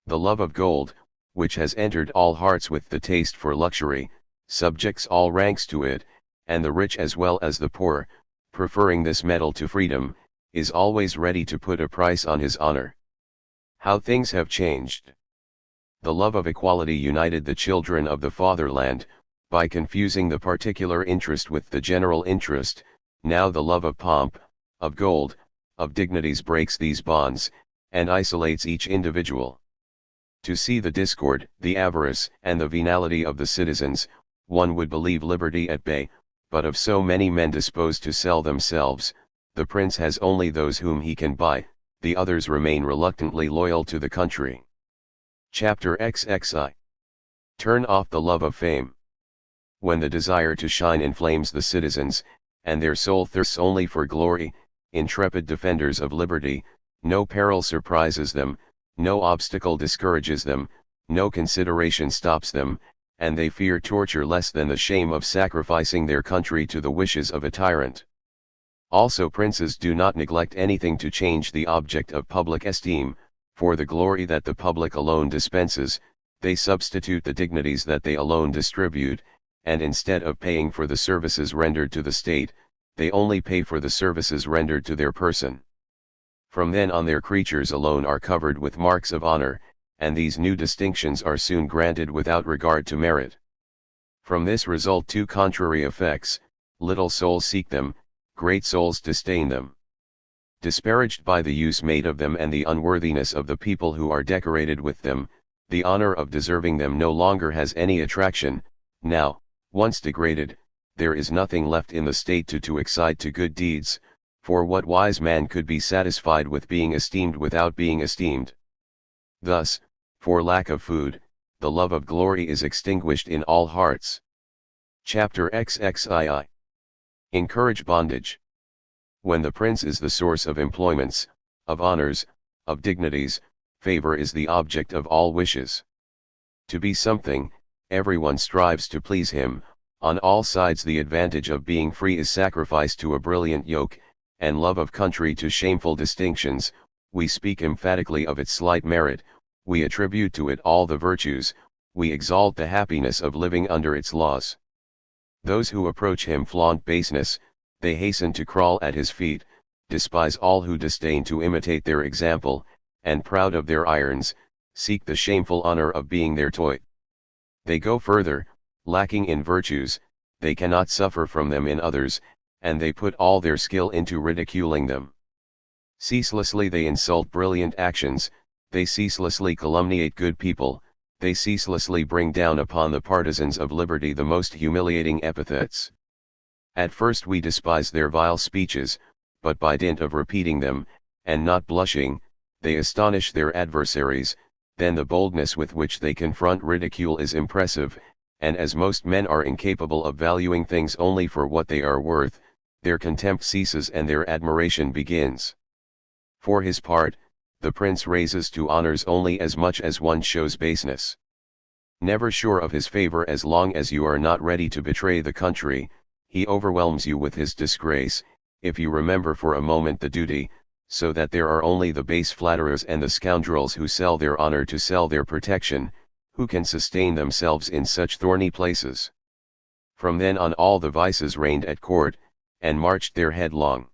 The love of gold, which has entered all hearts with the taste for luxury, subjects all ranks to it, and the rich as well as the poor, preferring this metal to freedom, is always ready to put a price on his honor. How things have changed! The love of equality united the children of the fatherland, by confusing the particular interest with the general interest. Now the love of pomp, of gold, of dignities breaks these bonds, and isolates each individual. To see the discord, the avarice, and the venality of the citizens, one would believe liberty at bay, but of so many men disposed to sell themselves, the prince has only those whom he can buy, the others remain reluctantly loyal to the country. Chapter XXI. Turn off the love of fame. When the desire to shine inflames the citizens, and their soul thirsts only for glory, intrepid defenders of liberty, no peril surprises them, no obstacle discourages them, no consideration stops them, and they fear torture less than the shame of sacrificing their country to the wishes of a tyrant. Also princes do not neglect anything to change the object of public esteem, for the glory that the public alone dispenses, they substitute the dignities that they alone distribute, and instead of paying for the services rendered to the state, they only pay for the services rendered to their person. From then on their creatures alone are covered with marks of honor, and these new distinctions are soon granted without regard to merit. From this result two contrary effects: little souls seek them, great souls disdain them. Disparaged by the use made of them and the unworthiness of the people who are decorated with them, the honor of deserving them no longer has any attraction. Now, once degraded, there is nothing left in the state to excite to good deeds, for what wise man could be satisfied with being esteemed without being esteemed? Thus, for lack of food, the love of glory is extinguished in all hearts. Chapter XXII. Encourage bondage. When the prince is the source of employments, of honors, of dignities, favor is the object of all wishes. To be something, everyone strives to please him. On all sides the advantage of being free is sacrificed to a brilliant yoke, and love of country to shameful distinctions. We speak emphatically of its slight merit, we attribute to it all the virtues, we exalt the happiness of living under its laws. Those who approach him flaunt baseness, they hasten to crawl at his feet, despise all who disdain to imitate their example, and proud of their irons, seek the shameful honor of being their toy. They go further, lacking in virtues, they cannot suffer from them in others, and they put all their skill into ridiculing them. Ceaselessly they insult brilliant actions, they ceaselessly calumniate good people, they ceaselessly bring down upon the partisans of liberty the most humiliating epithets. At first we despise their vile speeches, but by dint of repeating them, and not blushing, they astonish their adversaries, then the boldness with which they confront ridicule is impressive, and as most men are incapable of valuing things only for what they are worth, their contempt ceases and their admiration begins. For his part, the prince raises to honors only as much as one shows baseness. Never sure of his favor as long as you are not ready to betray the country, he overwhelms you with his disgrace, if you remember for a moment the duty, so that there are only the base flatterers and the scoundrels who sell their honor to sell their protection, who can sustain themselves in such thorny places. From then on all the vices reigned at court, and marched there headlong.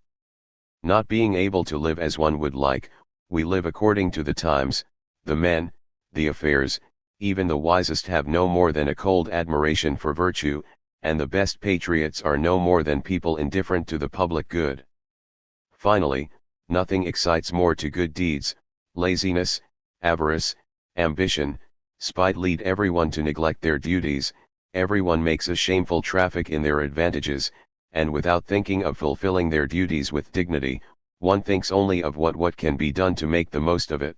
Not being able to live as one would like, we live according to the times, the men, the affairs, even the wisest have no more than a cold admiration for virtue, and the best patriots are no more than people indifferent to the public good. Finally, nothing excites more to good deeds, laziness, avarice, ambition, spite lead everyone to neglect their duties, everyone makes a shameful traffic in their advantages, and without thinking of fulfilling their duties with dignity, one thinks only of what can be done to make the most of it.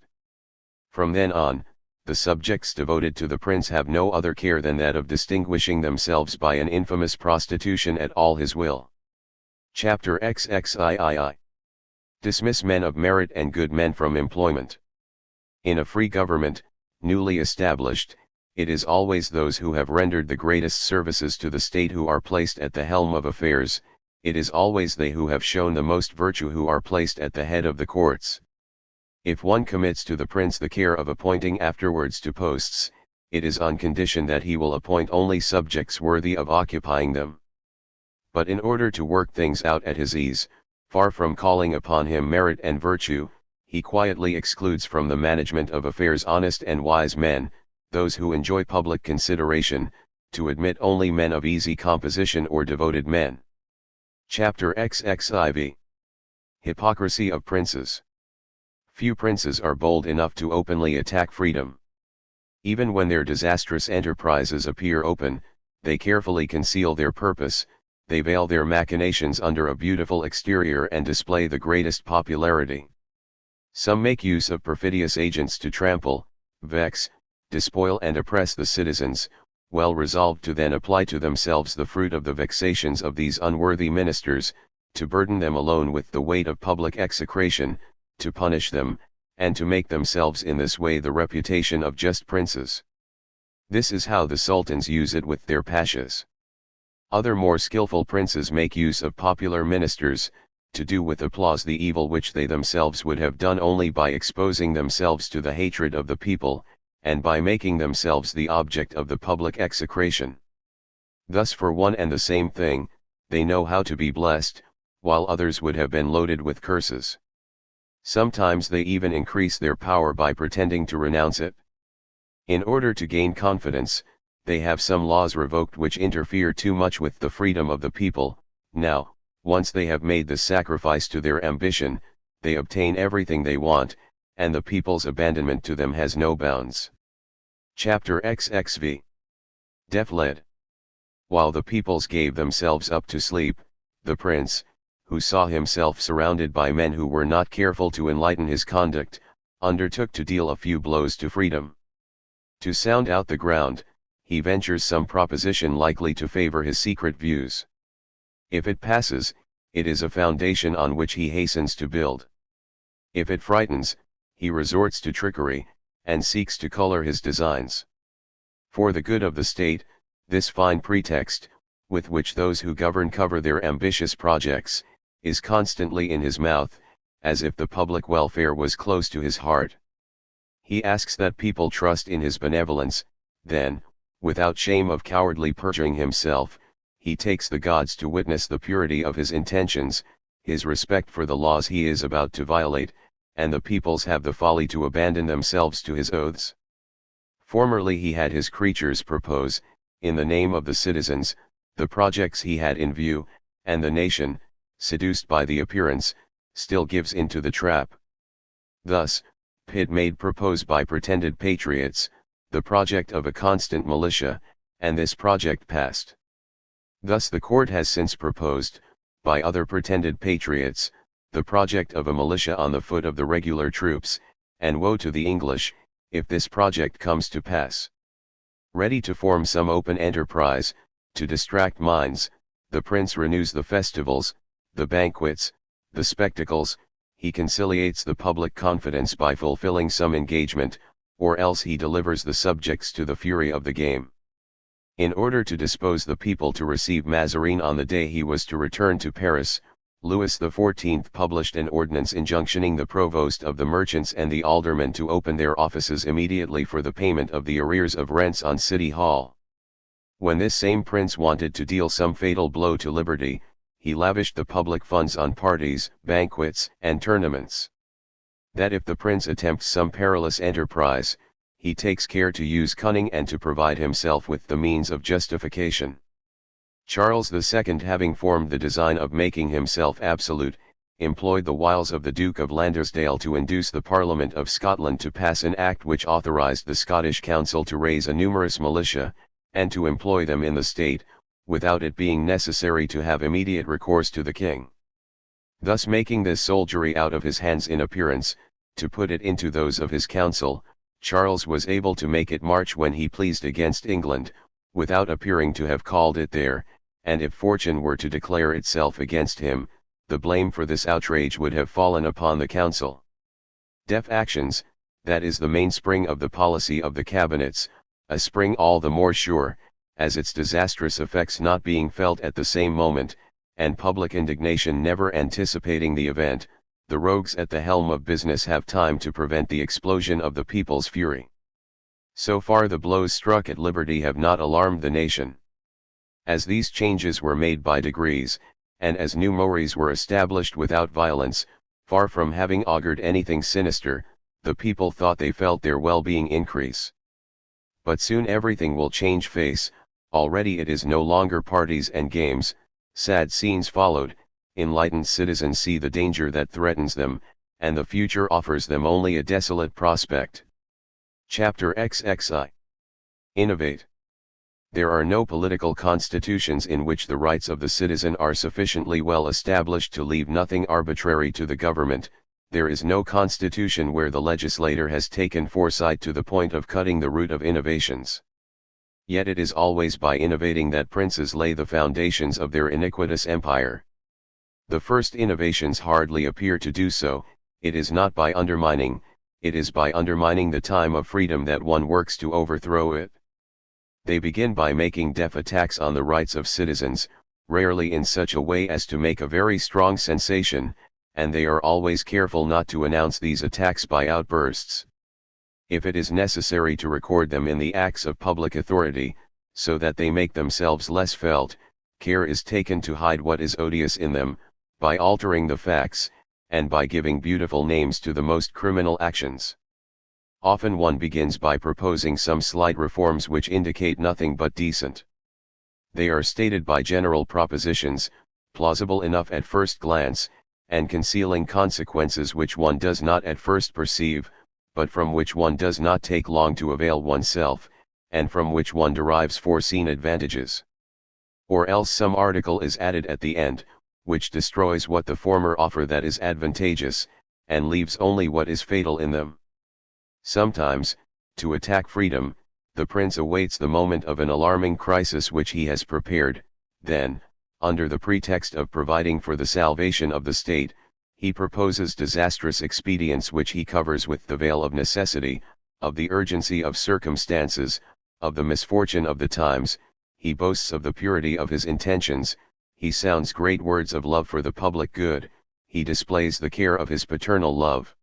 From then on, the subjects devoted to the prince have no other care than that of distinguishing themselves by an infamous prostitution at all his will. Chapter XXIII. Dismiss men of merit and good men from employment. In a free government, newly established, it is always those who have rendered the greatest services to the state who are placed at the helm of affairs, it is always they who have shown the most virtue who are placed at the head of the courts. If one commits to the prince the care of appointing afterwards to posts, it is on condition that he will appoint only subjects worthy of occupying them. But in order to work things out at his ease, far from calling upon him merit and virtue, he quietly excludes from the management of affairs honest and wise men, those who enjoy public consideration, to admit only men of easy composition or devoted men. Chapter XXIV. Hypocrisy of Princes. Few princes are bold enough to openly attack freedom. Even when their disastrous enterprises appear open, they carefully conceal their purpose, they veil their machinations under a beautiful exterior and display the greatest popularity. Some make use of perfidious agents to trample, vex, despoil and oppress the citizens, well resolved to then apply to themselves the fruit of the vexations of these unworthy ministers, to burden them alone with the weight of public execration, to punish them, and to make themselves in this way the reputation of just princes. This is how the sultans use it with their pashas. Other more skillful princes make use of popular ministers, to do with applause the evil which they themselves would have done only by exposing themselves to the hatred of the people, and by making themselves the object of the public execration. Thus for one and the same thing, they know how to be blessed, while others would have been loaded with curses. Sometimes they even increase their power by pretending to renounce it. In order to gain confidence, they have some laws revoked which interfere too much with the freedom of the people. Now, once they have made this sacrifice to their ambition, they obtain everything they want, and the people's abandonment to them has no bounds. Chapter XXV. Deaf-led. While the peoples gave themselves up to sleep, the prince, who saw himself surrounded by men who were not careful to enlighten his conduct, undertook to deal a few blows to freedom. To sound out the ground, he ventures some proposition likely to favor his secret views. If it passes, it is a foundation on which he hastens to build. If it frightens, he resorts to trickery, and seeks to color his designs. For the good of the state, this fine pretext, with which those who govern cover their ambitious projects, is constantly in his mouth, as if the public welfare was close to his heart. He asks that people trust in his benevolence, then, without shame of cowardly perjuring himself, he takes the gods to witness the purity of his intentions, his respect for the laws he is about to violate, and the peoples have the folly to abandon themselves to his oaths. Formerly he had his creatures propose, in the name of the citizens, the projects he had in view, and the nation, seduced by the appearance, still gives into the trap. Thus, Pitt made propose by pretended patriots, the project of a constant militia, and this project passed. Thus the court has since proposed, by other pretended patriots, the project of a militia on the foot of the regular troops, and woe to the English, if this project comes to pass. Ready to form some open enterprise, to distract minds, the prince renews the festivals, the banquets, the spectacles, he conciliates the public confidence by fulfilling some engagement, or else he delivers the subjects to the fury of the game. In order to dispose the people to receive Mazarin on the day he was to return to Paris, Louis XIV published an ordinance injunctioning the provost of the merchants and the aldermen to open their offices immediately for the payment of the arrears of rents on City Hall. When this same prince wanted to deal some fatal blow to liberty, he lavished the public funds on parties, banquets, and tournaments. That if the prince attempts some perilous enterprise, he takes care to use cunning and to provide himself with the means of justification. Charles II, having formed the design of making himself absolute, employed the wiles of the Duke of Landsdale to induce the Parliament of Scotland to pass an act which authorised the Scottish Council to raise a numerous militia, and to employ them in the state, without it being necessary to have immediate recourse to the king. Thus making this soldiery out of his hands in appearance, to put it into those of his council, Charles was able to make it march when he pleased against England, without appearing to have called it there, and if fortune were to declare itself against him, the blame for this outrage would have fallen upon the council. Deft actions, that is the mainspring of the policy of the cabinets, a spring all the more sure, as its disastrous effects not being felt at the same moment, and public indignation never anticipating the event, the rogues at the helm of business have time to prevent the explosion of the people's fury. So far the blows struck at liberty have not alarmed the nation. As these changes were made by degrees, and as new mores were established without violence, far from having augured anything sinister, the people thought they felt their well-being increase. But soon everything will change face. Already it is no longer parties and games, sad scenes followed, enlightened citizens see the danger that threatens them, and the future offers them only a desolate prospect. Chapter XXI. Innovate. There are no political constitutions in which the rights of the citizen are sufficiently well established to leave nothing arbitrary to the government. There is no constitution where the legislator has taken foresight to the point of cutting the root of innovations. Yet it is always by innovating that princes lay the foundations of their iniquitous empire. The first innovations hardly appear to do so. It is not by undermining, it is by undermining the time of freedom that one works to overthrow it. They begin by making deft attacks on the rights of citizens, rarely in such a way as to make a very strong sensation, and they are always careful not to announce these attacks by outbursts. If it is necessary to record them in the acts of public authority, so that they make themselves less felt, care is taken to hide what is odious in them, by altering the facts, and by giving beautiful names to the most criminal actions. Often one begins by proposing some slight reforms which indicate nothing but decent. They are stated by general propositions, plausible enough at first glance, and concealing consequences which one does not at first perceive, but from which one does not take long to avail oneself, and from which one derives foreseen advantages. Or else some article is added at the end, which destroys what the former offer that is advantageous, and leaves only what is fatal in them. Sometimes, to attack freedom, the prince awaits the moment of an alarming crisis which he has prepared, then, under the pretext of providing for the salvation of the state, he proposes disastrous expedients which he covers with the veil of necessity, of the urgency of circumstances, of the misfortune of the times. He boasts of the purity of his intentions, he sounds great words of love for the public good, he displays the care of his paternal love.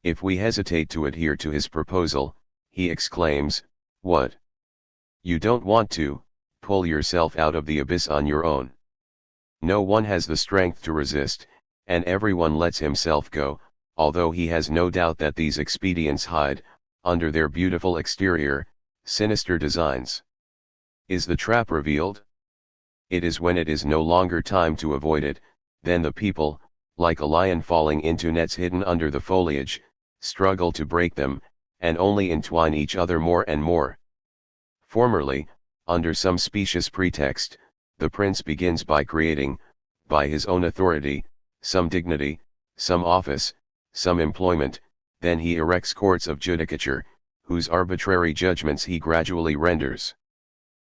If we hesitate to adhere to his proposal, he exclaims, "What? You don't want to pull yourself out of the abyss on your own?" No one has the strength to resist, and everyone lets himself go, although he has no doubt that these expedients hide, under their beautiful exterior, sinister designs. Is the trap revealed? It is when it is no longer time to avoid it, then the people, like a lion falling into nets hidden under the foliage, struggle to break them, and only entwine each other more and more. Formerly, under some specious pretext, the prince begins by creating, by his own authority, some dignity, some office, some employment, then he erects courts of judicature, whose arbitrary judgments he gradually renders.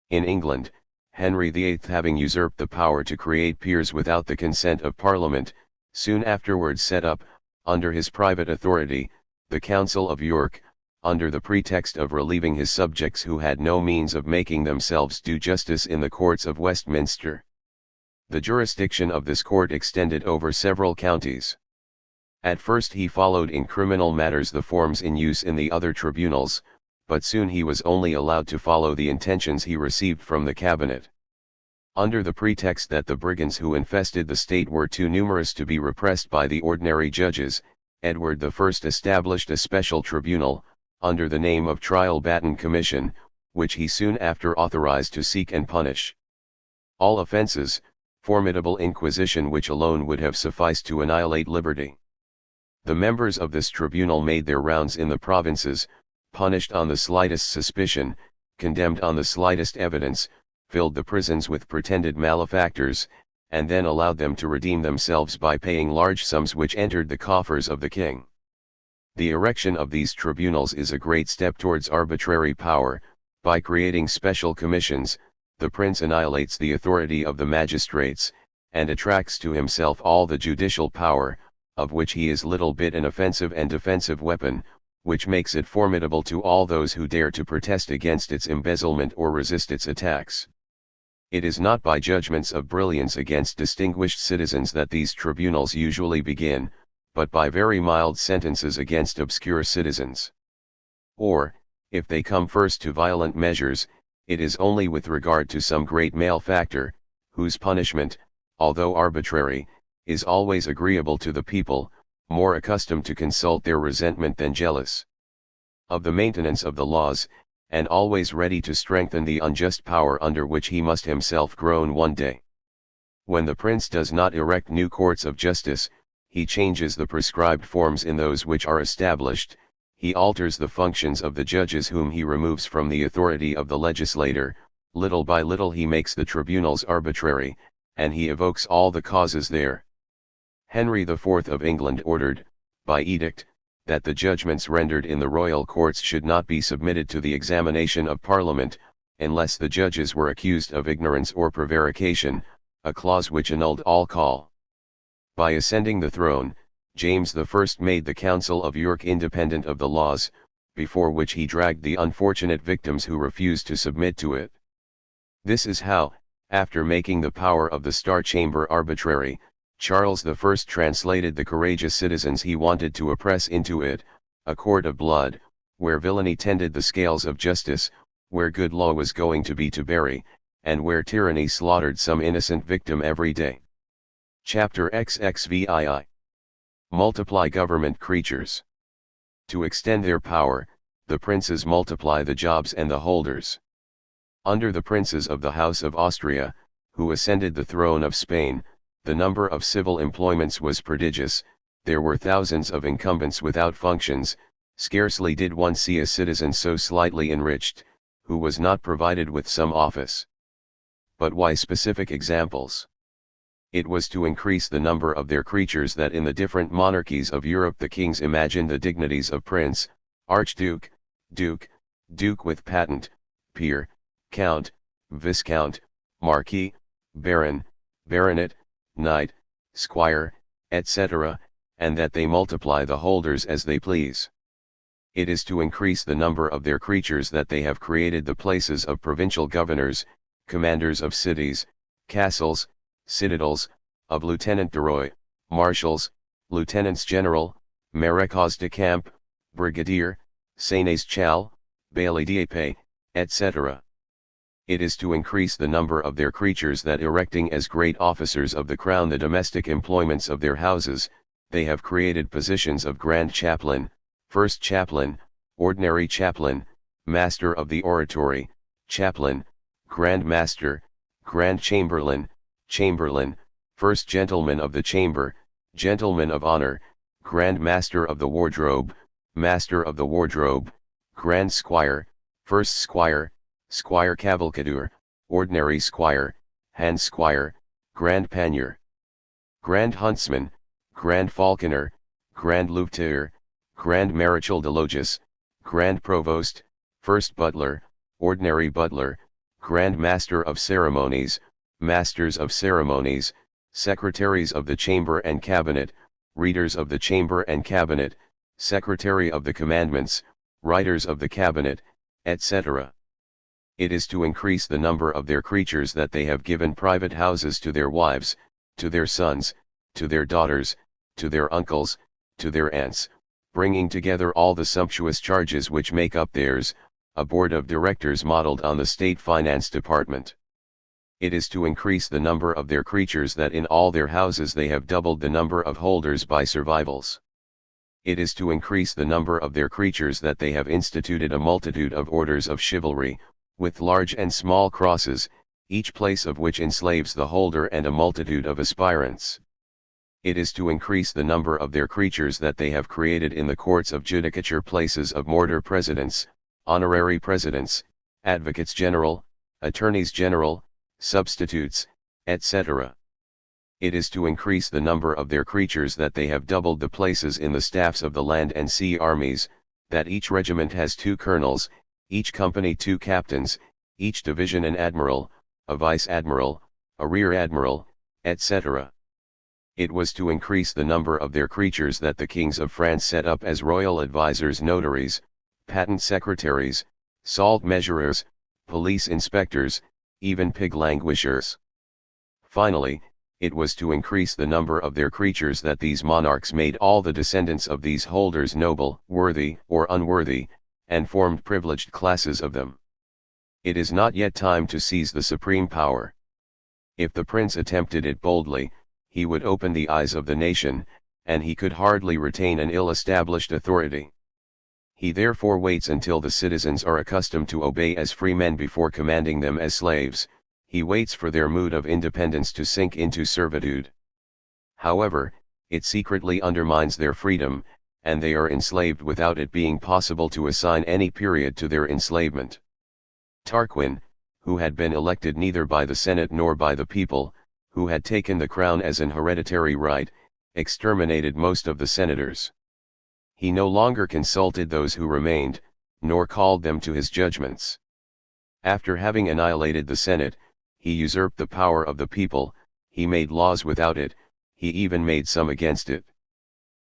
In England, Henry VIII, having usurped the power to create peers without the consent of Parliament, soon afterwards set up, under his private authority, the Council of York, under the pretext of relieving his subjects who had no means of making themselves do justice in the courts of Westminster. The jurisdiction of this court extended over several counties. At first he followed in criminal matters the forms in use in the other tribunals, but soon he was only allowed to follow the intentions he received from the cabinet. Under the pretext that the brigands who infested the state were too numerous to be repressed by the ordinary judges, Edward I established a special tribunal, under the name of Trial Baton Commission, which he soon after authorized to seek and punish all offenses, formidable inquisition which alone would have sufficed to annihilate liberty. The members of this tribunal made their rounds in the provinces, punished on the slightest suspicion, condemned on the slightest evidence, filled the prisons with pretended malefactors, and then allowed them to redeem themselves by paying large sums which entered the coffers of the king. The erection of these tribunals is a great step towards arbitrary power. By creating special commissions, the prince annihilates the authority of the magistrates, and attracts to himself all the judicial power, of which he is little bit an offensive and defensive weapon, which makes it formidable to all those who dare to protest against its embezzlement or resist its attacks. It is not by judgments of brilliance against distinguished citizens that these tribunals usually begin, but by very mild sentences against obscure citizens. Or, if they come first to violent measures, it is only with regard to some great malefactor, whose punishment, although arbitrary, is always agreeable to the people, more accustomed to consult their resentment than jealous of the maintenance of the laws, and always ready to strengthen the unjust power under which he must himself groan one day. When the prince does not erect new courts of justice, he changes the prescribed forms in those which are established, he alters the functions of the judges whom he removes from the authority of the legislator, little by little he makes the tribunals arbitrary, and he evokes all the causes there. Henry IV of England ordered, by edict, that the judgments rendered in the royal courts should not be submitted to the examination of Parliament, unless the judges were accused of ignorance or prevarication, a clause which annulled all call. By ascending the throne, James I made the Council of York independent of the laws, before which he dragged the unfortunate victims who refused to submit to it. This is how, after making the power of the Star Chamber arbitrary, Charles I translated the courageous citizens he wanted to oppress into it, a court of blood, where villainy tended the scales of justice, where good law was going to be to bury, and where tyranny slaughtered some innocent victim every day. Chapter XXVII. Multiply government creatures. To extend their power, the princes multiply the jobs and the holders. Under the princes of the House of Austria, who ascended the throne of Spain, the number of civil employments was prodigious, there were thousands of incumbents without functions, scarcely did one see a citizen so slightly enriched, who was not provided with some office. But why specific examples? It was to increase the number of their creatures that in the different monarchies of Europe the kings imagined the dignities of prince, archduke, duke, duke with patent, peer, count, viscount, marquis, baron, baronet, knight, squire, etc., and that they multiply the holders as they please. It is to increase the number of their creatures that they have created the places of provincial governors, commanders of cities, castles, citadels, of lieutenant de roy, marshals, lieutenants general, maréchaux de camp, brigadier, sénéchal, bailli d'épée, etc. It is to increase the number of their creatures that erecting as great officers of the crown the domestic employments of their houses, they have created positions of grand chaplain, first chaplain, ordinary chaplain, master of the oratory, chaplain, grand master, grand chamberlain, chamberlain, first gentleman of the chamber, gentleman of honor, grand master of the wardrobe, master of the wardrobe, grand squire, first squire, squire cavalcadeur, ordinary squire, hand squire, grand pannier, grand huntsman, grand falconer, grand louveteur, grand maréchal de logis, Grand Provost, First Butler, Ordinary Butler, Grand Master of Ceremonies, Masters of Ceremonies, Secretaries of the Chamber and Cabinet, Readers of the Chamber and Cabinet, Secretary of the Commandments, Writers of the Cabinet, etc. It is to increase the number of their creatures that they have given private houses to their wives, to their sons, to their daughters, to their uncles, to their aunts, bringing together all the sumptuous charges which make up theirs, a board of directors modeled on the State Finance Department. It is to increase the number of their creatures that in all their houses they have doubled the number of holders by survivals. It is to increase the number of their creatures that they have instituted a multitude of orders of chivalry, with large and small crosses, each place of which enslaves the holder and a multitude of aspirants. It is to increase the number of their creatures that they have created in the courts of judicature places of mortar presidents, honorary presidents, advocates general, attorneys general, substitutes, etc. It is to increase the number of their creatures that they have doubled the places in the staffs of the land and sea armies, that each regiment has 2 colonels, each company 2 captains, each division an admiral, a vice-admiral, a rear-admiral, etc. It was to increase the number of their creatures that the kings of France set up as royal advisers, notaries, patent secretaries, salt measurers, police inspectors, even pig languishers. Finally, it was to increase the number of their creatures that these monarchs made all the descendants of these holders noble, worthy, or unworthy, and formed privileged classes of them. It is not yet time to seize the supreme power. If the prince attempted it boldly, he would open the eyes of the nation, and he could hardly retain an ill-established authority. He therefore waits until the citizens are accustomed to obey as free men before commanding them as slaves. He waits for their mood of independence to sink into servitude. However, it secretly undermines their freedom, and they are enslaved without it being possible to assign any period to their enslavement. Tarquin, who had been elected neither by the Senate nor by the people, who had taken the crown as an hereditary right, exterminated most of the senators. He no longer consulted those who remained, nor called them to his judgments. After having annihilated the Senate, he usurped the power of the people, he made laws without it, he even made some against it.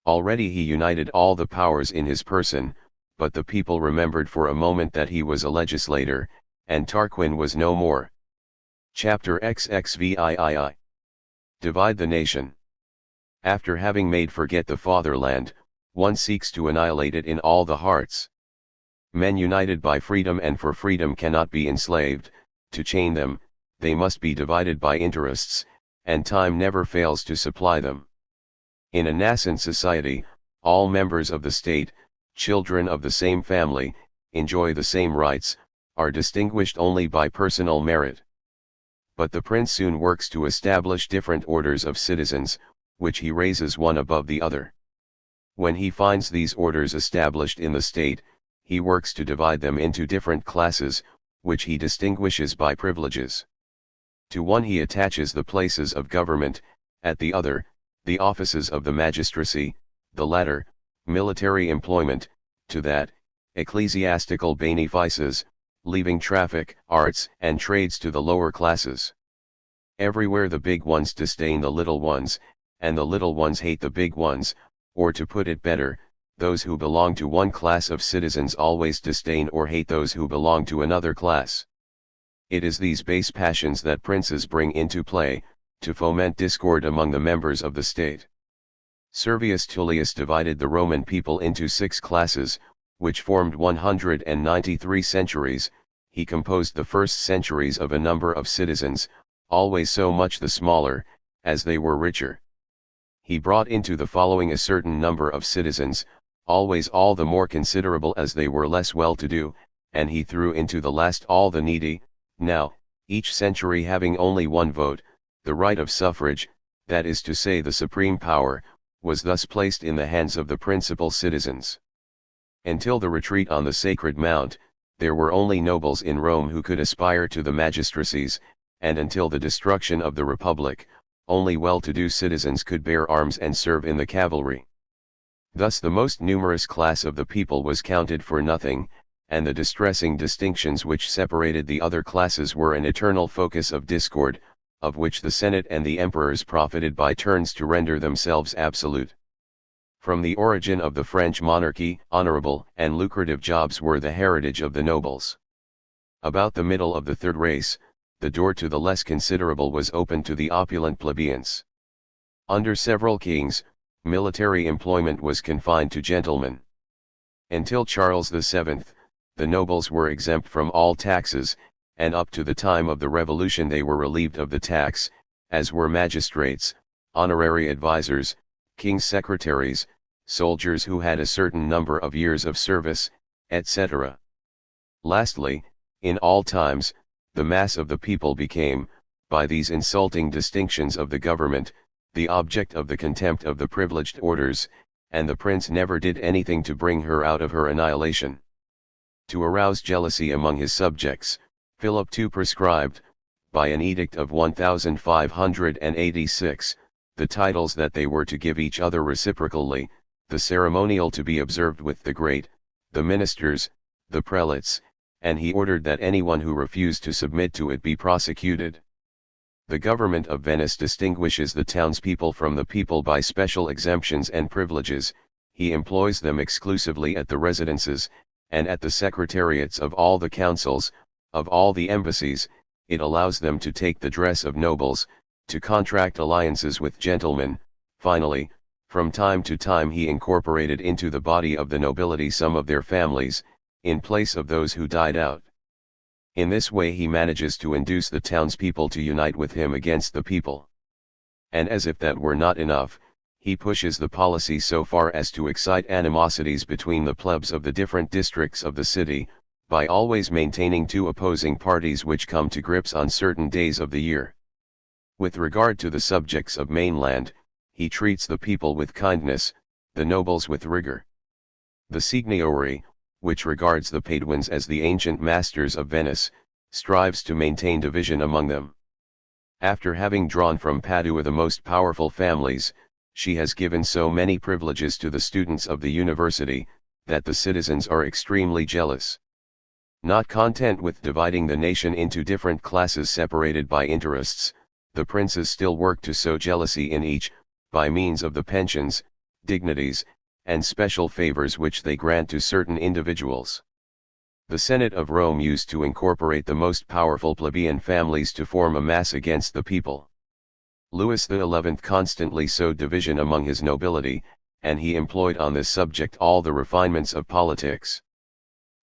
Already he united all the powers in his person, but the people remembered for a moment that he was a legislator, and Tarquin was no more. Chapter XXVIII. Divide the nation. After having made forget the fatherland, one seeks to annihilate it in all the hearts. Men united by freedom and for freedom cannot be enslaved. To chain them, they must be divided by interests, and time never fails to supply them. In a nascent society, all members of the state, children of the same family, enjoy the same rights, are distinguished only by personal merit. But the prince soon works to establish different orders of citizens, which he raises one above the other. When he finds these orders established in the state, he works to divide them into different classes, which he distinguishes by privileges. To one he attaches the places of government, at the other, the offices of the magistracy, the latter, military employment, to that, ecclesiastical benefices, leaving traffic, arts, and trades to the lower classes. Everywhere the big ones disdain the little ones, and the little ones hate the big ones, or to put it better, those who belong to one class of citizens always disdain or hate those who belong to another class. It is these base passions that princes bring into play, to foment discord among the members of the state. Servius Tullius divided the Roman people into 6 classes, which formed 193 centuries. He composed the first centuries of a number of citizens, always so much the smaller, as they were richer. He brought into the following a certain number of citizens, always all the more considerable as they were less well-to-do, and he threw into the last all the needy. Now, each century having only one vote, the right of suffrage, that is to say the supreme power, was thus placed in the hands of the principal citizens. Until the retreat on the Sacred Mount, there were only nobles in Rome who could aspire to the magistracies, and until the destruction of the Republic, only well-to-do citizens could bear arms and serve in the cavalry. Thus the most numerous class of the people was counted for nothing, and the distressing distinctions which separated the other classes were an eternal focus of discord, of which the Senate and the emperors profited by turns to render themselves absolute. From the origin of the French monarchy, honorable and lucrative jobs were the heritage of the nobles. About the middle of the third race, the door to the less considerable was opened to the opulent plebeians. Under several kings, military employment was confined to gentlemen. Until Charles VII, the nobles were exempt from all taxes, and up to the time of the Revolution they were relieved of the tax, as were magistrates, honorary advisors, king's secretaries, soldiers who had a certain number of years of service, etc. Lastly, in all times, the mass of the people became, by these insulting distinctions of the government, the object of the contempt of the privileged orders, and the prince never did anything to bring her out of her annihilation. To arouse jealousy among his subjects, Philip II prescribed, by an edict of 1586, the titles that they were to give each other reciprocally, the ceremonial to be observed with the great, the ministers, the prelates, and he ordered that anyone who refused to submit to it be prosecuted. The government of Venice distinguishes the townspeople from the people by special exemptions and privileges. He employs them exclusively at the residences, and at the secretariats of all the councils, of all the embassies. It allows them to take the dress of nobles, to contract alliances with gentlemen. Finally, from time to time he incorporated into the body of the nobility some of their families, in place of those who died out. In this way he manages to induce the townspeople to unite with him against the people. And as if that were not enough, he pushes the policy so far as to excite animosities between the plebs of the different districts of the city, by always maintaining two opposing parties which come to grips on certain days of the year. With regard to the subjects of mainland, he treats the people with kindness, the nobles with rigor. The Signory, which regards the Paduans as the ancient masters of Venice, strives to maintain division among them. After having drawn from Padua the most powerful families, she has given so many privileges to the students of the university, that the citizens are extremely jealous. Not content with dividing the nation into different classes separated by interests, the princes still work to sow jealousy in each, by means of the pensions, dignities, and special favors which they grant to certain individuals. The Senate of Rome used to incorporate the most powerful plebeian families to form a mass against the people. Louis XI constantly sowed division among his nobility, and he employed on this subject all the refinements of politics.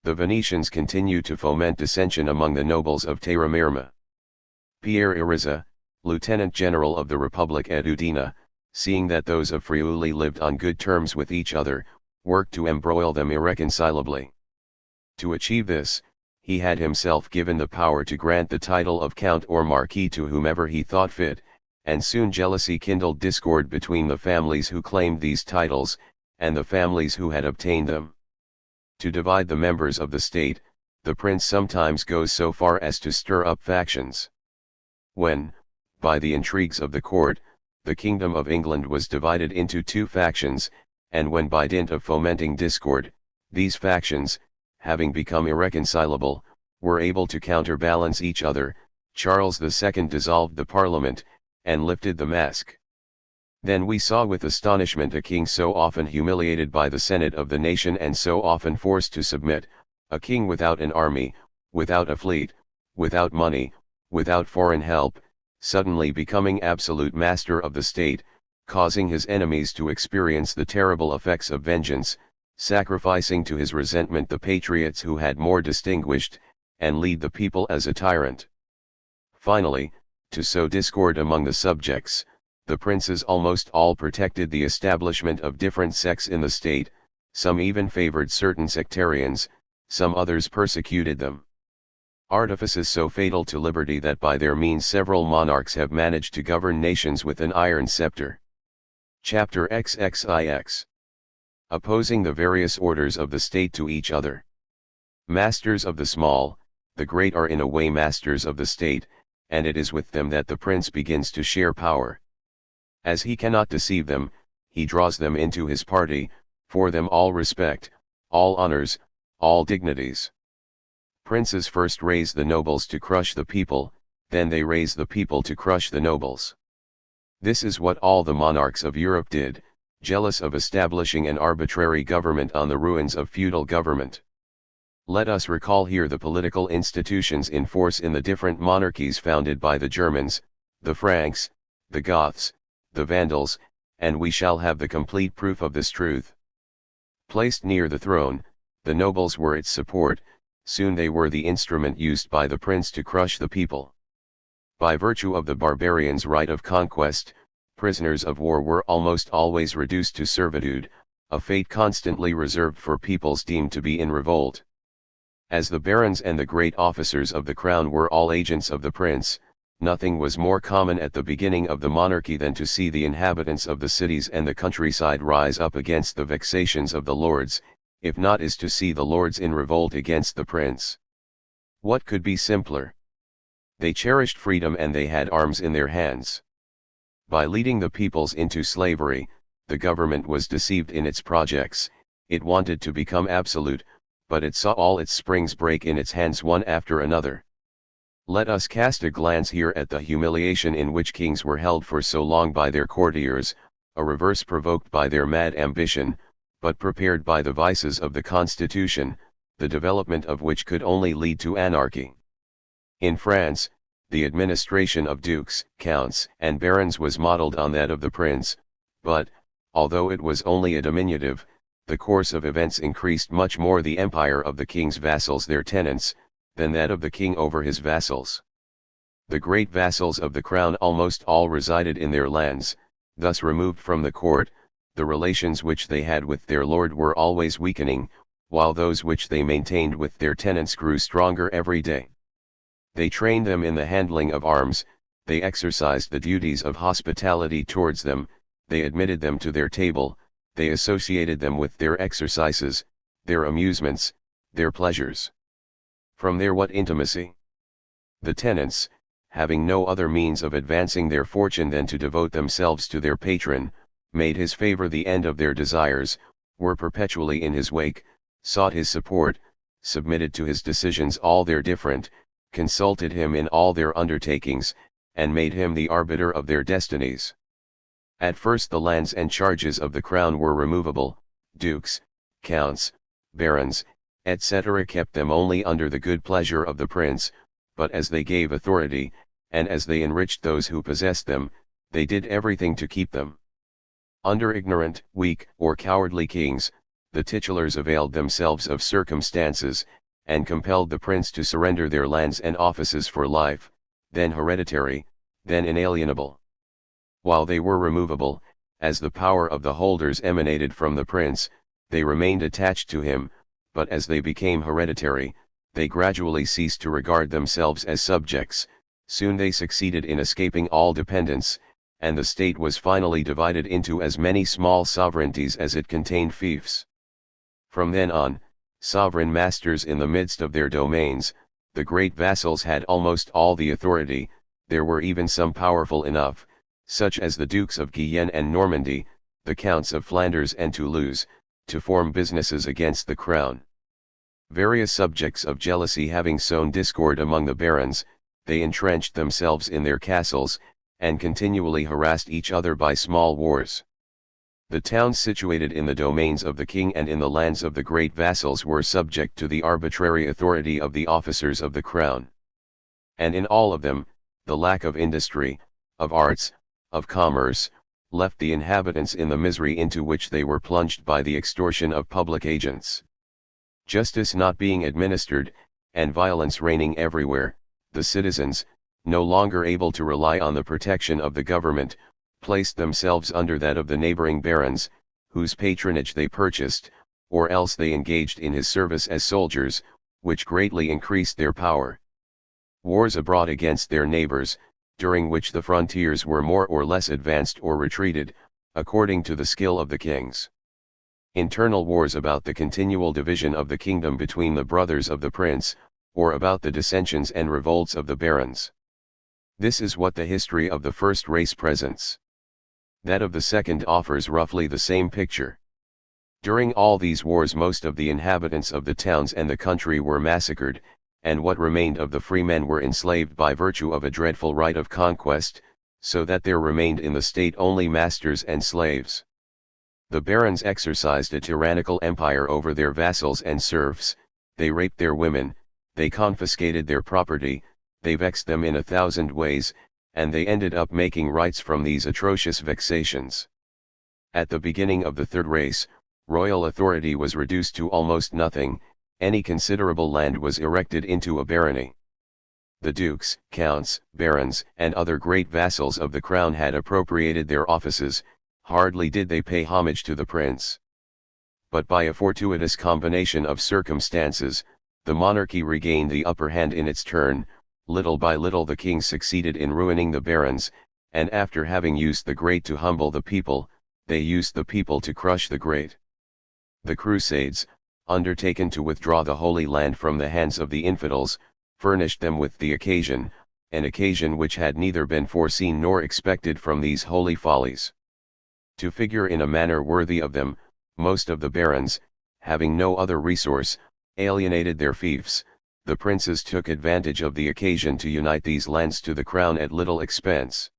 The Venetians continue to foment dissension among the nobles of Terramirma. Pierre Irizza, lieutenant general of the Republic at Udine, seeing that those of Friuli lived on good terms with each other, worked to embroil them irreconcilably. To achieve this, he had himself given the power to grant the title of Count or Marquis to whomever he thought fit, and soon jealousy kindled discord between the families who claimed these titles, and the families who had obtained them. To divide the members of the state, the prince sometimes goes so far as to stir up factions. When, by the intrigues of the court, the kingdom of England was divided into two factions, and when by dint of fomenting discord, these factions, having become irreconcilable, were able to counterbalance each other, Charles II dissolved the parliament, and lifted the mask. Then we saw with astonishment a king so often humiliated by the senate of the nation and so often forced to submit, a king without an army, without a fleet, without money, without foreign help, suddenly becoming absolute master of the state, causing his enemies to experience the terrible effects of vengeance, sacrificing to his resentment the patriots who had more distinguished, and lead the people as a tyrant. Finally, to sow discord among the subjects, the princes almost all protected the establishment of different sects in the state, some even favored certain sectarians, some others persecuted them. Artifices so fatal to liberty that by their means several monarchs have managed to govern nations with an iron scepter. Chapter XXIX. Opposing the various orders of the state to each other. Masters of the small, the great are in a way masters of the state, and it is with them that the prince begins to share power. As he cannot deceive them, he draws them into his party, For them all respect, all honors, all dignities. Princes first raise the nobles to crush the people, then they raise the people to crush the nobles. This is what all the monarchs of Europe did, jealous of establishing an arbitrary government on the ruins of feudal government. Let us recall here the political institutions in force in the different monarchies founded by the Germans, the Franks, the Goths, the Vandals, and we shall have the complete proof of this truth. Placed near the throne, the nobles were its support, soon they were the instrument used by the prince to crush the people. By virtue of the barbarians' right of conquest, prisoners of war were almost always reduced to servitude, a fate constantly reserved for peoples deemed to be in revolt. As the barons and the great officers of the crown were all agents of the prince, nothing was more common at the beginning of the monarchy than to see the inhabitants of the cities and the countryside rise up against the vexations of the lords, if not is to see the lords in revolt against the prince. What could be simpler? They cherished freedom and they had arms in their hands. By leading the peoples into slavery, the government was deceived in its projects. It wanted to become absolute, but it saw all its springs break in its hands one after another. Let us cast a glance here at the humiliation in which kings were held for so long by their courtiers, a reverse provoked by their mad ambition, but prepared by the vices of the constitution, the development of which could only lead to anarchy. In France, the administration of dukes, counts, and barons was modeled on that of the prince, but, although it was only a diminutive, the course of events increased much more the empire of the king's vassals, their tenants, than that of the king over his vassals. The great vassals of the crown almost all resided in their lands, thus removed from the court. The relations which they had with their lord were always weakening, while those which they maintained with their tenants grew stronger every day. They trained them in the handling of arms, they exercised the duties of hospitality towards them, they admitted them to their table, they associated them with their exercises, their amusements, their pleasures. From there what intimacy? The tenants, having no other means of advancing their fortune than to devote themselves to their patron, made his favor the end of their desires, were perpetually in his wake, sought his support, submitted to his decisions all their different, consulted him in all their undertakings, and made him the arbiter of their destinies. At first the lands and charges of the crown were removable, dukes, counts, barons, etc. kept them only under the good pleasure of the prince, but as they gave authority, and as they enriched those who possessed them, they did everything to keep them. Under ignorant, weak, or cowardly kings, the titulars availed themselves of circumstances, and compelled the prince to surrender their lands and offices for life, then hereditary, then inalienable. While they were removable, as the power of the holders emanated from the prince, they remained attached to him, but as they became hereditary, they gradually ceased to regard themselves as subjects. Soon they succeeded in escaping all dependence, and the state was finally divided into as many small sovereignties as it contained fiefs. From then on, sovereign masters in the midst of their domains, the great vassals had almost all the authority. There were even some powerful enough, such as the dukes of Guyenne and Normandy, the counts of Flanders and Toulouse, to form businesses against the crown. Various subjects of jealousy having sown discord among the barons, they entrenched themselves in their castles, and continually harassed each other by small wars. The towns situated in the domains of the king and in the lands of the great vassals were subject to the arbitrary authority of the officers of the crown. And in all of them, the lack of industry, of arts, of commerce, left the inhabitants in the misery into which they were plunged by the extortion of public agents. Justice not being administered, and violence reigning everywhere, the citizens, no longer able to rely on the protection of the government, placed themselves under that of the neighboring barons, whose patronage they purchased, or else they engaged in his service as soldiers, which greatly increased their power. Wars abroad against their neighbors, during which the frontiers were more or less advanced or retreated, according to the skill of the kings. Internal wars about the continual division of the kingdom between the brothers of the prince, or about the dissensions and revolts of the barons. This is what the history of the first race presents. That of the second offers roughly the same picture. During all these wars most of the inhabitants of the towns and the country were massacred, and what remained of the free men were enslaved by virtue of a dreadful right of conquest, so that there remained in the state only masters and slaves. The barons exercised a tyrannical empire over their vassals and serfs, they raped their women, they confiscated their property, they vexed them in 1,000 ways, and they ended up making rights from these atrocious vexations. At the beginning of the third race, royal authority was reduced to almost nothing, any considerable land was erected into a barony. The dukes, counts, barons, and other great vassals of the crown had appropriated their offices, hardly did they pay homage to the prince. But by a fortuitous combination of circumstances, the monarchy regained the upper hand in its turn. Little by little the king succeeded in ruining the barons, and after having used the great to humble the people, they used the people to crush the great. The Crusades, undertaken to withdraw the Holy Land from the hands of the infidels, furnished them with the occasion, an occasion which had neither been foreseen nor expected from these holy follies. To figure in a manner worthy of them, most of the barons, having no other resource, alienated their fiefs. The princes took advantage of the occasion to unite these lands to the crown at little expense.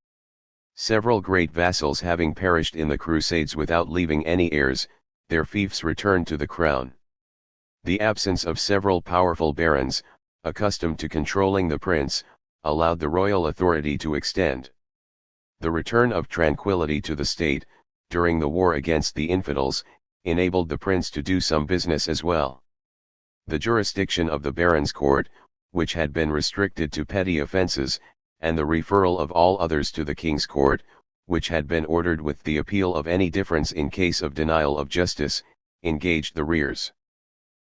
Several great vassals having perished in the Crusades without leaving any heirs, their fiefs returned to the crown. The absence of several powerful barons, accustomed to controlling the prince, allowed the royal authority to extend. The return of tranquility to the state, during the war against the infidels, enabled the prince to do some business as well. The jurisdiction of the barons' court, which had been restricted to petty offences, and the referral of all others to the king's court, which had been ordered with the appeal of any difference in case of denial of justice, engaged the rears,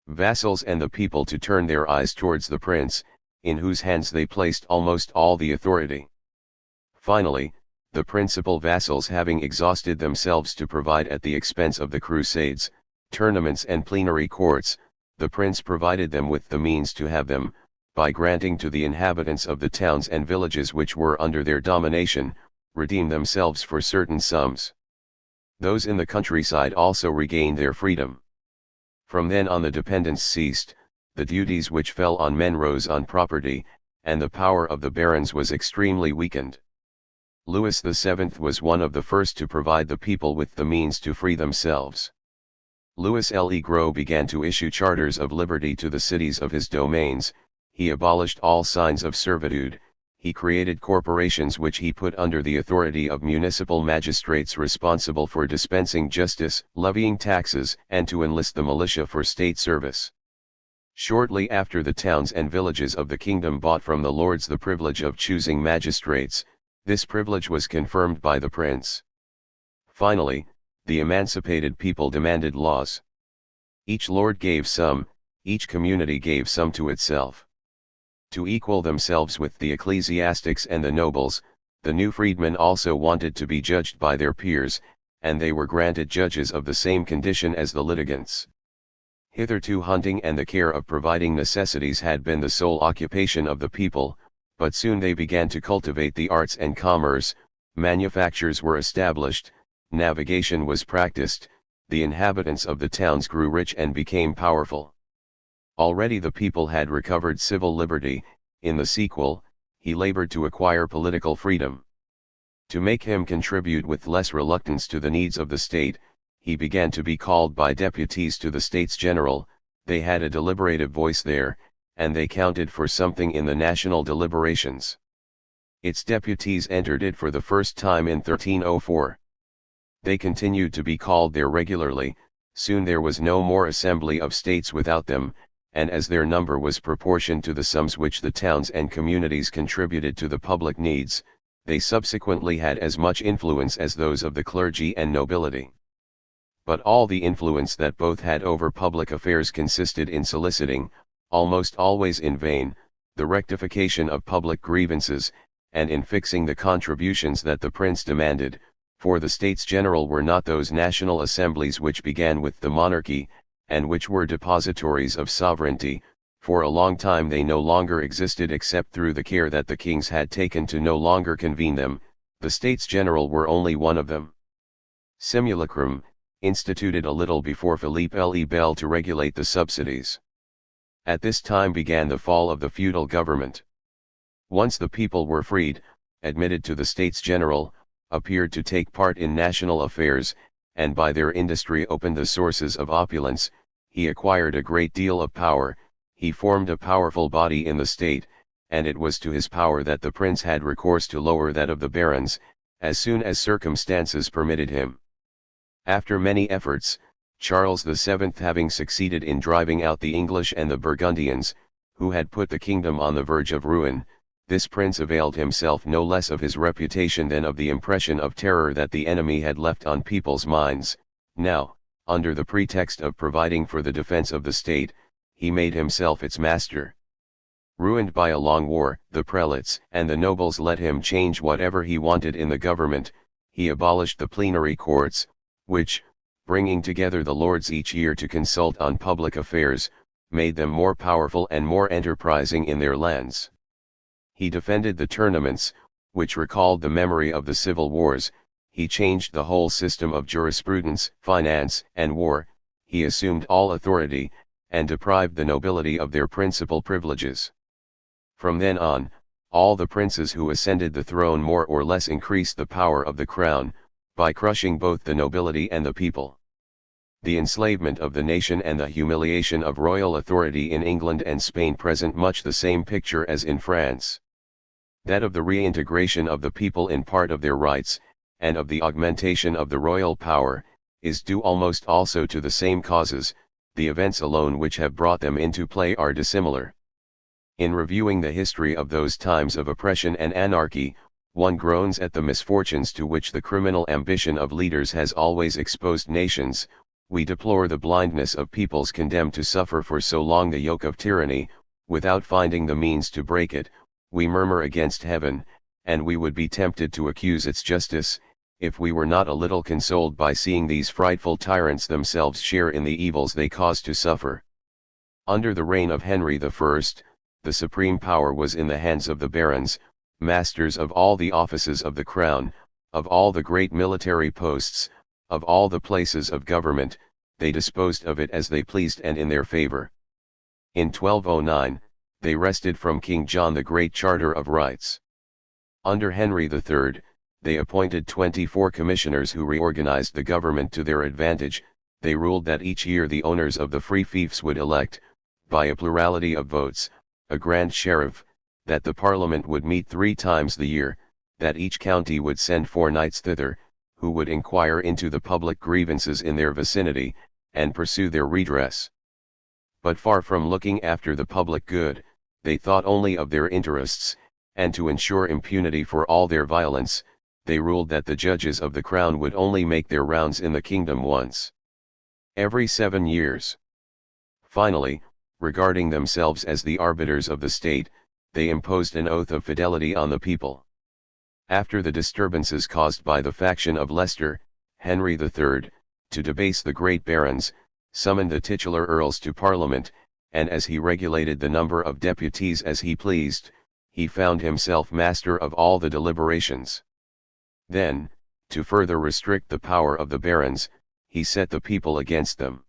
vassals and the people to turn their eyes towards the prince, in whose hands they placed almost all the authority. Finally, the principal vassals having exhausted themselves to provide at the expense of the crusades, tournaments and plenary courts, the prince provided them with the means to have them, by granting to the inhabitants of the towns and villages which were under their domination, redeem themselves for certain sums. Those in the countryside also regained their freedom. From then on the dependence ceased, the duties which fell on men rose on property, and the power of the barons was extremely weakened. Louis VII was one of the first to provide the people with the means to free themselves. Louis Le Gros began to issue charters of liberty to the cities of his domains, he abolished all signs of servitude, he created corporations which he put under the authority of municipal magistrates responsible for dispensing justice, levying taxes, and to enlist the militia for state service. Shortly after, the towns and villages of the kingdom bought from the lords the privilege of choosing magistrates. This privilege was confirmed by the prince. Finally, the emancipated people demanded laws. Each lord gave some, each community gave some to itself. To equal themselves with the ecclesiastics and the nobles, the new freedmen also wanted to be judged by their peers, and they were granted judges of the same condition as the litigants. Hitherto hunting and the care of providing necessities had been the sole occupation of the people, but soon they began to cultivate the arts and commerce, manufactures were established, navigation was practiced, the inhabitants of the towns grew rich and became powerful. Already the people had recovered civil liberty. In the sequel, he labored to acquire political freedom. To make him contribute with less reluctance to the needs of the state, he began to be called by deputies to the States General. They had a deliberative voice there, and they counted for something in the national deliberations. Its deputies entered it for the first time in 1304. They continued to be called there regularly. Soon there was no more assembly of states without them, and as their number was proportioned to the sums which the towns and communities contributed to the public needs, they subsequently had as much influence as those of the clergy and nobility. But all the influence that both had over public affairs consisted in soliciting, almost always in vain, the rectification of public grievances, and in fixing the contributions that the prince demanded, for the States General were not those national assemblies which began with the monarchy, and which were depositories of sovereignty. For a long time they no longer existed except through the care that the kings had taken to no longer convene them. The States General were only one of them. Simulacrum, instituted a little before Philippe le Bel to regulate the subsidies. At this time began the fall of the feudal government. Once the people were freed, admitted to the States General, appeared to take part in national affairs, and by their industry opened the sources of opulence, he acquired a great deal of power, he formed a powerful body in the state, and it was to his power that the prince had recourse to lower that of the barons, as soon as circumstances permitted him. After many efforts, Charles VII, having succeeded in driving out the English and the Burgundians, who had put the kingdom on the verge of ruin, this prince availed himself no less of his reputation than of the impression of terror that the enemy had left on people's minds. Now, under the pretext of providing for the defense of the state, he made himself its master. Ruined by a long war, the prelates and the nobles let him change whatever he wanted in the government. He abolished the plenary courts, which, bringing together the lords each year to consult on public affairs, made them more powerful and more enterprising in their lands. He defended the tournaments, which recalled the memory of the civil wars. He changed the whole system of jurisprudence, finance, and war. He assumed all authority, and deprived the nobility of their principal privileges. From then on, all the princes who ascended the throne more or less increased the power of the crown, by crushing both the nobility and the people. The enslavement of the nation and the humiliation of royal authority in England and Spain present much the same picture as in France. That of the reintegration of the people in part of their rights, and of the augmentation of the royal power, is due almost also to the same causes. The events alone which have brought them into play are dissimilar. In reviewing the history of those times of oppression and anarchy, one groans at the misfortunes to which the criminal ambition of leaders has always exposed nations. We deplore the blindness of peoples condemned to suffer for so long the yoke of tyranny, without finding the means to break it. We murmur against heaven, and we would be tempted to accuse its justice, if we were not a little consoled by seeing these frightful tyrants themselves share in the evils they cause to suffer. Under the reign of Henry I, the supreme power was in the hands of the barons, masters of all the offices of the crown, of all the great military posts, of all the places of government. They disposed of it as they pleased and in their favor. In 1209, they wrested from King John the Great Charter of Rights. Under Henry III, they appointed 24 commissioners who reorganized the government to their advantage. They ruled that each year the owners of the free fiefs would elect, by a plurality of votes, a grand sheriff, that the parliament would meet 3 times the year, that each county would send 4 knights thither, who would inquire into the public grievances in their vicinity, and pursue their redress. But far from looking after the public good, they thought only of their interests, and to ensure impunity for all their violence, they ruled that the judges of the crown would only make their rounds in the kingdom once every 7 years. Finally, regarding themselves as the arbiters of the state, they imposed an oath of fidelity on the people. After the disturbances caused by the faction of Leicester, Henry III, to debase the great barons, summoned the titular earls to Parliament, and as he regulated the number of deputies as he pleased, he found himself master of all the deliberations. Then, to further restrict the power of the barons, he set the people against them.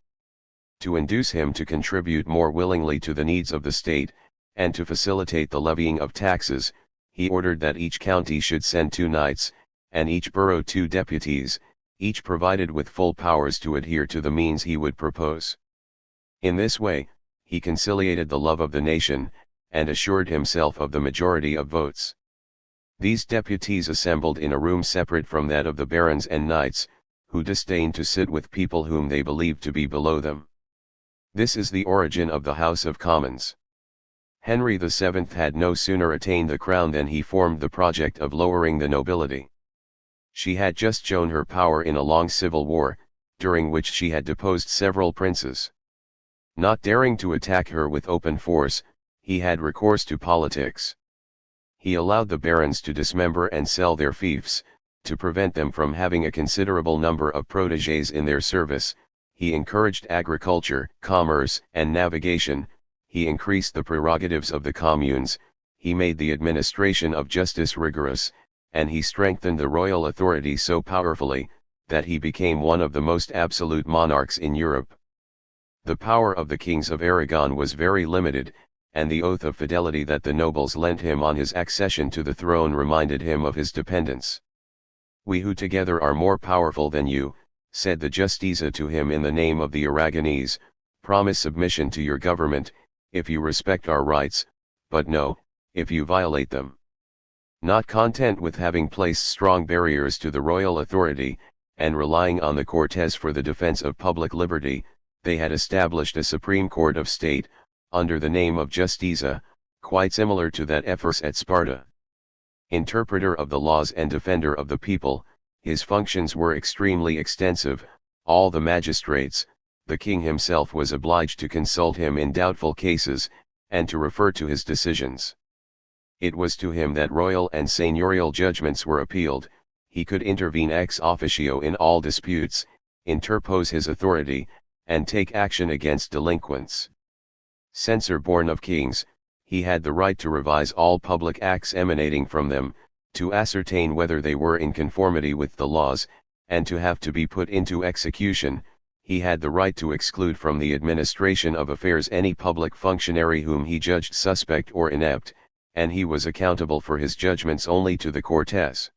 To induce him to contribute more willingly to the needs of the state, and to facilitate the levying of taxes, he ordered that each county should send 2 knights, and each borough 2 deputies, each provided with full powers to adhere to the means he would propose. In this way, he conciliated the love of the nation, and assured himself of the majority of votes. These deputies assembled in a room separate from that of the barons and knights, who disdained to sit with people whom they believed to be below them. This is the origin of the House of Commons. Henry VII had no sooner attained the crown than he formed the project of lowering the nobility. She had just shown her power in a long civil war, during which she had deposed several princes. Not daring to attack her with open force, he had recourse to politics. He allowed the barons to dismember and sell their fiefs, to prevent them from having a considerable number of protégés in their service. He encouraged agriculture, commerce, and navigation. He increased the prerogatives of the communes. He made the administration of justice rigorous, and he strengthened the royal authority so powerfully, that he became one of the most absolute monarchs in Europe. The power of the kings of Aragon was very limited, and the oath of fidelity that the nobles lent him on his accession to the throne reminded him of his dependence. "We who together are more powerful than you," said the Justiza to him in the name of the Aragonese, "promise submission to your government, if you respect our rights, but no, if you violate them." Not content with having placed strong barriers to the royal authority, and relying on the Cortes for the defense of public liberty, they had established a Supreme Court of State, under the name of Justiza, quite similar to that Ephesus at Sparta. Interpreter of the laws and defender of the people, his functions were extremely extensive. All the magistrates, the king himself was obliged to consult him in doubtful cases, and to refer to his decisions. It was to him that royal and seigneurial judgments were appealed. He could intervene ex officio in all disputes, interpose his authority, and take action against delinquents. Censor born of kings, he had the right to revise all public acts emanating from them, to ascertain whether they were in conformity with the laws, and to have to be put into execution. He had the right to exclude from the administration of affairs any public functionary whom he judged suspect or inept, and he was accountable for his judgments only to the Cortes.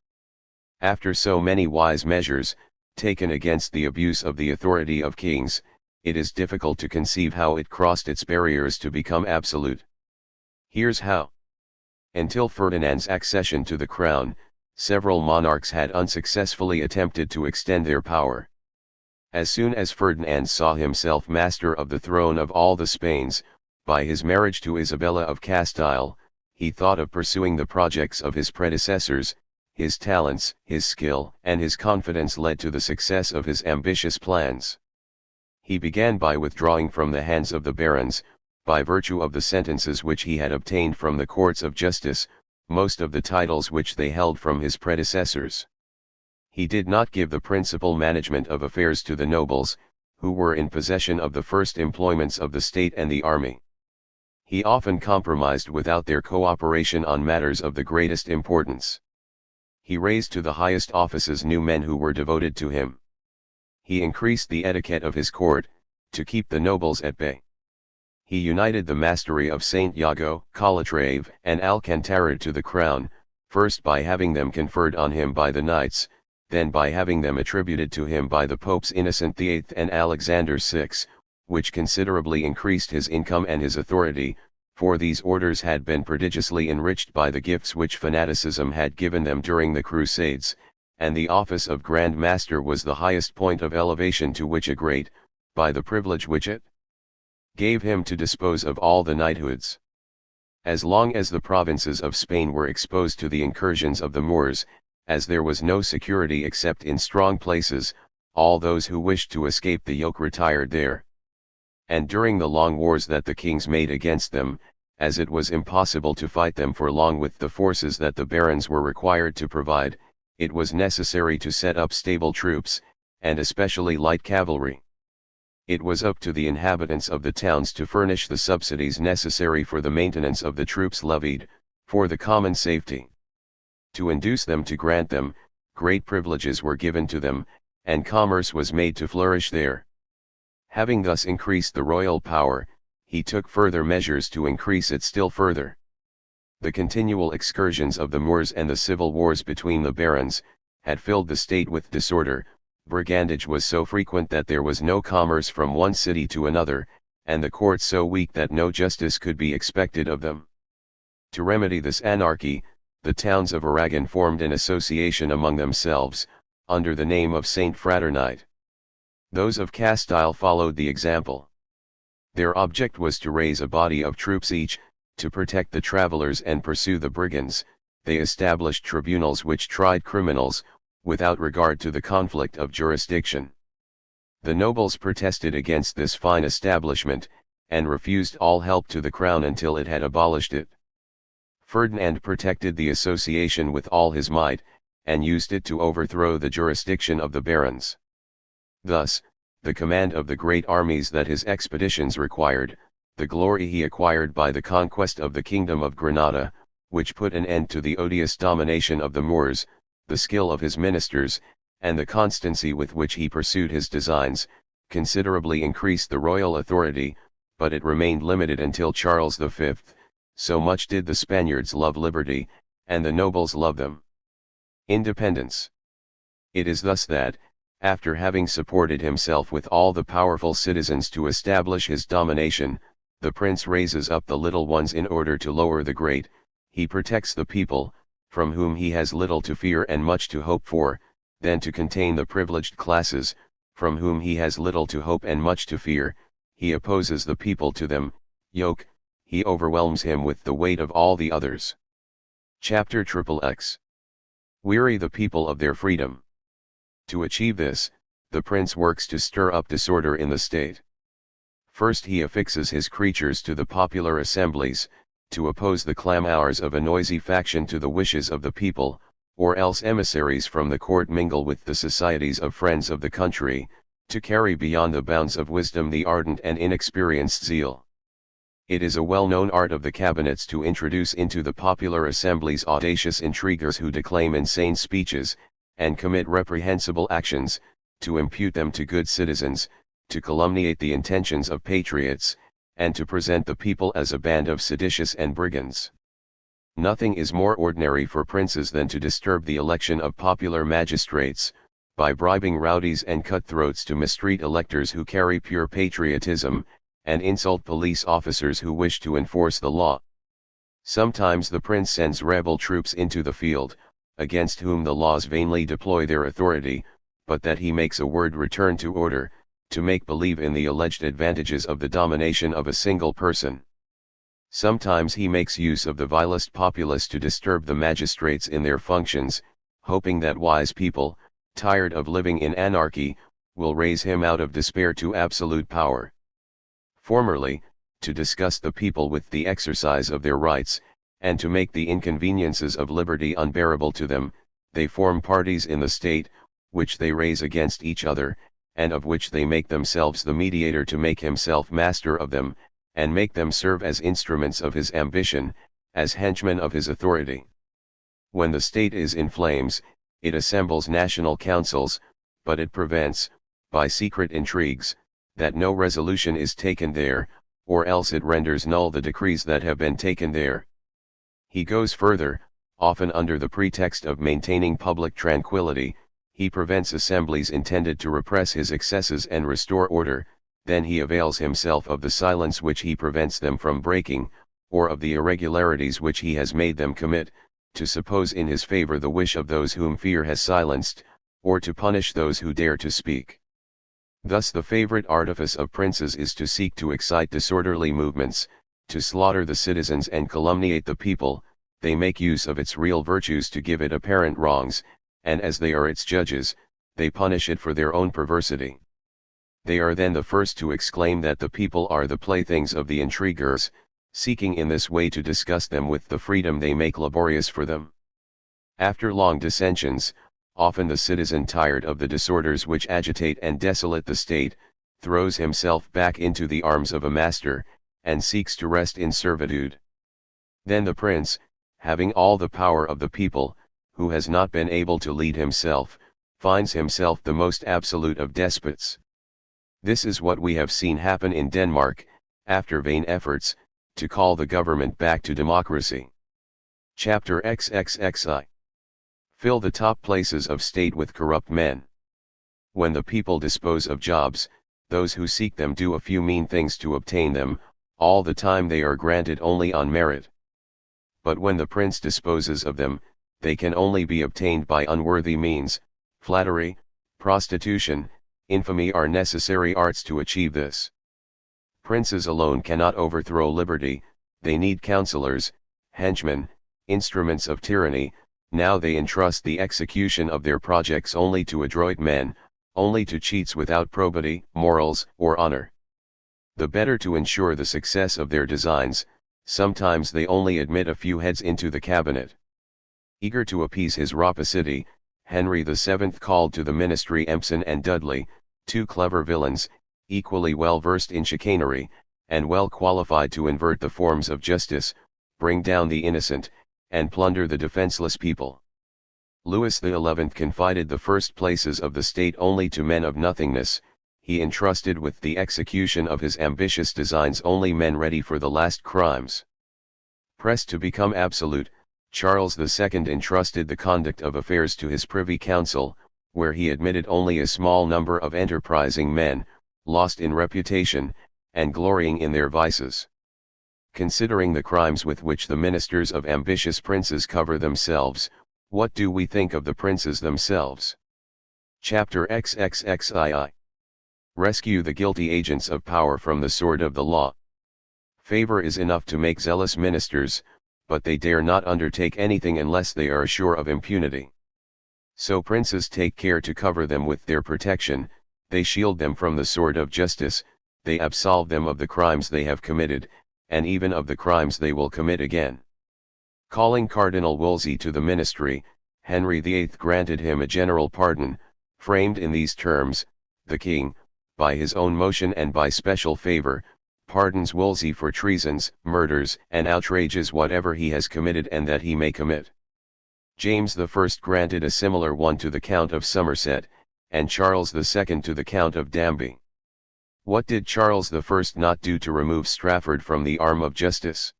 After so many wise measures, taken against the abuse of the authority of kings, it is difficult to conceive how it crossed its barriers to become absolute. Here's how. Until Ferdinand's accession to the crown, several monarchs had unsuccessfully attempted to extend their power. As soon as Ferdinand saw himself master of the throne of all the Spains, by his marriage to Isabella of Castile, he thought of pursuing the projects of his predecessors. His talents, his skill, and his confidence led to the success of his ambitious plans. He began by withdrawing from the hands of the barons, by virtue of the sentences which he had obtained from the courts of justice, most of the titles which they held from his predecessors. He did not give the principal management of affairs to the nobles, who were in possession of the first employments of the state and the army. He often compromised without their cooperation on matters of the greatest importance. He raised to the highest offices new men who were devoted to him. He increased the etiquette of his court, to keep the nobles at bay. He united the mastery of Saint Iago, Calatrave, and Alcantara to the crown, first by having them conferred on him by the knights, then by having them attributed to him by the Popes Innocent VIII and Alexander VI, which considerably increased his income and his authority, for these orders had been prodigiously enriched by the gifts which fanaticism had given them during the Crusades, and the office of Grand Master was the highest point of elevation to which a great, by the privilege which it gave him to dispose of all the knighthoods. As long as the provinces of Spain were exposed to the incursions of the Moors, as there was no security except in strong places, all those who wished to escape the yoke retired there. And during the long wars that the kings made against them, as it was impossible to fight them for long with the forces that the barons were required to provide, it was necessary to set up stable troops, and especially light cavalry. It was up to the inhabitants of the towns to furnish the subsidies necessary for the maintenance of the troops levied, for the common safety. To induce them to grant them, great privileges were given to them, and commerce was made to flourish there. Having thus increased the royal power, he took further measures to increase it still further. The continual excursions of the Moors and the civil wars between the barons, had filled the state with disorder. Brigandage was so frequent that there was no commerce from one city to another, and the courts so weak that no justice could be expected of them. To remedy this anarchy, the towns of Aragon formed an association among themselves, under the name of Saint Fraternite. Those of Castile followed the example. Their object was to raise a body of troops each, to protect the travelers and pursue the brigands. They established tribunals which tried criminals, without regard to the conflict of jurisdiction. The nobles protested against this fine establishment, and refused all help to the crown until it had abolished it. Ferdinand protected the association with all his might, and used it to overthrow the jurisdiction of the barons. Thus, the command of the great armies that his expeditions required, the glory he acquired by the conquest of the kingdom of Granada, which put an end to the odious domination of the Moors, the skill of his ministers, and the constancy with which he pursued his designs, considerably increased the royal authority, but it remained limited until Charles V, so much did the Spaniards love liberty, and the nobles love them. Independence. It is thus that, after having supported himself with all the powerful citizens to establish his domination, the prince raises up the little ones in order to lower the great. He protects the people, from whom he has little to fear and much to hope for, then to contain the privileged classes, from whom he has little to hope and much to fear, he opposes the people to them, yoke, he overwhelms him with the weight of all the others. Chapter XXX. Weary the people of their freedom. To achieve this, the prince works to stir up disorder in the state. First he affixes his creatures to the popular assemblies, to oppose the clamours of a noisy faction to the wishes of the people, or else emissaries from the court mingle with the societies of friends of the country, to carry beyond the bounds of wisdom the ardent and inexperienced zeal. It is a well-known art of the cabinets to introduce into the popular assemblies audacious intriguers who declaim insane speeches, and commit reprehensible actions, to impute them to good citizens, to calumniate the intentions of patriots, and to present the people as a band of seditious and brigands. Nothing is more ordinary for princes than to disturb the election of popular magistrates, by bribing rowdies and cutthroats to mistreat electors who carry pure patriotism, and insult police officers who wish to enforce the law. Sometimes the prince sends rebel troops into the field, against whom the laws vainly deploy their authority, but that he makes a word return to order, to make believe in the alleged advantages of the domination of a single person. Sometimes he makes use of the vilest populace to disturb the magistrates in their functions, hoping that wise people, tired of living in anarchy, will raise him out of despair to absolute power. Formerly, to disgust the people with the exercise of their rights, and to make the inconveniences of liberty unbearable to them, they form parties in the state, which they raise against each other, and of which they make themselves the mediator to make himself master of them, and make them serve as instruments of his ambition, as henchmen of his authority. When the state is in flames, it assembles national councils, but it prevents, by secret intrigues, that no resolution is taken there, or else it renders null the decrees that have been taken there. He goes further, often under the pretext of maintaining public tranquility, he prevents assemblies intended to repress his excesses and restore order, then he avails himself of the silence which he prevents them from breaking, or of the irregularities which he has made them commit, to suppose in his favor the wish of those whom fear has silenced, or to punish those who dare to speak. Thus the favorite artifice of princes is to seek to excite disorderly movements, to slaughter the citizens and calumniate the people. They make use of its real virtues to give it apparent wrongs, and as they are its judges, they punish it for their own perversity. They are then the first to exclaim that the people are the playthings of the intriguers, seeking in this way to disgust them with the freedom they make laborious for them. After long dissensions, often the citizen, tired of the disorders which agitate and desolate the state, throws himself back into the arms of a master, and seeks to rest in servitude. Then the prince, having all the power of the people, who has not been able to lead himself, finds himself the most absolute of despots. This is what we have seen happen in Denmark, after vain efforts, to call the government back to democracy. Chapter XXXI. Fill the top places of state with corrupt men. When the people dispose of jobs, those who seek them do a few mean things to obtain them, all the time they are granted only on merit. But when the prince disposes of them, they can only be obtained by unworthy means. Flattery, prostitution, infamy are necessary arts to achieve this. Princes alone cannot overthrow liberty, they need counselors, henchmen, instruments of tyranny. Now they entrust the execution of their projects only to adroit men, only to cheats without probity, morals, or honor. The better to ensure the success of their designs, sometimes they only admit a few heads into the cabinet. Eager to appease his rapacity, Henry VII called to the ministry Empson and Dudley, two clever villains, equally well versed in chicanery, and well qualified to invert the forms of justice, bring down the innocent, and plunder the defenseless people. Louis XI confided the first places of the state only to men of nothingness. He entrusted with the execution of his ambitious designs only men ready for the last crimes. Pressed to become absolute, Charles II entrusted the conduct of affairs to his Privy Council, where he admitted only a small number of enterprising men, lost in reputation, and glorying in their vices. Considering the crimes with which the ministers of ambitious princes cover themselves, what do we think of the princes themselves? Chapter XXXII. Rescue the guilty agents of power from the sword of the law. Favor is enough to make zealous ministers, but they dare not undertake anything unless they are sure of impunity. So princes take care to cover them with their protection, they shield them from the sword of justice, they absolve them of the crimes they have committed, and even of the crimes they will commit again. Calling Cardinal Wolsey to the ministry, Henry VIII granted him a general pardon, framed in these terms: the king, by his own motion and by special favor, pardons Wolsey for treasons, murders, and outrages whatever he has committed and that he may commit. James I granted a similar one to the Count of Somerset, and Charles II to the Count of Danby. What did Charles I not do to remove Strafford from the arm of justice?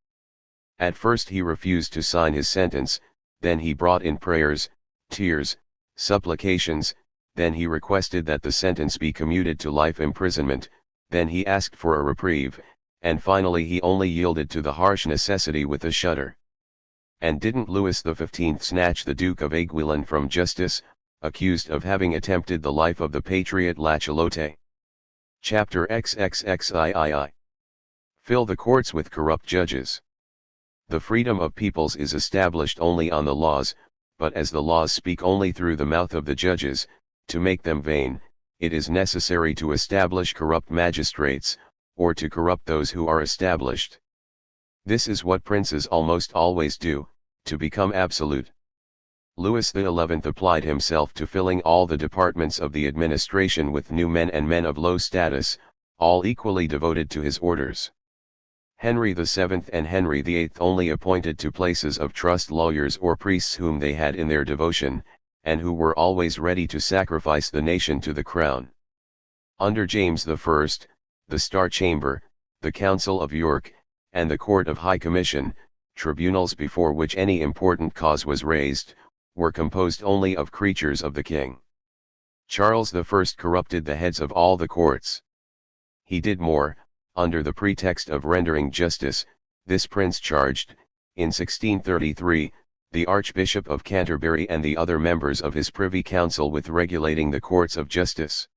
At first he refused to sign his sentence, then he brought in prayers, tears, supplications, then he requested that the sentence be commuted to life imprisonment, then he asked for a reprieve, and finally he only yielded to the harsh necessity with a shudder. And didn't Louis XV snatch the Duke of Aiguillon from justice, accused of having attempted the life of the patriot Lachelote? Chapter XXXIII. Fill the courts with corrupt judges. The freedom of peoples is established only on the laws, but as the laws speak only through the mouth of the judges, to make them vain, it is necessary to establish corrupt magistrates, or to corrupt those who are established. This is what princes almost always do, to become absolute. Louis XI applied himself to filling all the departments of the administration with new men and men of low status, all equally devoted to his orders. Henry VII and Henry VIII only appointed to places of trust lawyers or priests whom they had in their devotion, and who were always ready to sacrifice the nation to the crown. Under James I, the Star Chamber, the Council of York, and the Court of High Commission, tribunals before which any important cause was raised, were composed only of creatures of the king. Charles I corrupted the heads of all the courts. He did more, under the pretext of rendering justice, this prince charged, in 1633, the Archbishop of Canterbury and the other members of his Privy Council with regulating the courts of justice.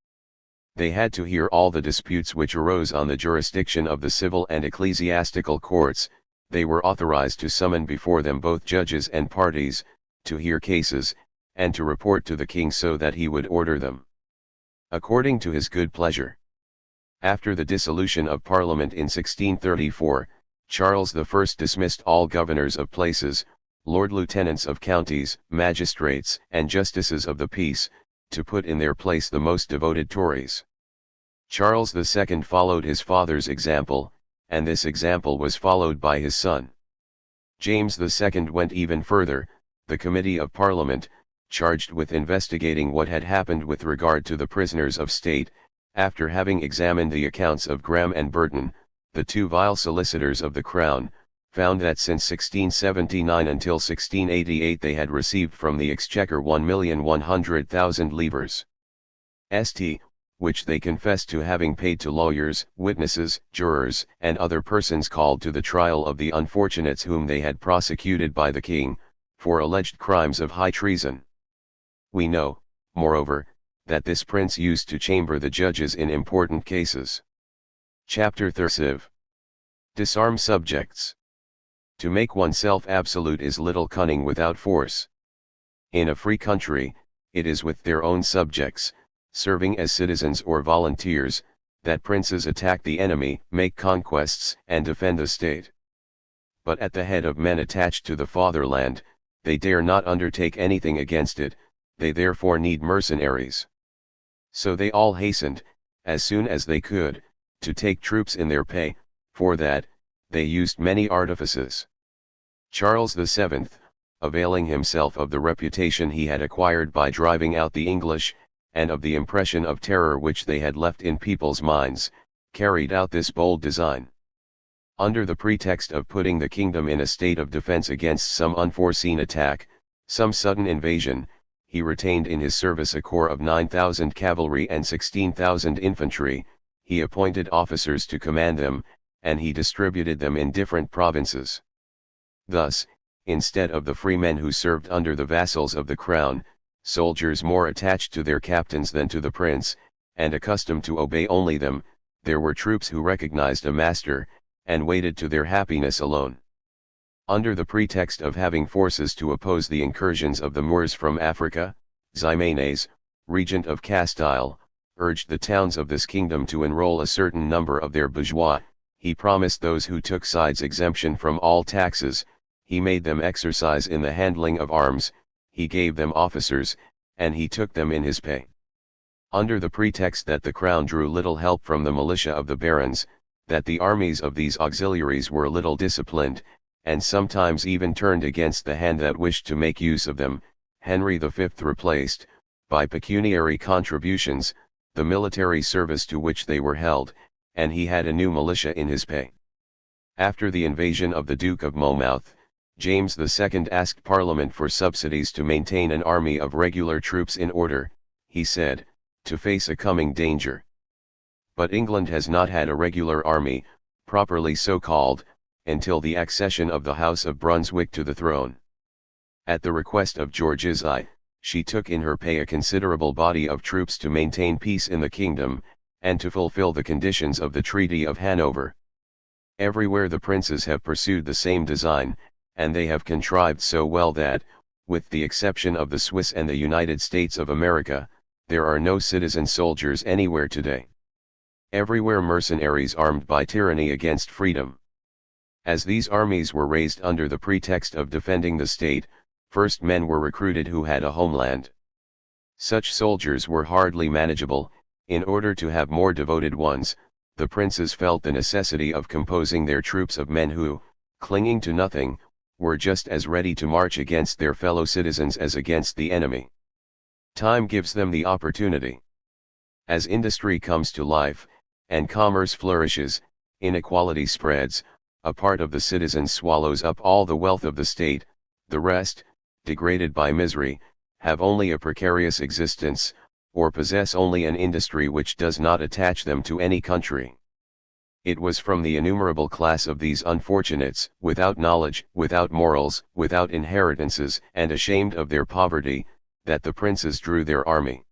They had to hear all the disputes which arose on the jurisdiction of the civil and ecclesiastical courts, they were authorized to summon before them both judges and parties, to hear cases, and to report to the king so that he would order them according to his good pleasure. After the dissolution of Parliament in 1634, Charles I dismissed all governors of places, Lord Lieutenants of counties, magistrates, and justices of the peace, to put in their place the most devoted Tories. Charles II followed his father's example, and this example was followed by his son. James II went even further. The Committee of Parliament, charged with investigating what had happened with regard to the prisoners of state, after having examined the accounts of Graham and Burton, the two vile solicitors of the crown, found that since 1679 until 1688 they had received from the Exchequer 1,100,000 livres st, which they confessed to having paid to lawyers, witnesses, jurors, and other persons called to the trial of the unfortunates whom they had prosecuted by the king, for alleged crimes of high treason. We know, moreover, that this prince used to chamber the judges in important cases. Chapter XXXIV. Disarm subjects. To make oneself absolute is little cunning without force. In a free country, it is with their own subjects, serving as citizens or volunteers, that princes attack the enemy, make conquests, and defend the state. But at the head of men attached to the fatherland, they dare not undertake anything against it, they therefore need mercenaries. So they all hastened, as soon as they could, to take troops in their pay, for that, they used many artifices. Charles VII, availing himself of the reputation he had acquired by driving out the English, and of the impression of terror which they had left in people's minds, carried out this bold design. Under the pretext of putting the kingdom in a state of defense against some unforeseen attack, some sudden invasion, he retained in his service a corps of 9,000 cavalry and 16,000 infantry, he appointed officers to command them, and he distributed them in different provinces. Thus, instead of the free men who served under the vassals of the crown, soldiers more attached to their captains than to the prince, and accustomed to obey only them, there were troops who recognized a master, and waited to their happiness alone. Under the pretext of having forces to oppose the incursions of the Moors from Africa, Ximenes, regent of Castile, urged the towns of this kingdom to enroll a certain number of their bourgeois. He promised those who took sides exemption from all taxes, he made them exercise in the handling of arms, he gave them officers, and he took them in his pay. Under the pretext that the crown drew little help from the militia of the barons, that the armies of these auxiliaries were little disciplined, and sometimes even turned against the hand that wished to make use of them, Henry V replaced, by pecuniary contributions, the military service to which they were held, and he had a new militia in his pay. After the invasion of the Duke of Monmouth, James II asked Parliament for subsidies to maintain an army of regular troops in order, he said, to face a coming danger. But England has not had a regular army, properly so called, until the accession of the House of Brunswick to the throne. At the request of George's I, she took in her pay a considerable body of troops to maintain peace in the kingdom, and to fulfill the conditions of the Treaty of Hanover. Everywhere the princes have pursued the same design, and they have contrived so well that, with the exception of the Swiss and the United States of America, there are no citizen soldiers anywhere today. Everywhere mercenaries armed by tyranny against freedom. As these armies were raised under the pretext of defending the state, first men were recruited who had a homeland. Such soldiers were hardly manageable. In order to have more devoted ones, the princes felt the necessity of composing their troops of men who, clinging to nothing, were just as ready to march against their fellow citizens as against the enemy. Time gives them the opportunity. As industry comes to life, and commerce flourishes, inequality spreads, a part of the citizens swallows up all the wealth of the state, the rest, degraded by misery, have only a precarious existence, or possess only an industry which does not attach them to any country. It was from the innumerable class of these unfortunates, without knowledge, without morals, without inheritances, and ashamed of their poverty, that the princes drew their army.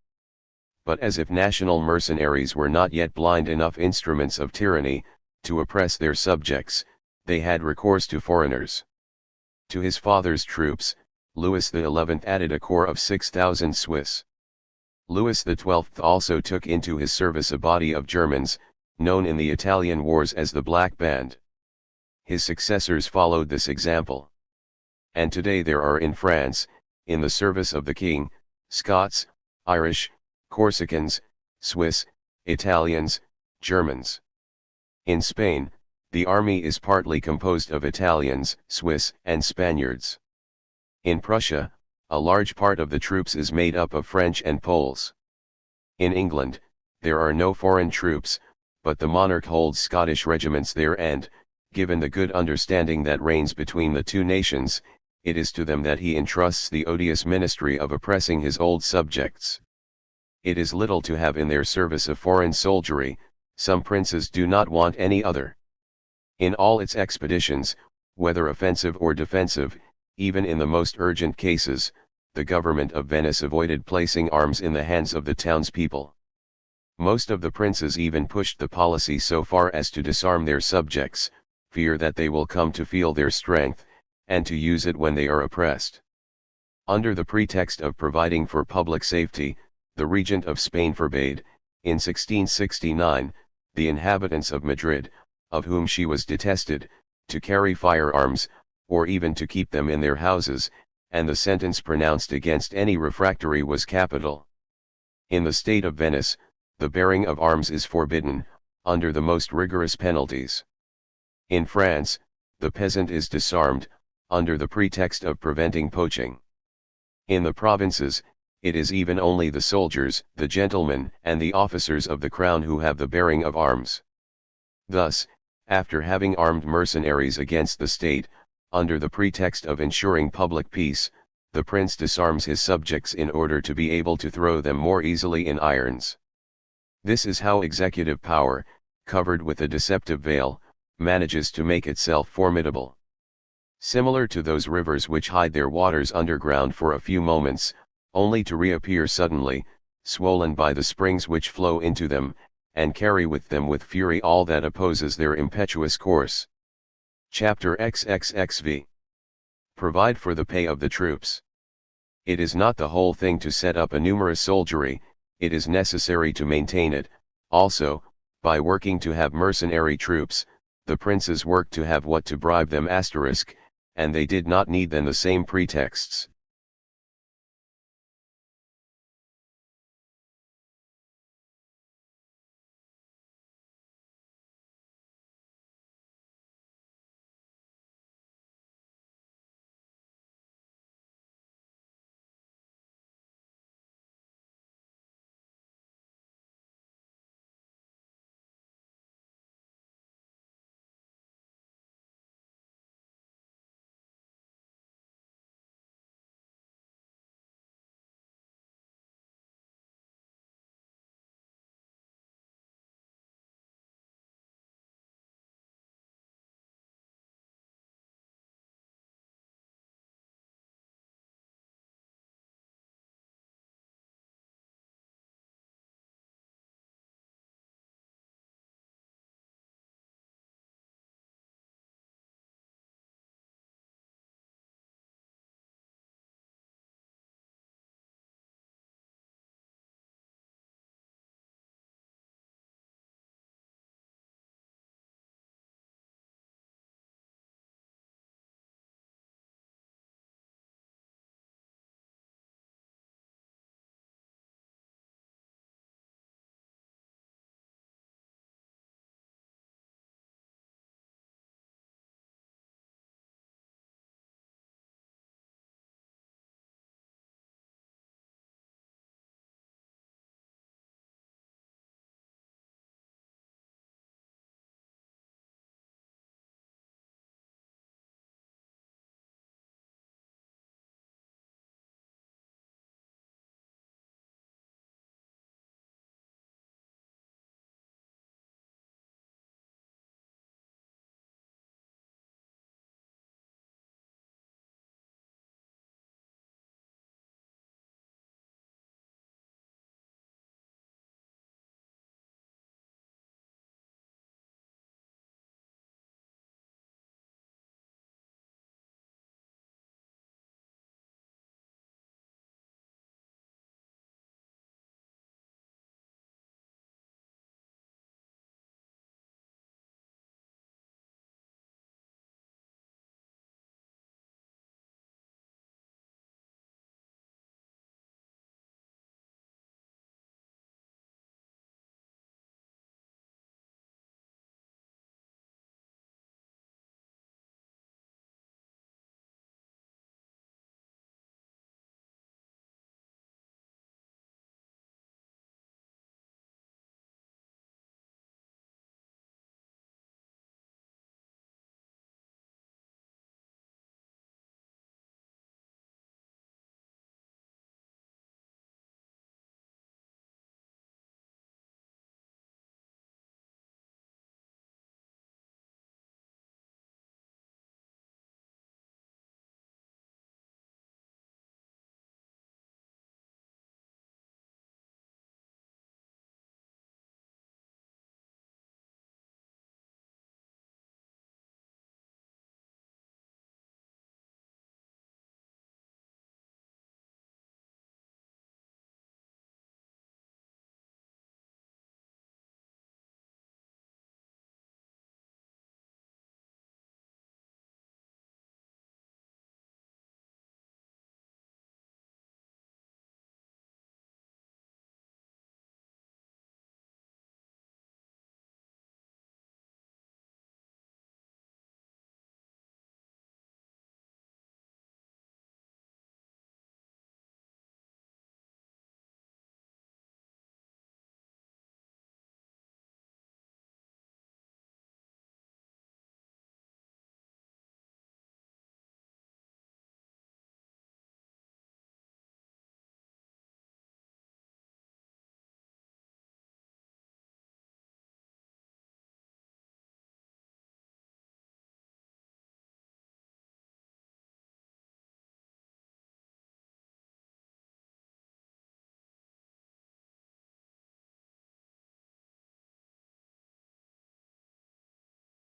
But as if national mercenaries were not yet blind enough instruments of tyranny, to oppress their subjects, they had recourse to foreigners. To his father's troops, Louis XI added a corps of 6,000 Swiss. Louis XII also took into his service a body of Germans, known in the Italian wars as the Black Band. His successors followed this example. And today there are in France, in the service of the King, Scots, Irish, Corsicans, Swiss, Italians, Germans. In Spain, the army is partly composed of Italians, Swiss, and Spaniards. In Prussia, a large part of the troops is made up of French and Poles. In England, there are no foreign troops, but the monarch holds Scottish regiments there and, given the good understanding that reigns between the two nations, it is to them that he entrusts the odious ministry of oppressing his old subjects. It is little to have in their service a foreign soldiery, some princes do not want any other. In all its expeditions, whether offensive or defensive, even in the most urgent cases, the government of Venice avoided placing arms in the hands of the townspeople. Most of the princes even pushed the policy so far as to disarm their subjects, fear that they will come to feel their strength, and to use it when they are oppressed. Under the pretext of providing for public safety, the regent of Spain forbade, in 1669, the inhabitants of Madrid, of whom she was detested, to carry firearms, or even to keep them in their houses, and the sentence pronounced against any refractory was capital. In the state of Venice, the bearing of arms is forbidden, under the most rigorous penalties. In France, the peasant is disarmed, under the pretext of preventing poaching. In the provinces, it is even only the soldiers, the gentlemen, and the officers of the crown who have the bearing of arms. Thus, after having armed mercenaries against the state, under the pretext of ensuring public peace, the prince disarms his subjects in order to be able to throw them more easily in irons. This is how executive power, covered with a deceptive veil, manages to make itself formidable. Similar to those rivers which hide their waters underground for a few moments, only to reappear suddenly, swollen by the springs which flow into them, and carry with them with fury all that opposes their impetuous course. Chapter XXXV. Provide for the pay of the troops. It is not the whole thing to set up a numerous soldiery, it is necessary to maintain it. Also, by working to have mercenary troops, the princes worked to have what to bribe them *, and they did not need then the same pretexts.